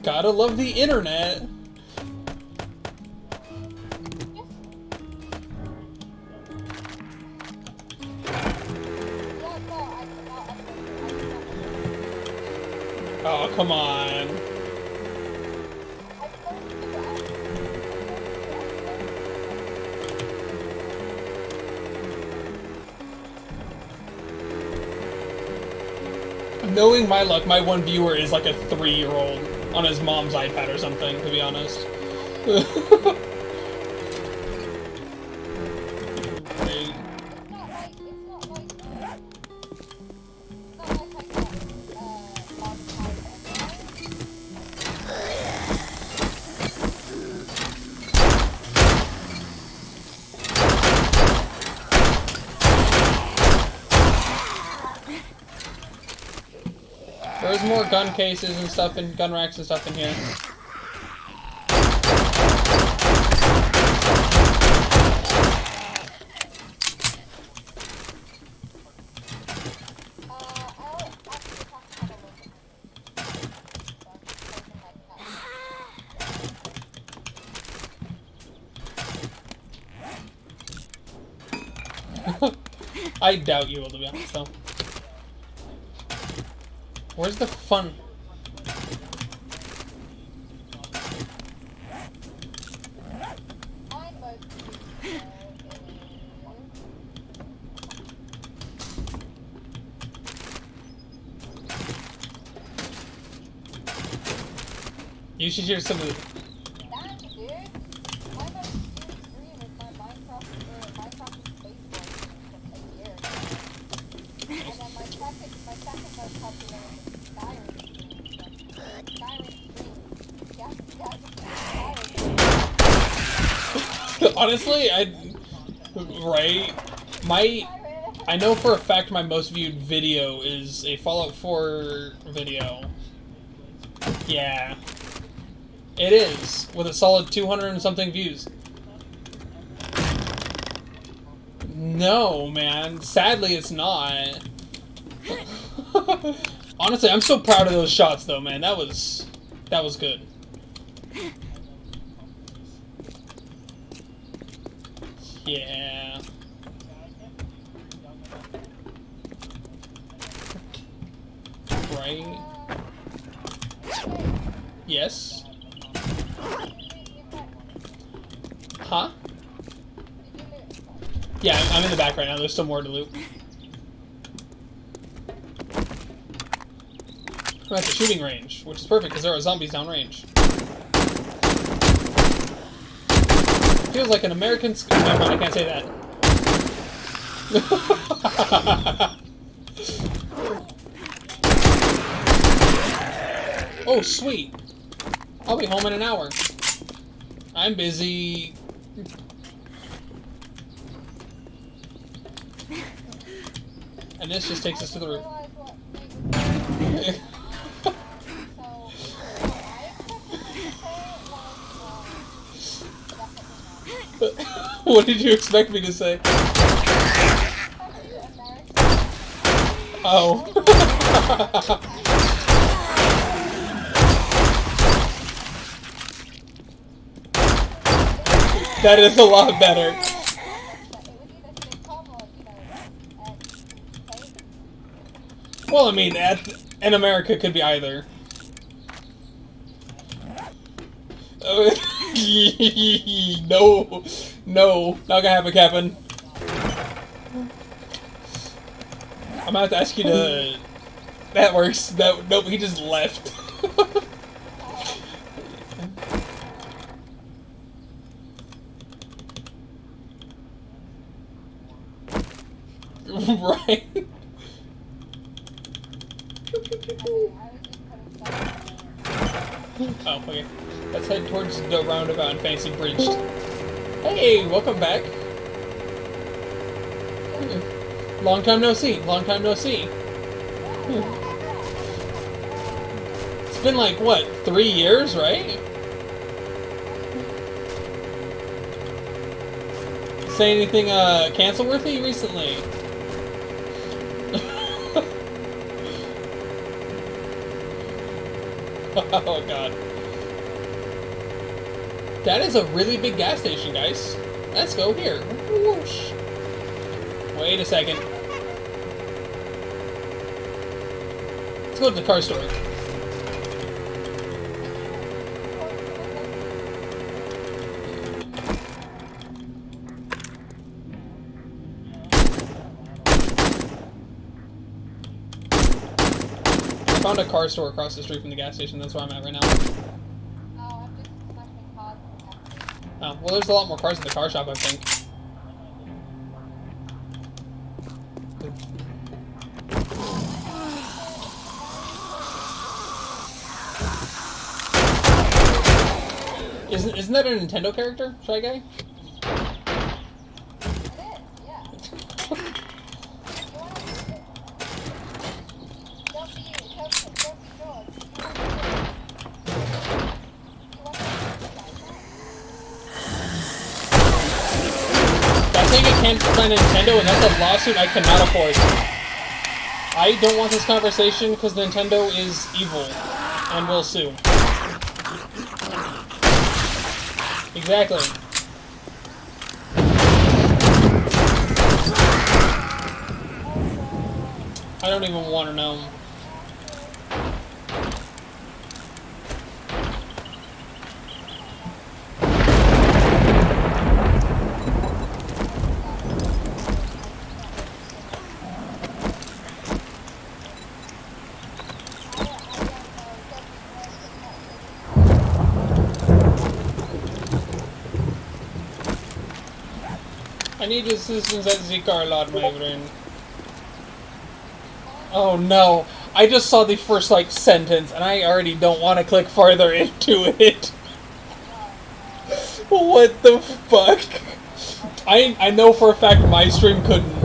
Gotta love the internet. Oh, come on. Knowing my luck, my one viewer is like a 3-year-old on his mom's iPad or something, to be honest. There's more gun cases and stuff and gun racks and stuff in here. I doubt you will, to be honest, though. Where's the fun? You should hear some of the... Honestly, I know for a fact my most viewed video is a Fallout 4 video. Yeah. It is, with a solid 200 and something views. No, man. Sadly, it's not. Honestly, I'm so proud of those shots, though, man. That was good. Yeah. Right. Yes. Huh? Yeah, I'm in the back right now. There's still more to loot. I'm at the shooting range, which is perfect because there are zombies downrange. Feels like an American... Never mind, I can't say that. Oh, sweet. I'll be home in an hour. I'm busy... And this just takes us to the roof. What did you expect me to say? Oh. That is a lot better. Well, I mean, in America could be either. No, not gonna happen, Captain. I'm gonna have to ask you to. That works. Nope, he just left. Right. Oh, okay. Let's head towards the roundabout and Fancy Bridged. Hey, welcome back. Long time no see. Long time no see. It's been like, what, 3 years, right? Say anything cancel-worthy recently? Oh god. That is a really big gas station, guys. Let's go here. Whoosh. Wait a second. Let's go to the car store. I found a car store across the street from the gas station. That's where I'm at right now. Oh, well, there's a lot more cars at the car shop, I think. Isn't that a Nintendo character, Shy Guy? take it canceled by Nintendo, and that's a lawsuit I cannot afford. I don't want this conversation because Nintendo is evil and will sue. Exactly. I don't even want to know. I need assistance at Zikarlad, my friend. Oh no. I just saw the first, like, sentence, and I already don't want to click farther into it. What the fuck? I know for a fact my stream couldn't.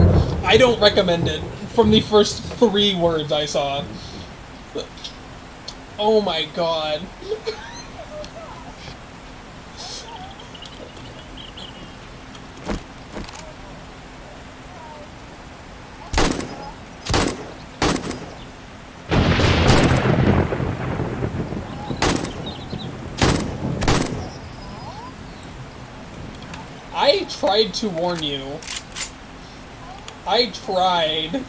I don't recommend it from the first 3 words I saw. Oh my god. I tried to warn you. I tried.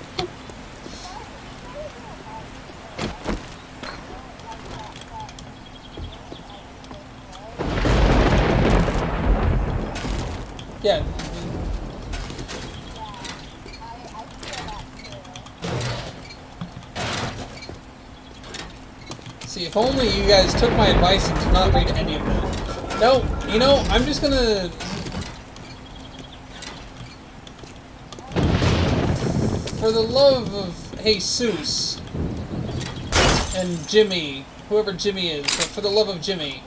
Yeah. See, if only you guys took my advice and did not read any of it. No, you know, I'm just gonna... For the love of Jesus and Jimmy, whoever Jimmy is, but for the love of Jimmy.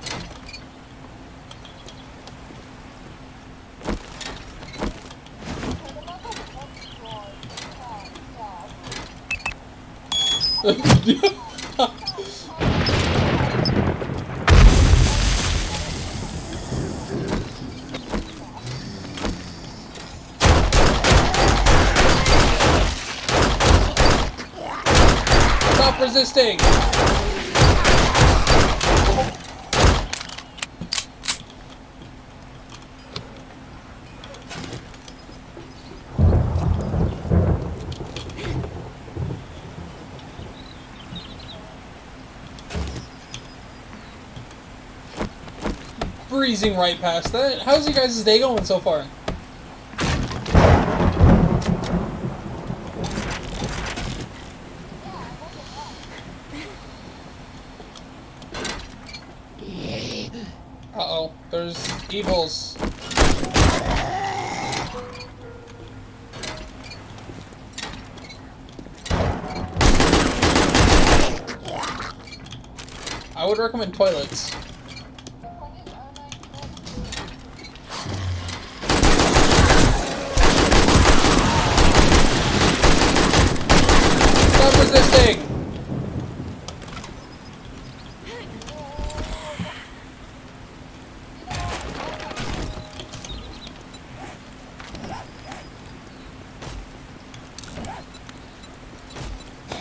Stop resisting! Breezing right past that. How's you guys' day going so far? Uh-oh, there's evils. I would recommend toilets. Stop resisting!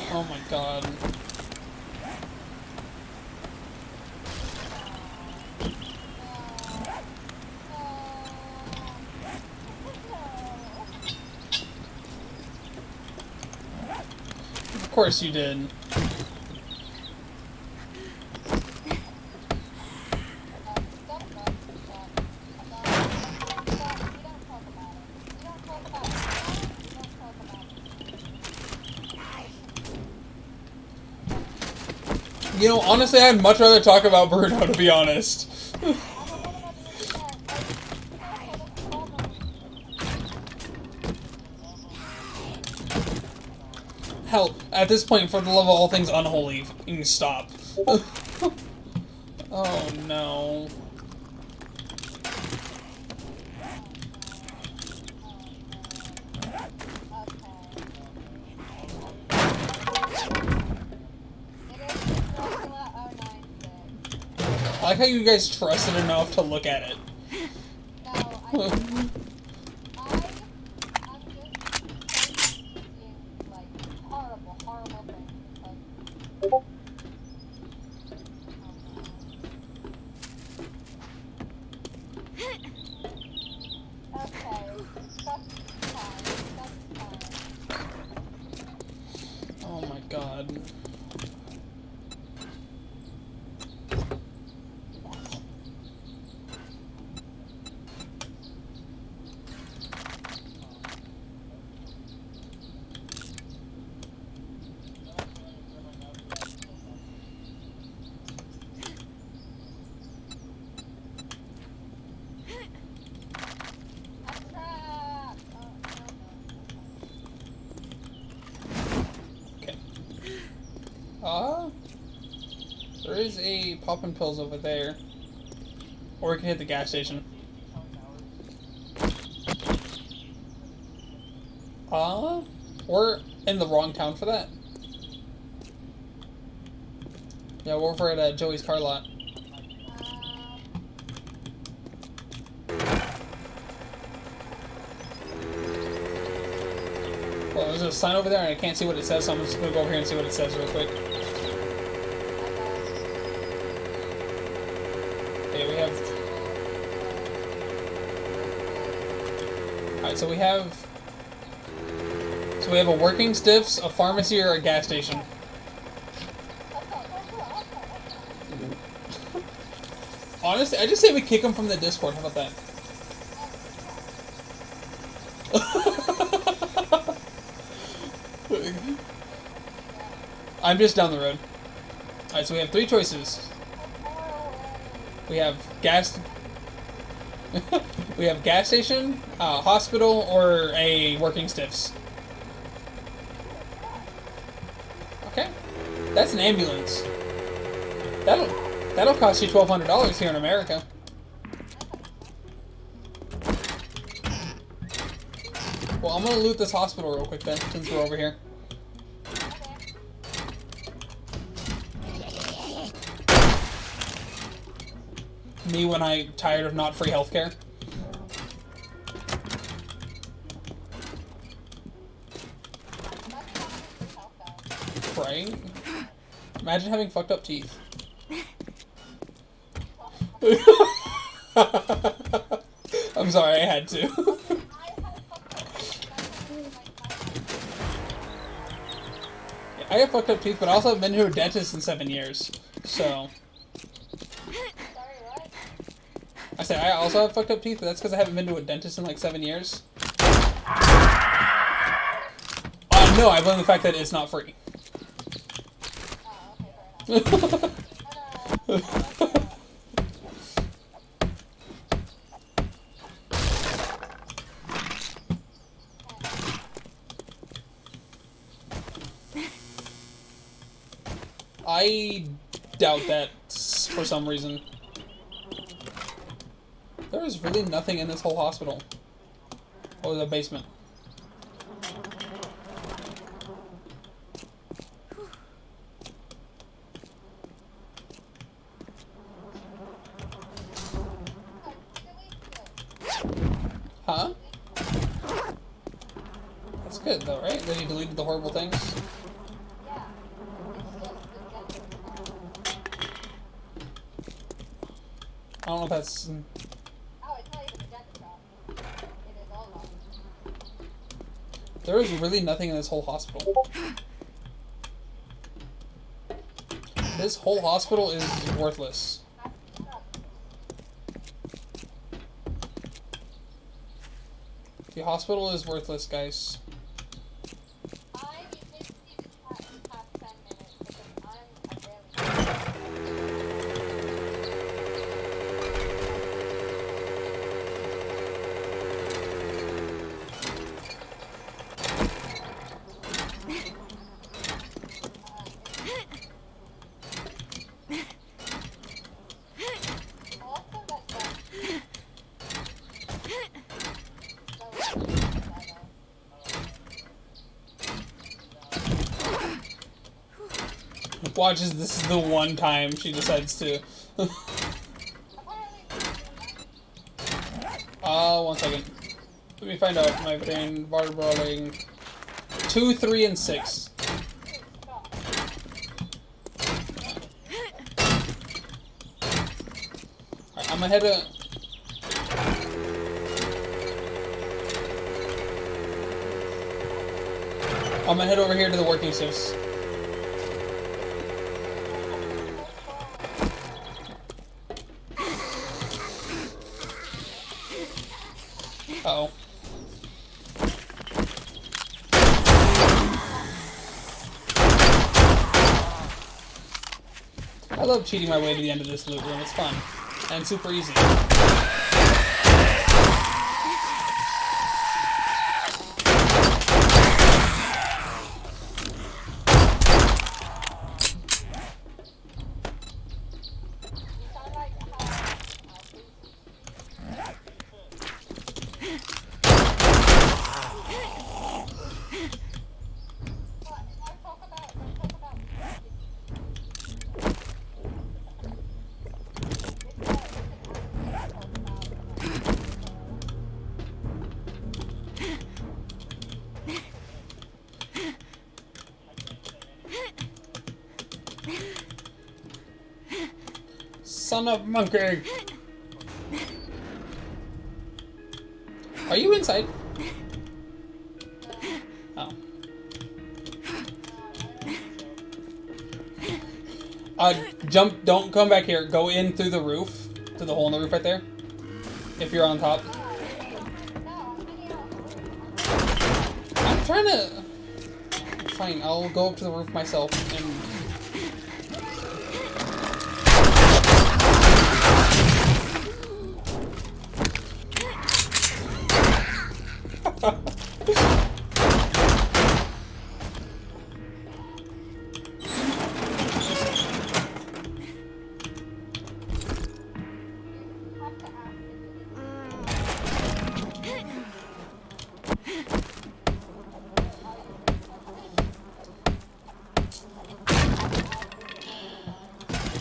Oh my god. Of course you did. You know, honestly, I'd much rather talk about Bruno, to be honest. Hell, at this point, for the love of all things unholy, fucking stop. Oh no. I like how you guys trusted enough to look at it. No, I Oh my god. There is a poppin' pills over there. Or we can hit the gas station. We're in the wrong town for that. Yeah, we're over at Joey's car lot. Well, there's a sign over there and I can't see what it says, so I'm just gonna go over here and see what it says real quick. Okay, we have... Alright, so we have a working stiffs, a pharmacy, or a gas station. Honestly, I just say we kick him from the Discord. How about that? I'm just down the road. Alright, so we have three choices. We have gas... we have gas station, hospital, or a working stiffs. Okay. That's an ambulance. That'll cost you $1,200 here in America. Well, I'm gonna loot this hospital real quick then, since we're over here. Me when I'm tired of not free healthcare. Right? Imagine having fucked up teeth. I'm sorry, I had to. I have fucked up teeth, but I also haven't been to a dentist in 7 years. So. I said I also have fucked up teeth, but that's because I haven't been to a dentist in like 7 years. No, I blame the fact that it's not free. I doubt that for some reason. There is really nothing in this whole hospital. Oh, the basement. Huh? That's good though, right? That he deleted the horrible things? I don't know if that's... There is really nothing in this whole hospital. This whole hospital is worthless. The hospital is worthless, guys. Watch as this is the one time she decides to. 1 second. Let me find out my brain vertebrae. 2, 3, and 6. Alright, I'm ahead of. I'm gonna head over here to the working shifts. Uh-oh. I love cheating my way to the end of this loot room. It's fun. And super easy. You sound like Son of a monkey! Are you inside? Oh. Jump, don't come back here. Go in through the roof, to the hole in the roof right there. If you're on top. I'm trying to... Fine, I'll go up to the roof myself and...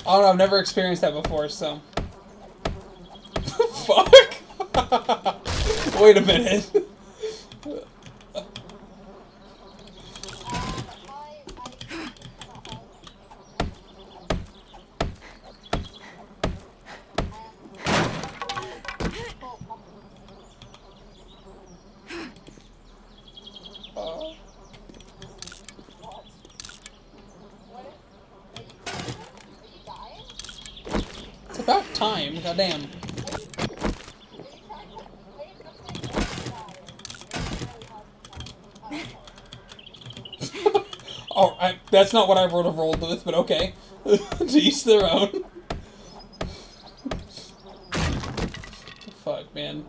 I don't know, I've never experienced that before, so... Fuck! Wait a minute. It's about time, goddamn. Oh, that's not what I would have rolled with, but okay. To each their own. Fuck, man.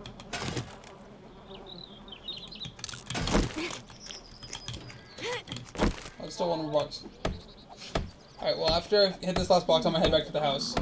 I still want more box. Alright, well, after I hit this last box, I'm gonna head back to the house.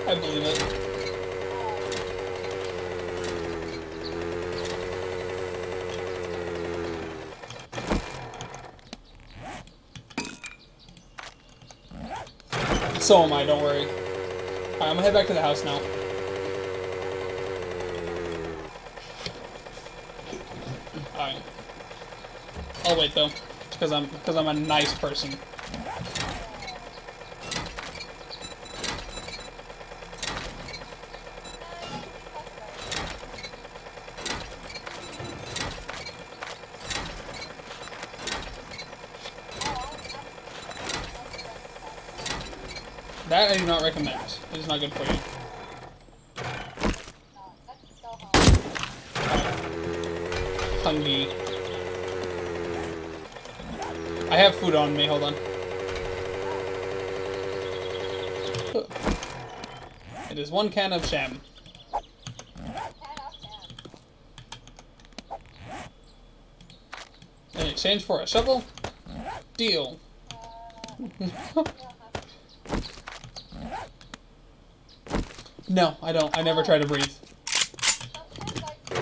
I believe it. So am I, don't worry. Alright, I'm gonna head back to the house now. Alright. I'll wait though, because I'm a nice person. That I do not recommend. It is not good for you. Hungry. I have food on me, hold on. It is 1 can of sham. In exchange for a shovel? Deal. No, I don't. I never try to breathe. Sometimes I do.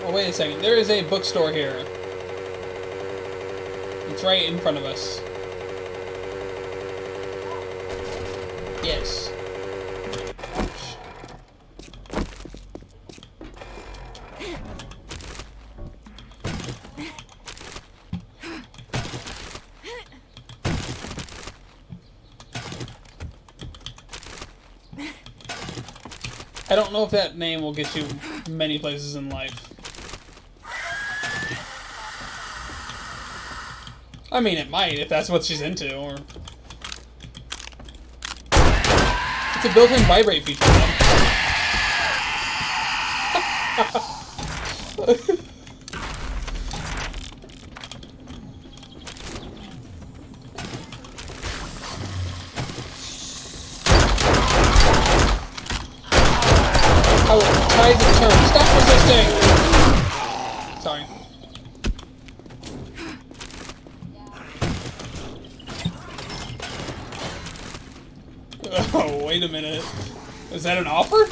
Oh, wait a second. There is a bookstore here. It's right in front of us. Yes. I don't know if that name will get you many places in life. I mean, it might, if that's what she's into, or... It's a built-in vibrate feature, man. I will try to turn. Stop resisting! Sorry. Oh, wait a minute. Is that an offer?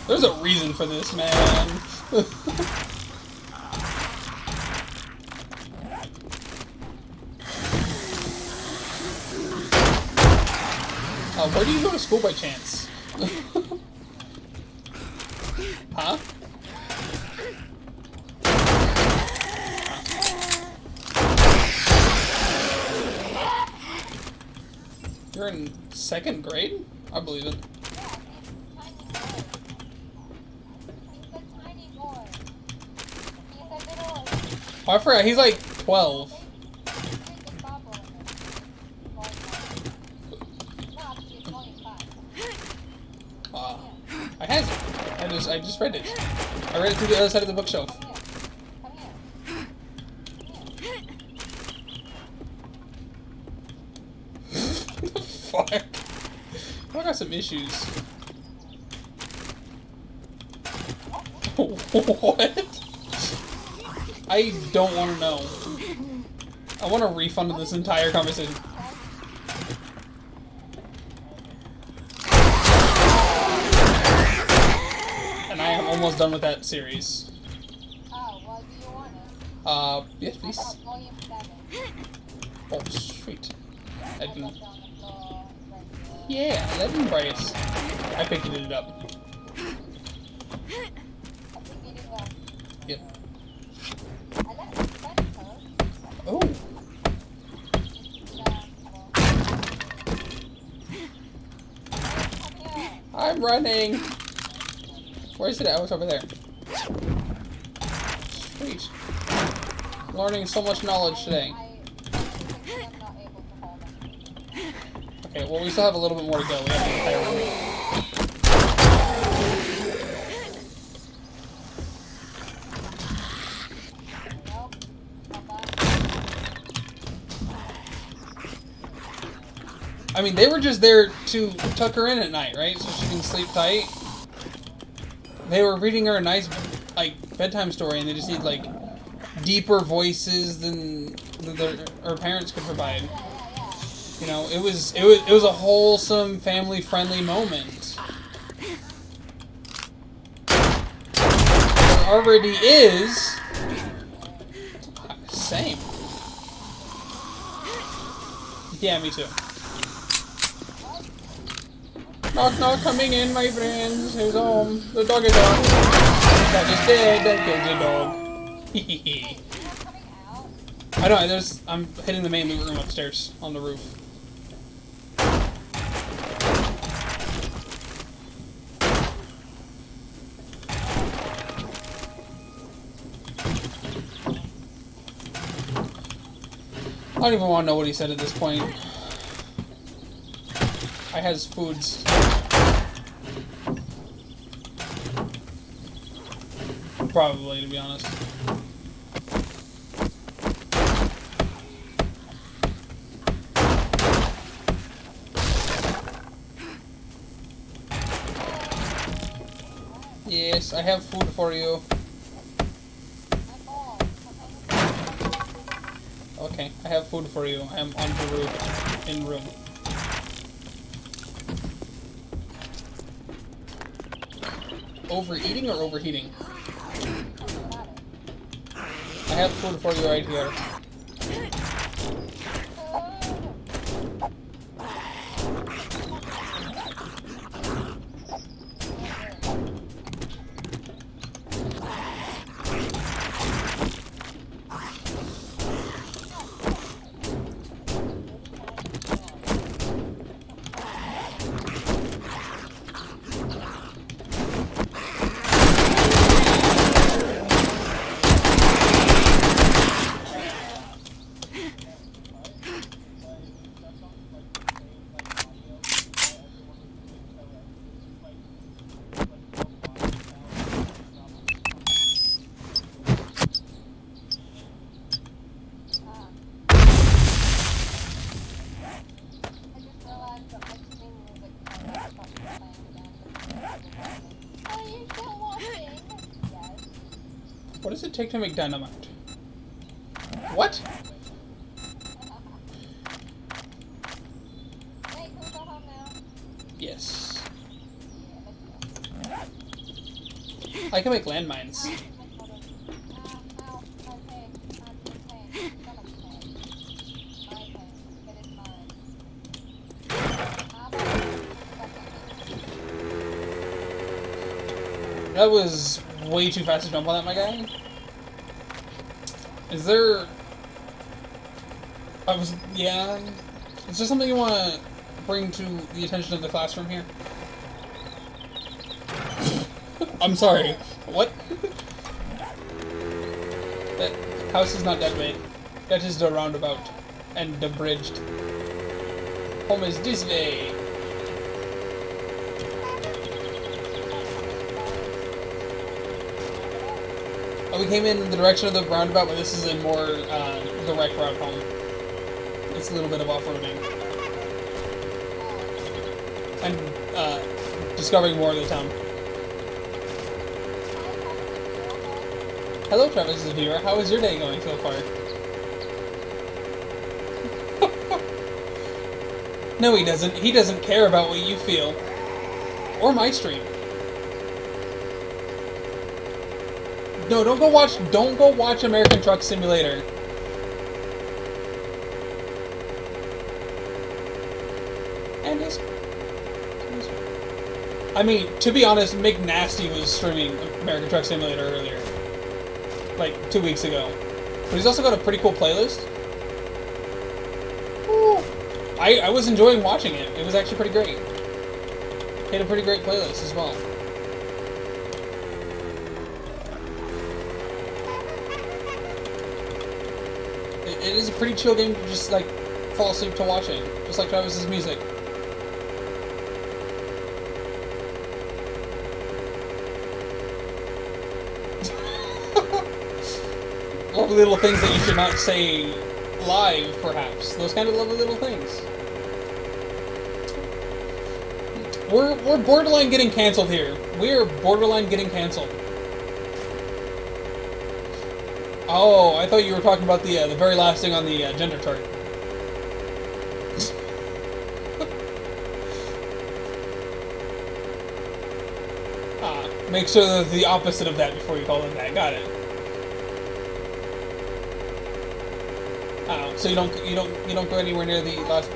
There's a reason for this, man. Where do you go to school by chance? Huh? You're in 2nd grade? I believe it. He's a tiny boy. He's a little... Oh, I forgot. He's like 12. I just read it. I read it through the other side of the bookshelf. Fuck. I got some issues. What? I don't want to know. I want a refund of this entire conversation. And I am almost done with that series. Oh, well, do you want it? Yes, please. I got volume 7. Oh, sweet. I left it on the floor right there. Yeah, let me Bryce. I picked it up. I think it is Yep. I left it better. Oh. Come here. I'm running. Where is it at? Oh, it's over there. Sweet. Learning so much knowledge today. I am not able to hold it. Okay, well, we still have a little bit more to go. We have the entire room. Nope. Come back. I mean, they were just there to tuck her in at night, right? So she can sleep tight. They were reading her a nice, like, bedtime story, and they just need, like, deeper voices than her parents could provide. You know, it was a wholesome, family-friendly moment. It already is. Same. Yeah, me too. Knock, knock, coming in, my friends. Who's home? The dog is home. Dog is dead. That killed the dog. Hehehe. I know. I'm hitting the main loot room upstairs on the roof. I don't even want to know what he said at this point. I has foods. Probably, to be honest. Yes, I have food for you. Okay, I have food for you. I am on the roof, in room. Overeating or overheating? I have food for you right here. What does it take to make dynamite? What? Hey, can we go home now? Yes. I can make landmines. Ow, my pain, my pain, stomach pain. My pain, it is mine. That was way too fast to jump on that, my guy. Is there... Yeah... Is there something you want to bring to the attention of the classroom here? I'm sorry. What? That house is not that way. That is the roundabout. And the bridged. Home is this way. We came in the direction of the roundabout, but this is a more direct route home. It's a little bit of off-roading. And discovering more of the town. Hello, Travis's viewer. How is your day going so far? No, he doesn't. He doesn't care about what you feel. Or my stream. No, don't go watch American Truck Simulator. And his... I mean, to be honest, McNasty was streaming American Truck Simulator earlier. Like, 2 weeks ago. But he's also got a pretty cool playlist. Woo. I was enjoying watching it. It was actually pretty great. He had a pretty great playlist as well. It is a pretty chill game to just, like, fall asleep to watching. Just like Travis's music. Lovely little things that you should not say live, perhaps. Those kind of lovely little things. We're borderline getting canceled here. We are borderline getting canceled. Oh, I thought you were talking about the very last thing on the gender chart. Make sure that the opposite of that before you call it that. Got it. So you don't go anywhere near the last.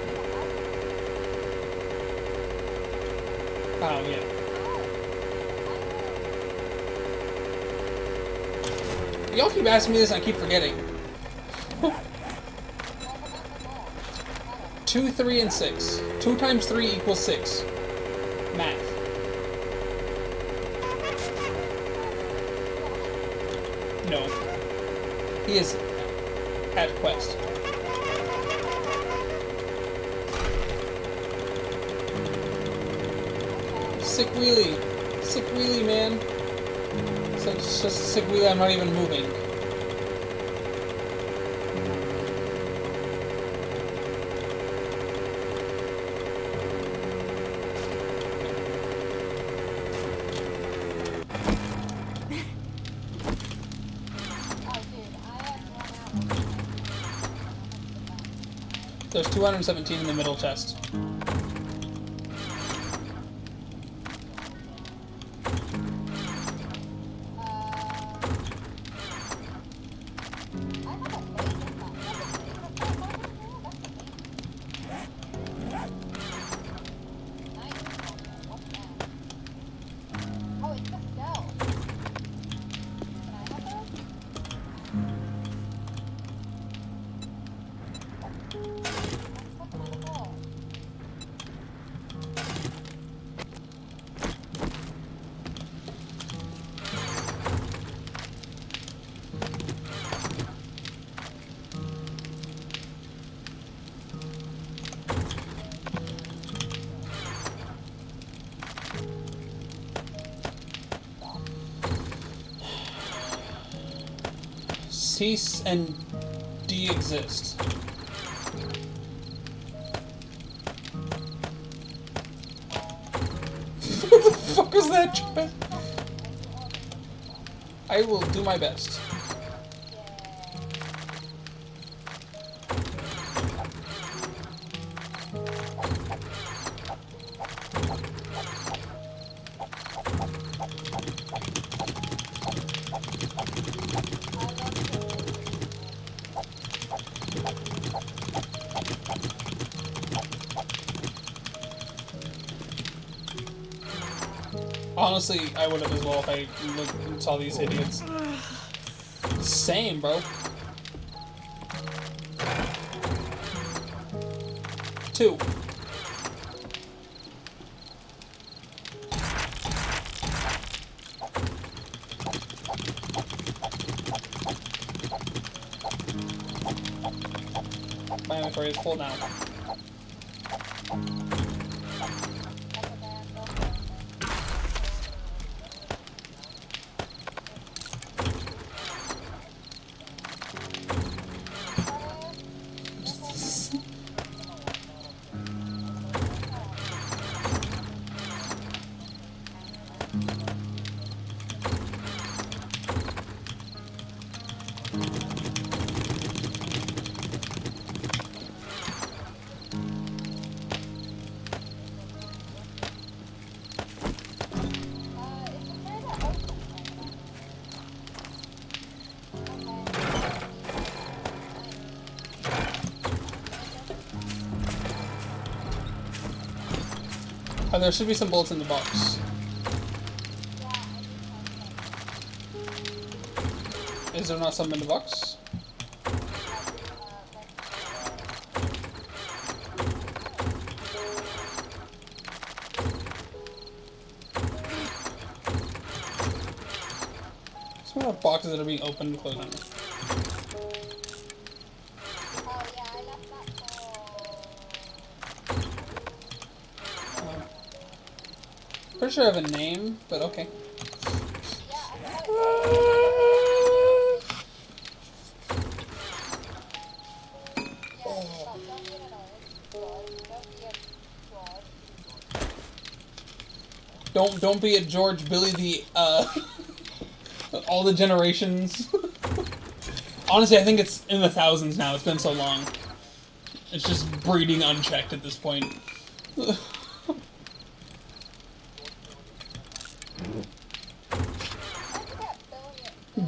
Oh yeah. Y'all keep asking me this, and I keep forgetting. 2, 3, and 6. 2 times 3 equals 6. Math. No. He is at Quest. Sick wheelie. Sick wheelie, man. So it's just simply I'm not even moving. Oh, dude, I have run out. There's 217 in the middle chest. I have a laser gun. Nice. What's that? Oh, it's the cell. Can I have those? Let's put them on the wall. Cease and de-exist. What the fuck was that, Chad? I will do my best. Honestly, I would have as well if I looked and saw these idiots. Same, bro. 2. My inventory is full now. There should be some bullets in the box. Is there not some in the box? Some more boxes that are being opened and closed. Oh yeah, I left that for... Pretty sure I have a name, but okay. Yeah, I know don't be an annoyance. Don't be a George, Billy the, all the generations. Honestly, I think it's in the thousands now. It's been so long. It's just breeding unchecked at this point.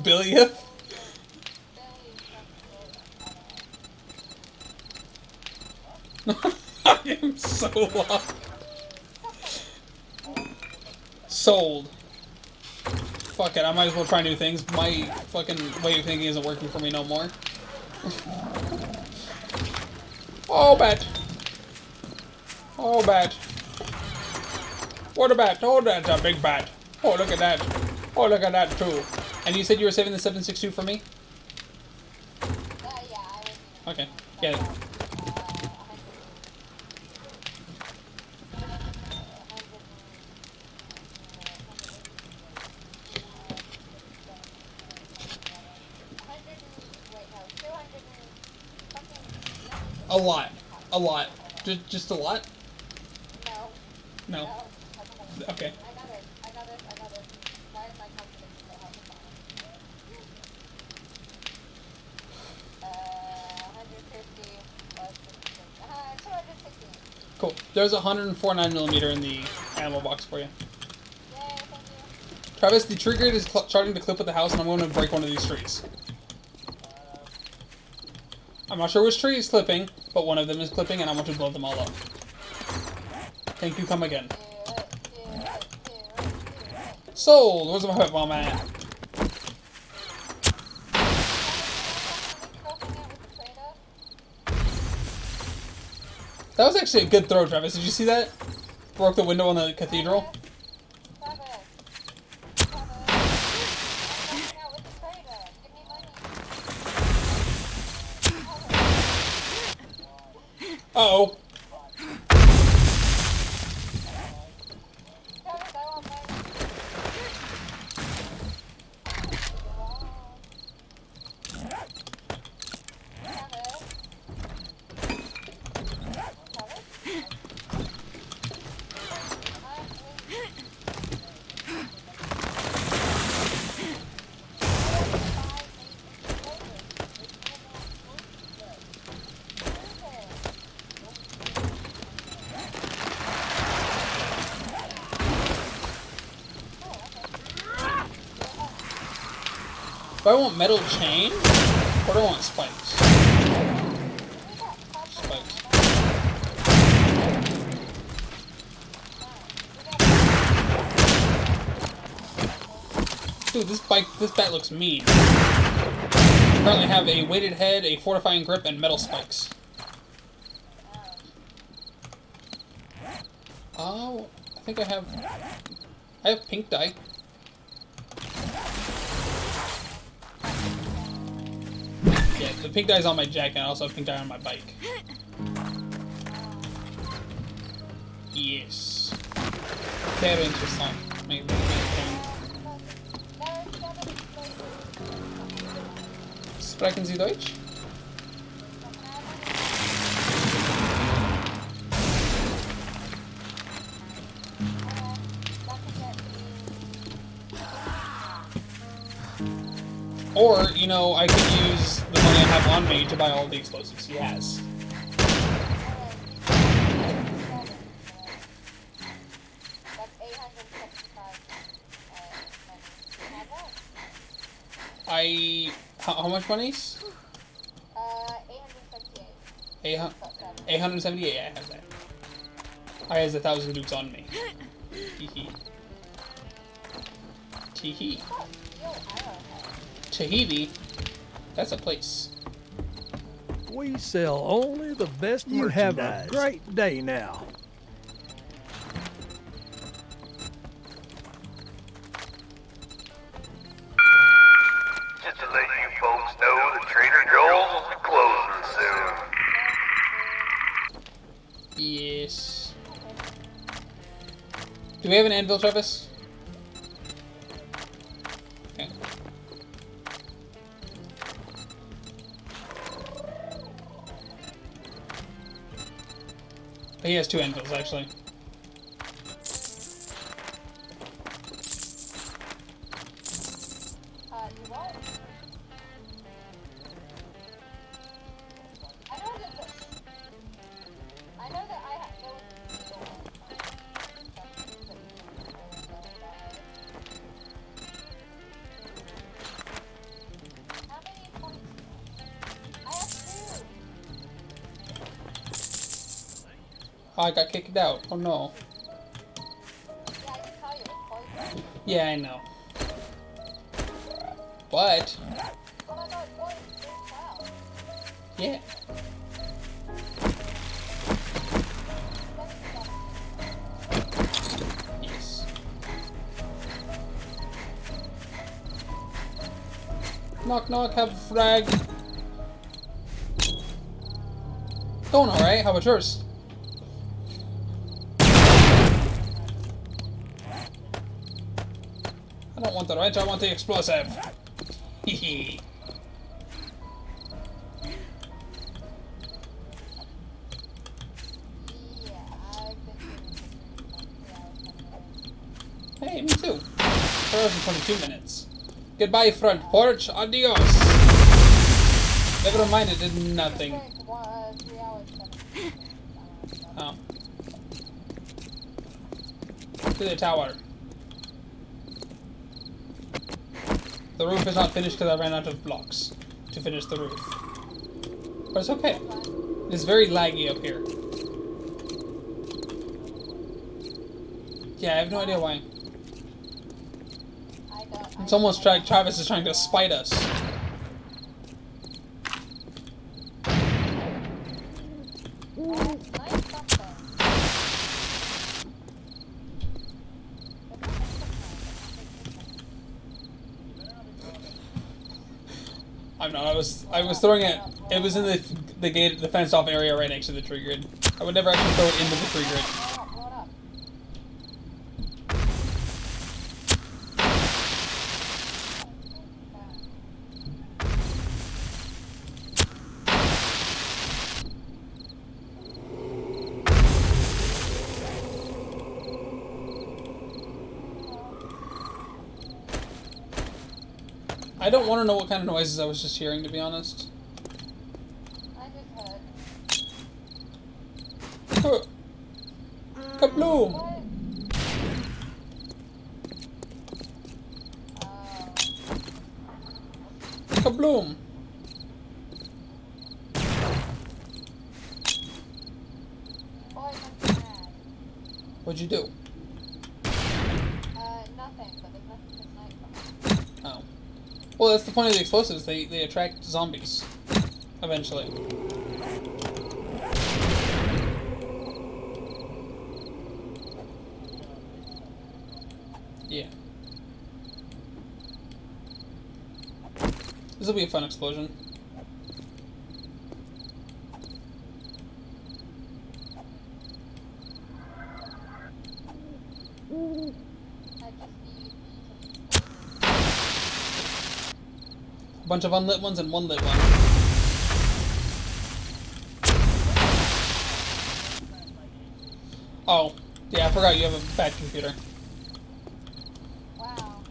Billieth? I am so lost. Sold. Fuck it, I might as well try new things. My fucking way of thinking isn't working for me no more. Oh, bat. Oh, bat. What a bat. Oh, that's a big bat. Oh, look at that. Oh, look at that, too. And you said you were saving the 762 for me? yeah, I was... Okay. Yeah. lot. A lot. Just a lot? No. No. No. Okay. I got it. Why is my confidence so hard to find? 150 plus 260. Cool. There's a 104.9mm in the ammo box for you. Yay, thank you. Travis, the tree grid is starting to clip with the house, and I'm going to break one of these trees. I'm not sure which tree is clipping, but one of them is clipping, and I want to blow them all up. Thank you, come again. Do it. Sold! Where's my pet bomb at? That was actually a good throw, Travis. Did you see that? Broke the window on the cathedral. Stop it. I'm working out with the trader. Give me money. Uh-oh. Travis, I want money. Do I want metal chain? Or do I want spikes? Spikes. Dude, this bat looks mean. Currently have a weighted head, a fortifying grip, and metal spikes. Oh, I think I have pink dye. Yeah, the pink dye's on my jacket, and I also have pink dye on my bike. Yes. Sehr interessant. Maybe. Sprechen Sie Deutsch? Or, you know, I could use the money I have on me to buy all the explosives he has. That's 875 I... How much money's? 878. 878, yeah, I have that. I has 1,000 dukes on me. Teehee. Teehee. Tahiti? That's a place. We sell only the best merchandise. You have a great day now. Just to let you folks know, the Trader Joel's will be closing soon. Yes. Do we have an anvil, Travis? Okay. He has 2 anvils, actually. You what? I know that I have no. How many points? I have 2. Oh, I got kicked out. Oh no. Yeah, I can tell you it's poison. Yeah, I know. But, Oh my god, poison is well. yeah. Yes. Knock knock, have a frag. Going alright, how about yours? I don't want the wrench, I want the explosive. Hehe. Hey, me too. 4 hours and 22 minutes. Goodbye, front porch. Adios. Never mind, it did nothing. 3 hours, 7 Oh. To the tower. The roof is not finished because I ran out of blocks to finish the roof. But it's okay. It's very laggy up here. Yeah, I have no idea why. It's almost like Travis is trying to spite us. I'm not. I was throwing it. It was in the gate, the fenced off area right next to the tree grid. I would never actually throw it into the tree grid. I don't want to know what kind of noises I was just hearing, to be honest. I just heard. Huh. Kabloom! What? Kabloom! Boy, I'm mad. What'd you do? Nothing, but there's nothing to snipe from. Oh. Well, that's the point of the explosives. They attract zombies. Eventually. Yeah. This will be a fun explosion. I just need A bunch of unlit ones and one lit one. Oh, yeah, I forgot you have a bad computer. wow.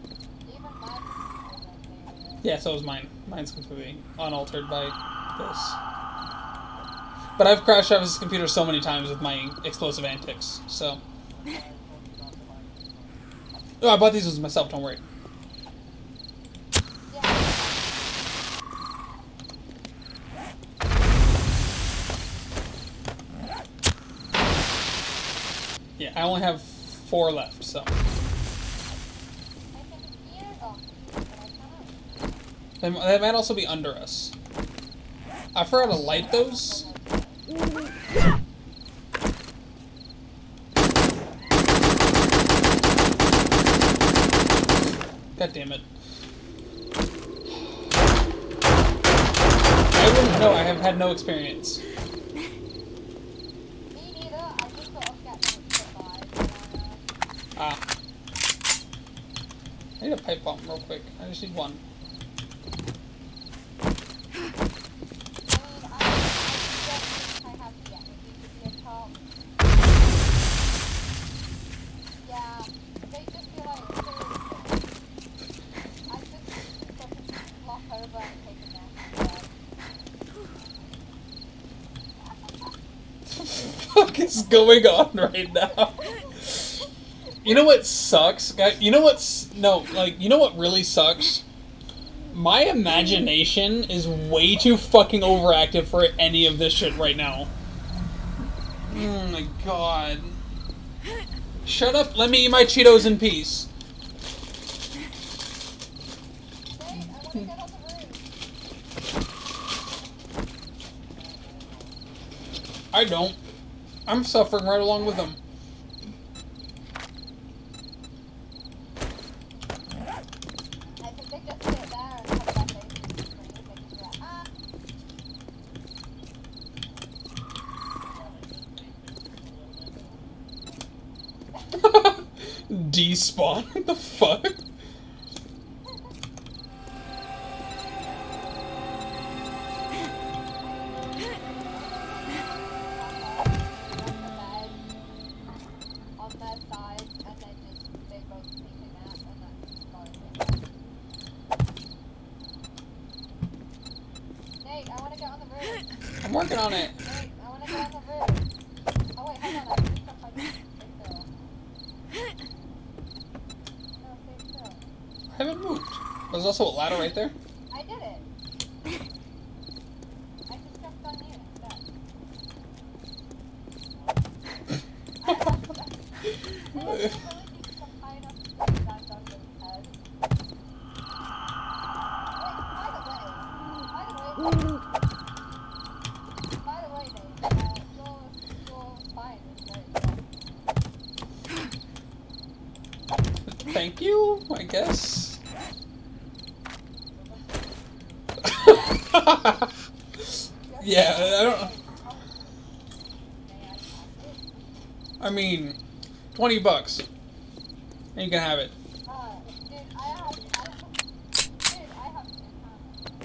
Even my computer's okay. Yeah, so is mine. Mine's completely unaltered by this. But I've crashed Travis's computer so many times with my explosive antics, so. Oh, I bought these ones myself, don't worry. Yeah, I only have 4 left, so. I can hear. Oh, but I cannot. They might also be under us. I forgot to light those. God damn it. I wouldn't know, I have had no experience. Me neither. I just sort of get them survive. Ah. I need a pipe bomb real quick. I just need one. I mean, I don't think I have the energy to be a cop. Yeah, they just feel like seriously. I just fucking flop over and take a nap. What the fuck is going on right now? You know what sucks, guys? You know what's... No, like, you know what really sucks? My imagination is way too fucking overactive for any of this shit right now. Oh my god. Shut up, let me eat my Cheetos in peace. Wait, I want to get on the roof. I don't. I'm suffering right along with them. I think they just sit there and cover their faces and scream and just be like, ah. Despawn? What the fuck? On their side, and then just they both sleeping at, and that's far as Nate, I want to get on the roof. I'm working on it. Nate, I want to get on the roof. Oh wait, hold on, I see stuff like this. Stay still. No, stay still. I haven't moved. There's also a ladder right there. I did it. I just jumped on you instead. I really think some high enough to jump back on his head. Wait, by the way, Nate, your spine is very strong. Thank you, I guess. Yeah, I don't. I mean, $20, and you can have it. Dude, I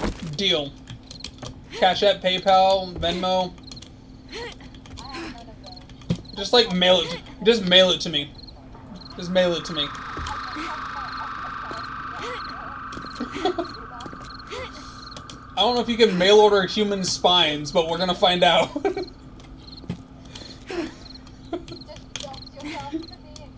have Deal. Cash App, PayPal, Venmo. I have none of those. Just like mail it. Just mail it to me. Just mail it to me. I don't know if you can mail order human spines, but we're gonna find out. Just dump yourself to me and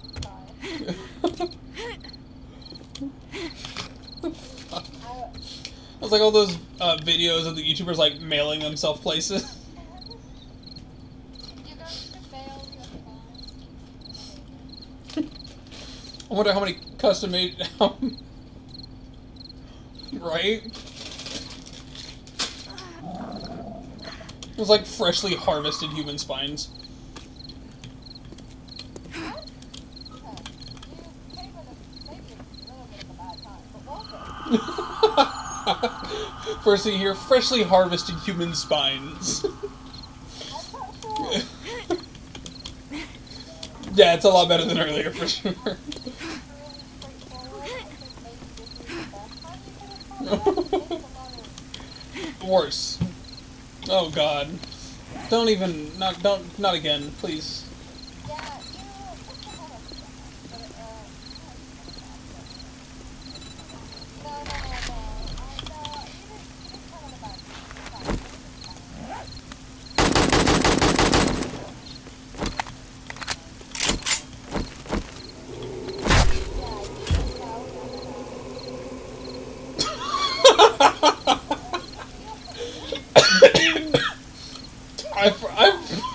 It's like all those videos of the YouTubers like mailing themselves places. You don't need to mail your spine. I wonder how many custom made. Right? It was like freshly harvested human spines. Okay. You came with maybe a little bit of a bad time, but welcome. First thing here, freshly harvested human spines. I'm not sure. Yeah, it's a lot better than earlier for sure. Really straightforward. I think maybe this is the best time you could have called it. Worse. Oh god. Don't even, not again, please. Yeah, you put the head up again, but no, I know, you didn't tell it about it.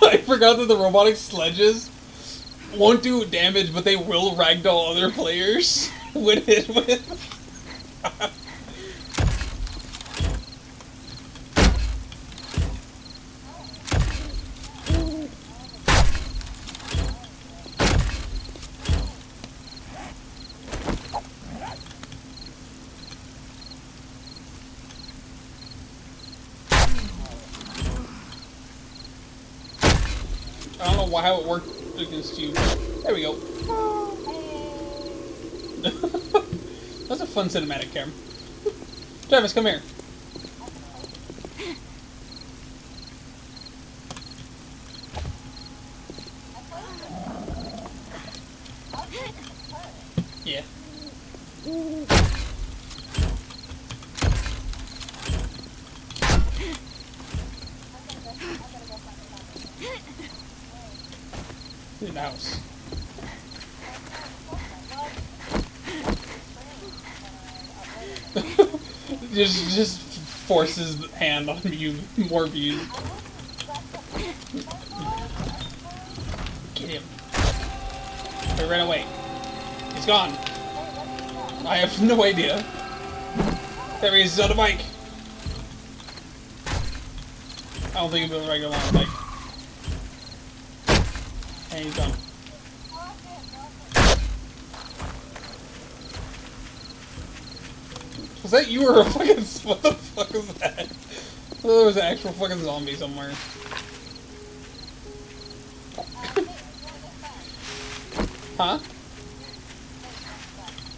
I forgot that the robotic sledges won't do damage, but they will ragdoll other players when hit with. I don't know how it worked against you. There we go. That's a fun cinematic, Cam. Travis, come here. Yeah. In the house. just forces the hand on you, more views. Get him. He ran away. He's gone. I have no idea. There he is, he's on a bike. I don't think he'll be a regular on a bike. And he's gone. Was that you or a fucking... What the fuck was that? I thought there was an actual fucking zombie somewhere. Huh?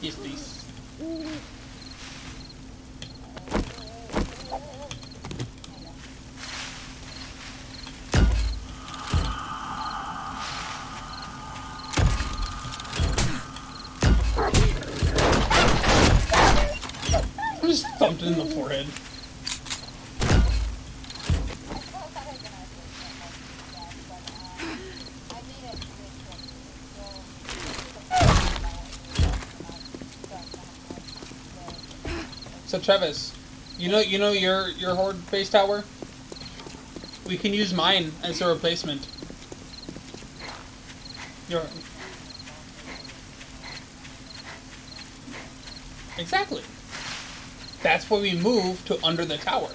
Yes, please. Bumped it in the forehead. So Travis, you know your horde base tower? We can use mine as a replacement. Exactly. That's why we move to under the tower.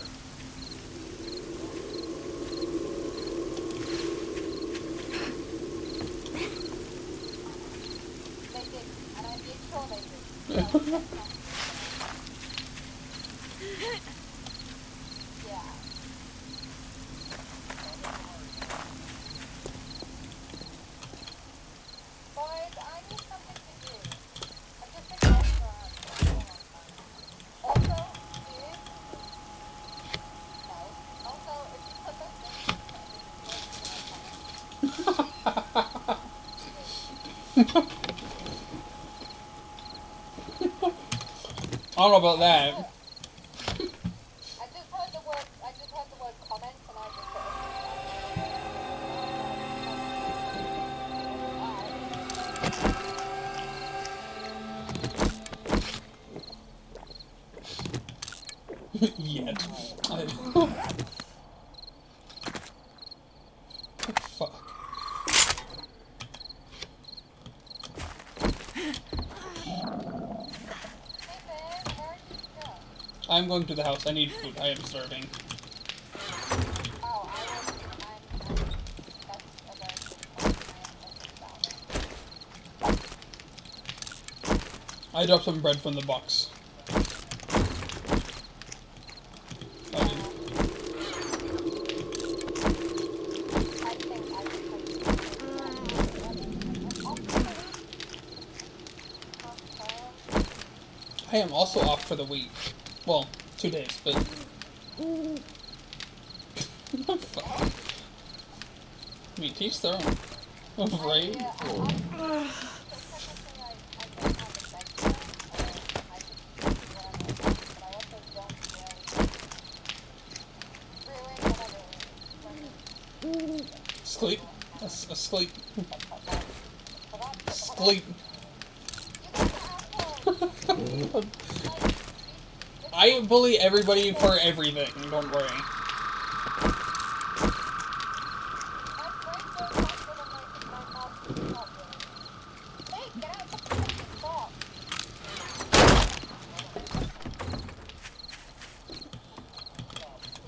They did, and I'm sure they did. Yeah. Boys, I need something to do. I've just been going around for a long time. Also, dude. No. Also, if you put those things I don't know about that. I just heard the word comment and I just Yet. Fuck. I'm going to the house. I need food. I am starving. I dropped some bread from the box. I am also off for the week. Well, 2 days, but... Fuck. I mean, teach their own. Right? Sleep. Asleep. Sleep. I bully everybody for everything, don't worry.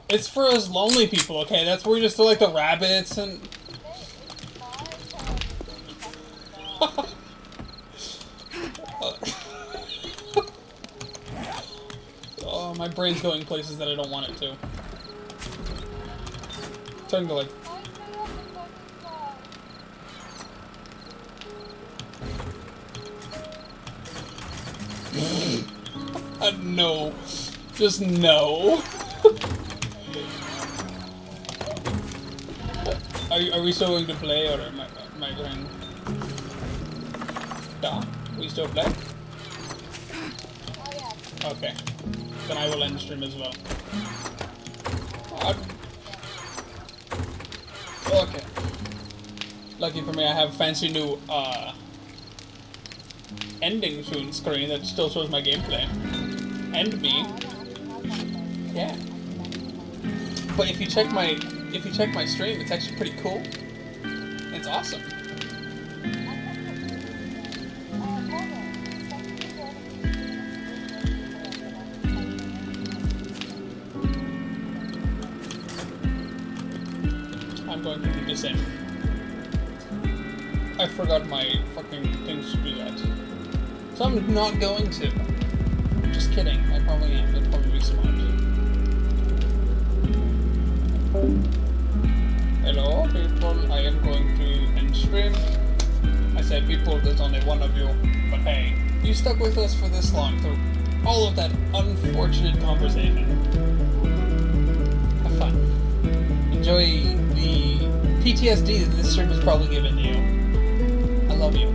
It's for us lonely people, okay? That's where we just do like the rabbits and... Oh, my brain's going places that I don't want it to. Turn to like... No. Just no. Are we still going to play, or am I going... Yeah, we still play? Okay. Then I will end stream as well. Okay. Lucky for me, I have a fancy new, ending screen that still shows my gameplay. And me. Yeah. But if you check my stream, it's actually pretty cool. It's awesome. I'm going to do the same. I forgot my fucking things to do that. So I'm not going to. Just kidding. I probably am. That'd probably be smart. Hello, people. I am going to end stream. I said people, there's only one of you. But hey, you stuck with us for this long through all of that unfortunate conversation. Have fun. Enjoy the PTSD that this stream has probably given you. I love you.